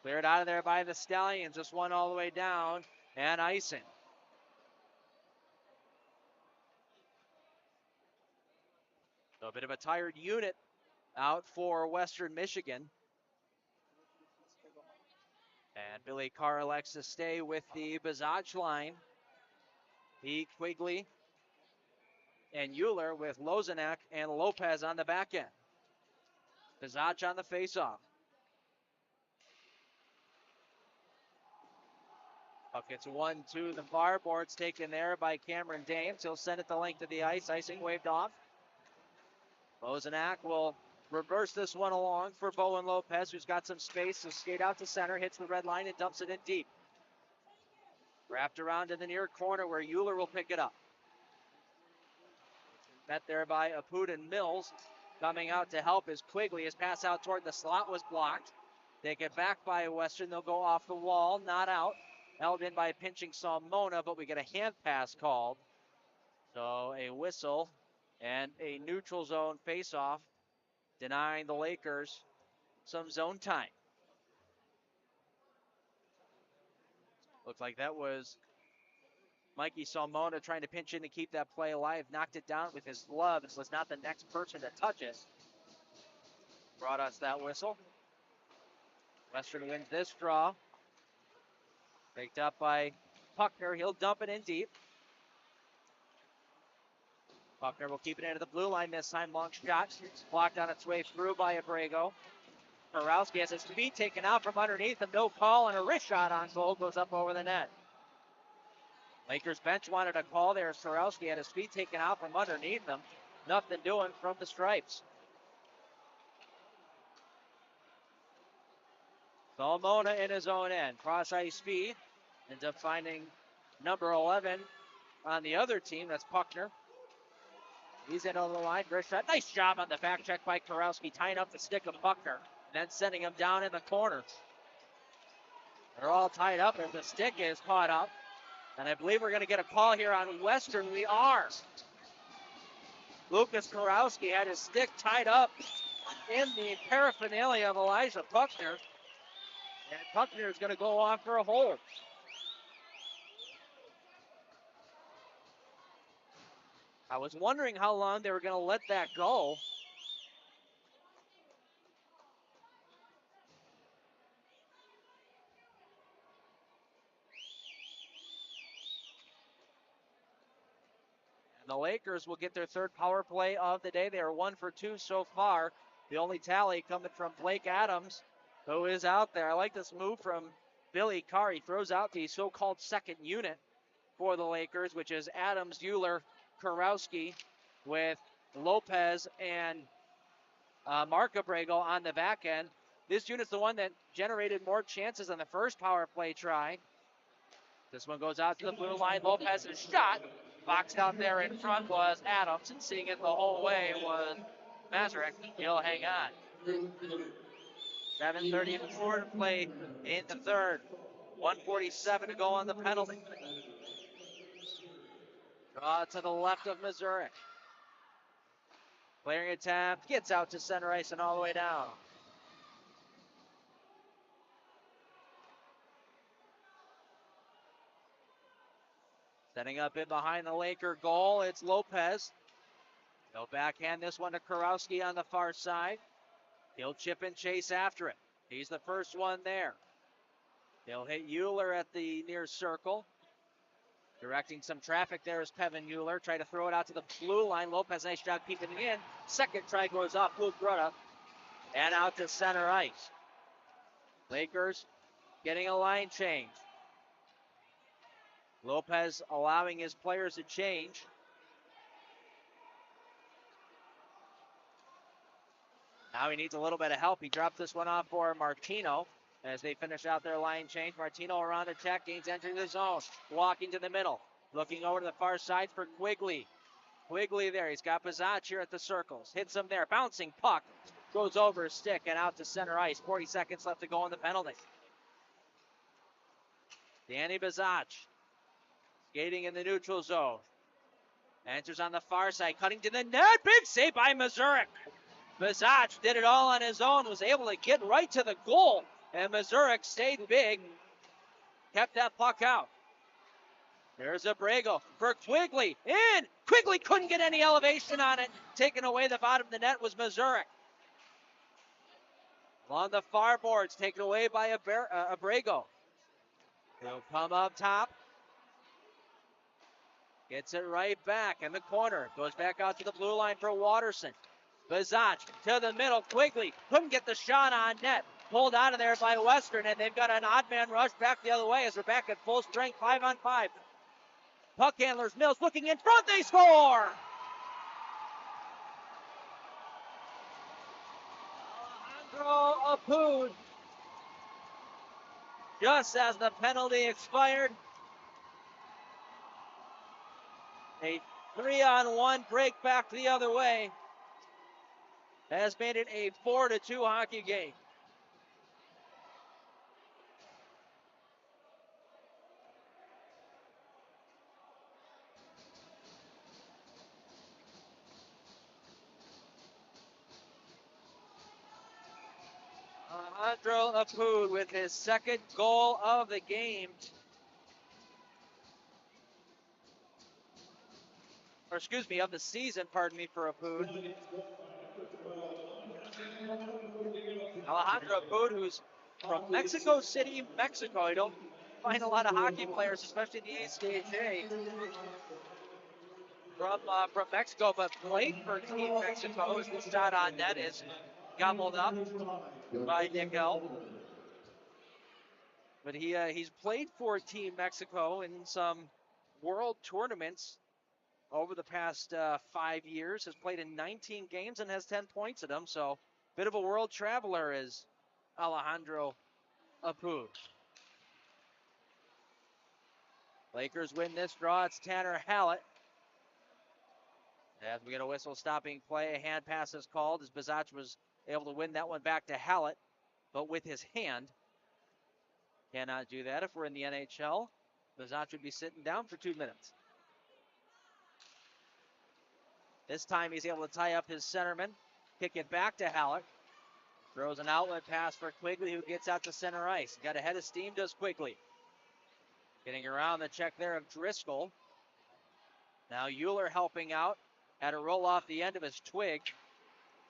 Speaker 1: Cleared out of there by the Stallions, just one all the way down, and icing. So a bit of a tired unit out for Western Michigan. And Billy Carr elects to stay with the Bazaj line. He, Quigley, and Euler with Lozanek and Lopez on the back end. Bazaj on the faceoff. Puck gets 1-2. The far board's taken there by Cameron Dames. He'll send it the length of the ice. Icing waved off. Lozanek will reverse this one along for Bowen Lopez, who's got some space to skate out to center, hits the red line and dumps it in deep. Wrapped around in the near corner where Euler will pick it up. Met there by Apud and Mills. Coming out to help is Quigley. His pass out toward the slot was blocked. They get back by Western. They'll go off the wall, not out. Held in by pinching Salmona, but we get a hand pass called. So a whistle and a neutral zone face-off, denying the Lakers some zone time. Looks like that was Mikey Salmona trying to pinch in to keep that play alive. Knocked it down with his glove. This was not the next person to touch it. Brought us that whistle. Western wins this draw. Picked up by Puckner. He'll dump it in deep. Puckner will keep it into the blue line this time. Long shot. Blocked on its way through by Abrego. Kurowski has his feet taken out from underneath him. No call, and a wrist shot on goal goes up over the net. Lakers bench wanted a call there as Kurowski had his feet taken out from underneath him. Nothing doing from the stripes. Salmona in his own end. Cross ice speed. Ends up finding number 11 on the other team. That's Puckner. He's in over the line. Wrist shot. Nice job on the back check by Kurowski, tying up the stick of Puckner. Then sending him down in the corner. They're all tied up as the stick is caught up. And I believe we're going to get a call here on Western. We are. Lucas Kurowski had his stick tied up in the paraphernalia of Elijah Puckner. And Puckner is going to go off for a hold. I was wondering how long they were going to let that go. And the Lakers will get their third power play of the day. They are 1 for 2 so far. The only tally coming from Blake Adams, who is out there. I like this move from Billy Carr. He throws out the so-called second unit for the Lakers, which is Adams, Euler, Kurowski, with Lopez and Mark Abrego on the back end. This unit's the one that generated more chances on the first power play try. This one goes out to the blue line. Lopez's shot. Boxed out there in front was Adams, and seeing it the whole way was Mazurek. He'll hang on. 7:34 to play in the third. 1:47 to go on the penalty. Draw to the left of Mazurek. Clearing a tap, gets out to center ice and all the way down. Setting up in behind the Laker goal, it's Lopez. They'll backhand this one to Kurowski on the far side. He'll chip and chase after it. He's the first one there. They'll hit Euler at the near circle. Directing some traffic there is Kevin Euler. Try to throw it out to the blue line. Lopez, nice job keeping it in. Second try goes off Luke Grutta and out to center ice. Lakers getting a line change. Lopez allowing his players to change. Now he needs a little bit of help. He dropped this one off for Martino as they finish out their line change. Martino around the check, gains entering the zone, walking to the middle, looking over to the far side for Quigley. Quigley there, he's got Bazach here at the circles, hits him there, bouncing puck, goes over his stick and out to center ice. 40 seconds left to go on the penalty. Danny Bazach skating in the neutral zone. Enters on the far side, cutting to the net, big save by Mazurek. Bazach did it all on his own, was able to get right to the goal, and Mazurek stayed big, kept that puck out. There's Abrego for Quigley, in! Quigley couldn't get any elevation on it. Taking away the bottom of the net was Mazurek. On the far boards, taken away by Abrego. He'll come up top. Gets it right back in the corner. Goes back out to the blue line for Watterson. Bazach to the middle. Quigley couldn't get the shot on net. Pulled out of there by Western, and they've got an odd man rush back the other way as they're back at full strength, 5-on-5. Puck handlers, Mills looking in front. They score! Alejandro Apud. Just as the penalty expired. A 3-on-1 break back the other way has made it a 4-2 hockey game. Alejandro Apud with his second goal of the game. Or excuse me, of the season, pardon me, for Apud. Alejandro Apud, who's from Mexico City, Mexico. You don't find a lot of hockey players, especially in the ACHA, from Mexico, but played for Team Mexico. His shot on net is gobbled up by Nickel. But he's played for Team Mexico in some world tournaments over the past 5 years. Has played in 19 games and has 10 points in them. So bit of a world traveler is Alejandro Apud. Lakers win this draw. It's Tanner Hallett. As we get a whistle stopping play, a hand pass is called as Bazach was able to win that one back to Hallett, but with his hand. Cannot do that if we're in the NHL. Bazach would be sitting down for 2 minutes. This time he's able to tie up his centerman, kick it back to Hallett. Throws an outlet pass for Quigley, who gets out to center ice. Got a head of steam, does Quigley. Getting around the check there of Driscoll. Now Euler helping out. Had a roll off the end of his twig.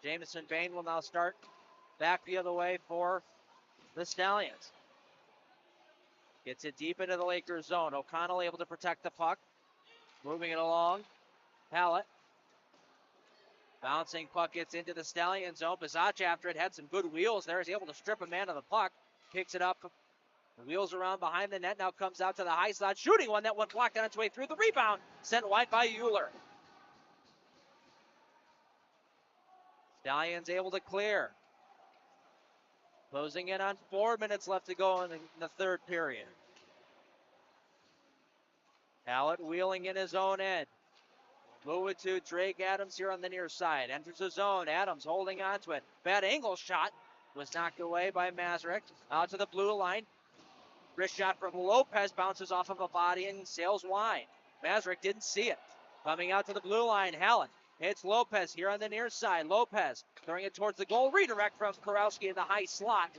Speaker 1: Jamison Bain will now start back the other way for the Stallions. Gets it deep into the Lakers zone. O'Connell able to protect the puck. Moving it along. Hallett. Bouncing puck gets into the Stallion zone. Bazach after it had some good wheels there. He's able to strip a man of the puck. Picks it up. Wheels around behind the net. Now comes out to the high slot. Shooting one that went blocked on its way through the rebound. Sent wide by Euler. Stallions able to clear. Closing in on 4 minutes left to go in the third period. Hallett wheeling in his own end. Move it to Drake Adams here on the near side. Enters the zone. Adams holding on to it. Bad angle shot. Was knocked away by Mazurek. Out to the blue line. Wrist shot from Lopez. Bounces off of a body and sails wide. Mazurek didn't see it. Coming out to the blue line. Hallett. It's Lopez here on the near side. Lopez throwing it towards the goal. Redirect from Kurowski in the high slot.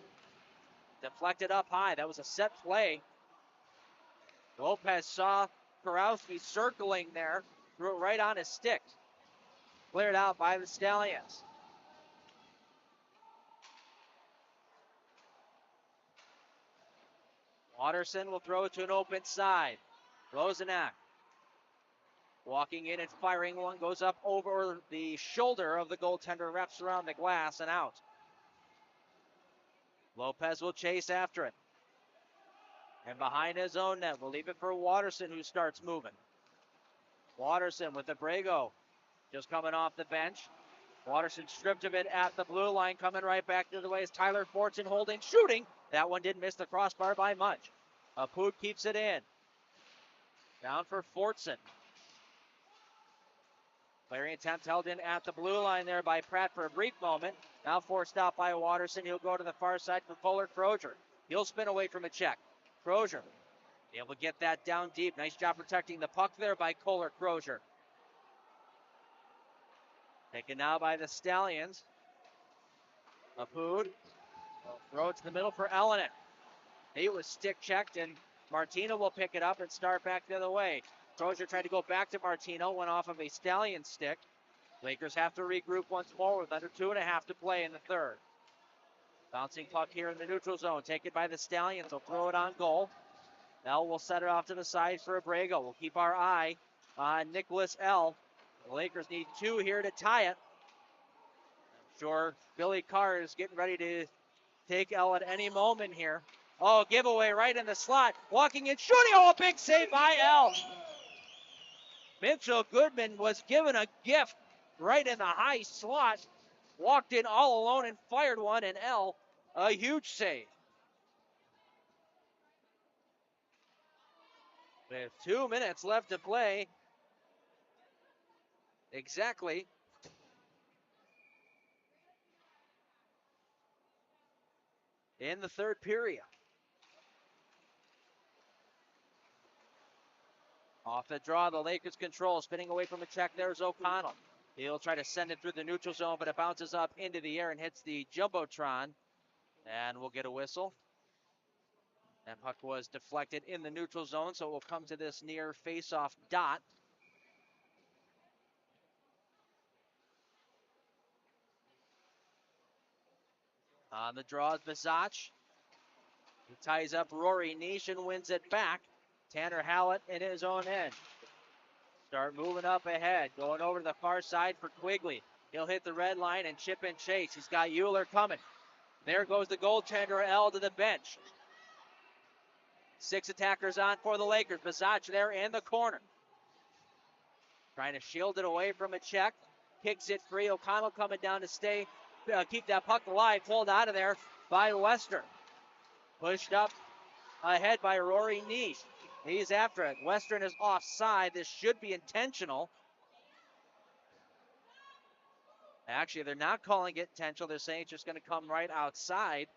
Speaker 1: Deflected up high. That was a set play. Lopez saw Kurowski circling there. Threw it right on his stick. Cleared out by the Stallions. Watterson will throw it to an open side. Rosenak walking in and firing one, goes up over the shoulder of the goaltender, wraps around the glass and out. Lopez will chase after it. And behind his own net, we'll leave it for Watterson, who starts moving. Watterson with the Brago, just coming off the bench. Watterson stripped of it at the blue line, coming right back to the way is Tyler Fortson holding, shooting. That one didn't miss the crossbar by much. Apud keeps it in. Down for Fortson. Clearing attempt held in at the blue line there by Pratt for a brief moment. Now forced out by Watterson. He'll go to the far side for Kohler Crozier. He'll spin away from a check. Crozier able to get that down deep. Nice job protecting the puck there by Kohler Crozier. Taken now by the Stallions. Apud will throw it to the middle for Elliott. He was stick checked, and Martino will pick it up and start back the other way. Crozier tried to go back to Martino, went off of a Stallion stick. Lakers have to regroup once more with under 2.5 to play in the third. Bouncing puck here in the neutral zone, taken by the Stallions. They'll throw it on goal. L will set it off to the side for Abrego. We'll keep our eye on Nicholas L. The Lakers need 2 here to tie it. I'm sure Billy Carr is getting ready to take L at any moment here. Oh, giveaway right in the slot. Walking in, shooting. Oh, a big save by L. Mitchell Goodman was given a gift right in the high slot. Walked in all alone and fired one, and L, a huge save. With 2 minutes left to play, exactly, in the third period. Off the draw, the Lakers control. Spinning away from a check, there's O'Connell. He'll try to send it through the neutral zone, but it bounces up into the air and hits the Jumbotron. And we'll get a whistle. That puck was deflected in the neutral zone, so it will come to this near face-off dot. On the draw is Bizach. He ties up Rory Nish and wins it back. Tanner Hallett in his own end. Start moving up ahead. Going over to the far side for Quigley. He'll hit the red line and chip and chase. He's got Euler coming. There goes the goaltender L to the bench. 6 attackers on for the Lakers. Bizach there in the corner. Trying to shield it away from a check. Kicks it free. O'Connell coming down to keep that puck alive. Pulled out of there by Western. Pushed up ahead by Rory Nish. He's after it. Western is offside. This should be intentional. Actually, they're not calling it intentional. They're saying it's just going to come right outside.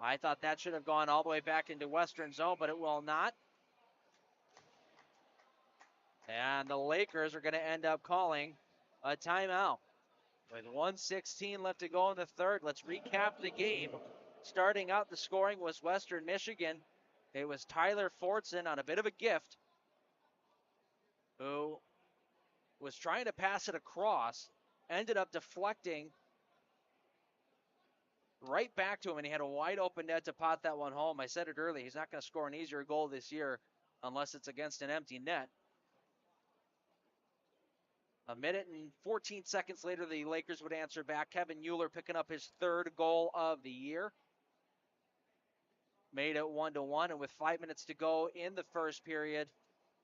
Speaker 1: I thought that should have gone all the way back into Western zone, but it will not. And the Lakers are going to end up calling a timeout. With 1:16 left to go in the third, let's recap the game. Starting out, the scoring was Western Michigan. It was Tyler Fortson on a bit of a gift, who was trying to pass it across, ended up deflecting right back to him, and he had a wide open net to pot that one home. I said it earlier, he's not going to score an easier goal this year unless it's against an empty net. A minute and 14 seconds later, the Lakers would answer back. Kevin Euler picking up his 3rd goal of the year. Made it 1-1, and with 5 minutes to go in the first period,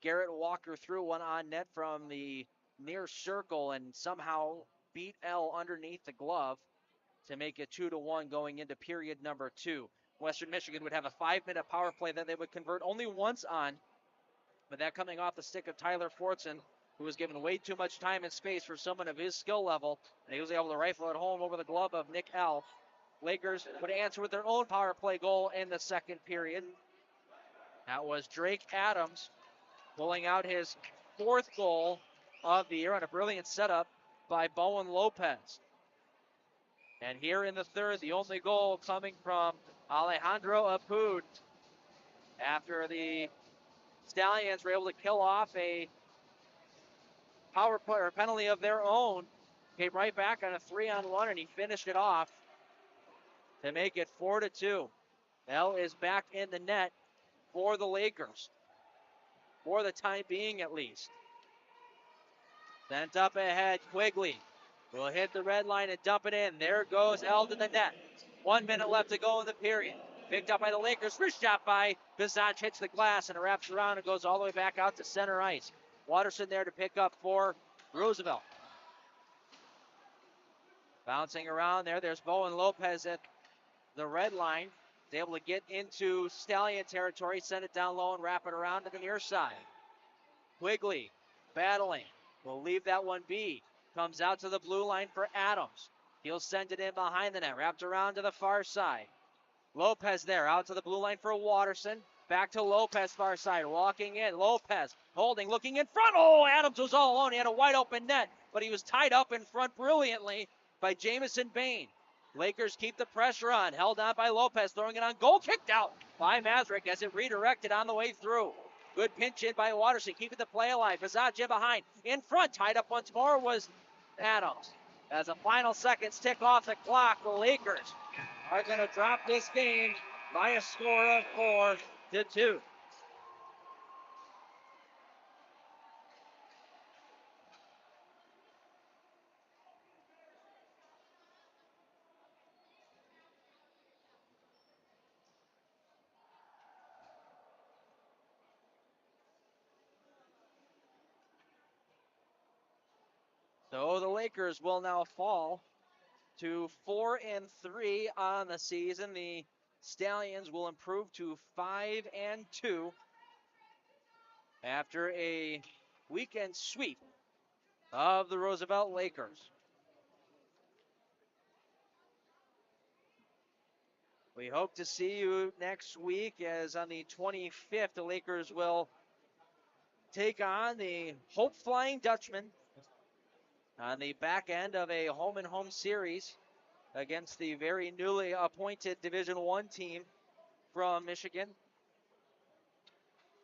Speaker 1: Garrett Walker threw one on net from the near circle and somehow beat L underneath the glove to make it 2-1 going into period number 2. Western Michigan would have a 5-minute power play that they would convert only once on, but that coming off the stick of Tyler Fortson, who was given way too much time and space for someone of his skill level, and he was able to rifle it home over the glove of Nick L. Lakers would answer with their own power play goal in the second period. That was Drake Adams pulling out his 4th goal of the year on a brilliant setup by Bowen Lopez. And here in the third, the only goal coming from Alejandro Apud. After the Stallions were able to kill off a power play or penalty of their own. Came right back on a 3-on-1, and he finished it off to make it 4-2. Bell is back in the net for the Lakers, for the time being at least. Sent up ahead, Quigley will hit the red line and dump it in. There goes L to the net. 1 minute left to go in the period. Picked up by the Lakers. Wrist shot by Bizach, hits the glass, and it wraps around and goes all the way back out to center ice. Watterson there to pick up for Roosevelt. Bouncing around there. There's Bowen Lopez at the red line. He's able to get into Stallion territory, send it down low and wrap it around to the near side. Quigley battling. Will leave that one be. Comes out to the blue line for Adams. He'll send it in behind the net. Wrapped around to the far side. Lopez there. Out to the blue line for Watterson. Back to Lopez far side. Walking in. Lopez holding. Looking in front. Oh, Adams was all alone. He had a wide open net. But he was tied up in front brilliantly by Jamison Bain. Lakers keep the pressure on. Held on by Lopez. Throwing it on goal. Kicked out by Mazurek as it redirected on the way through. Good pinch in by Watterson, keeping the play alive. Bizach in behind. In front, tied up once more was Adams. As the final seconds tick off the clock, the Lakers are going to drop this game by a score of 4-2. So the Lakers will now fall to 4-3 on the season. The Stallions will improve to 5-2 after a weekend sweep of the Roosevelt Lakers. We hope to see you next week, as on the 25th, the Lakers will take on the Hope Flying Dutchmen on the back end of a home-and-home series against the very newly appointed Division I team from Michigan.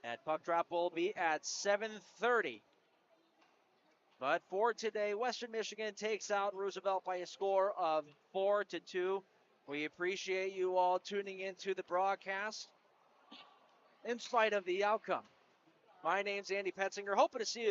Speaker 1: And puck drop will be at 7:30. But for today, Western Michigan takes out Roosevelt by a score of 4-2. We appreciate you all tuning into the broadcast in spite of the outcome. My name's Andy Petzinger, hoping to see you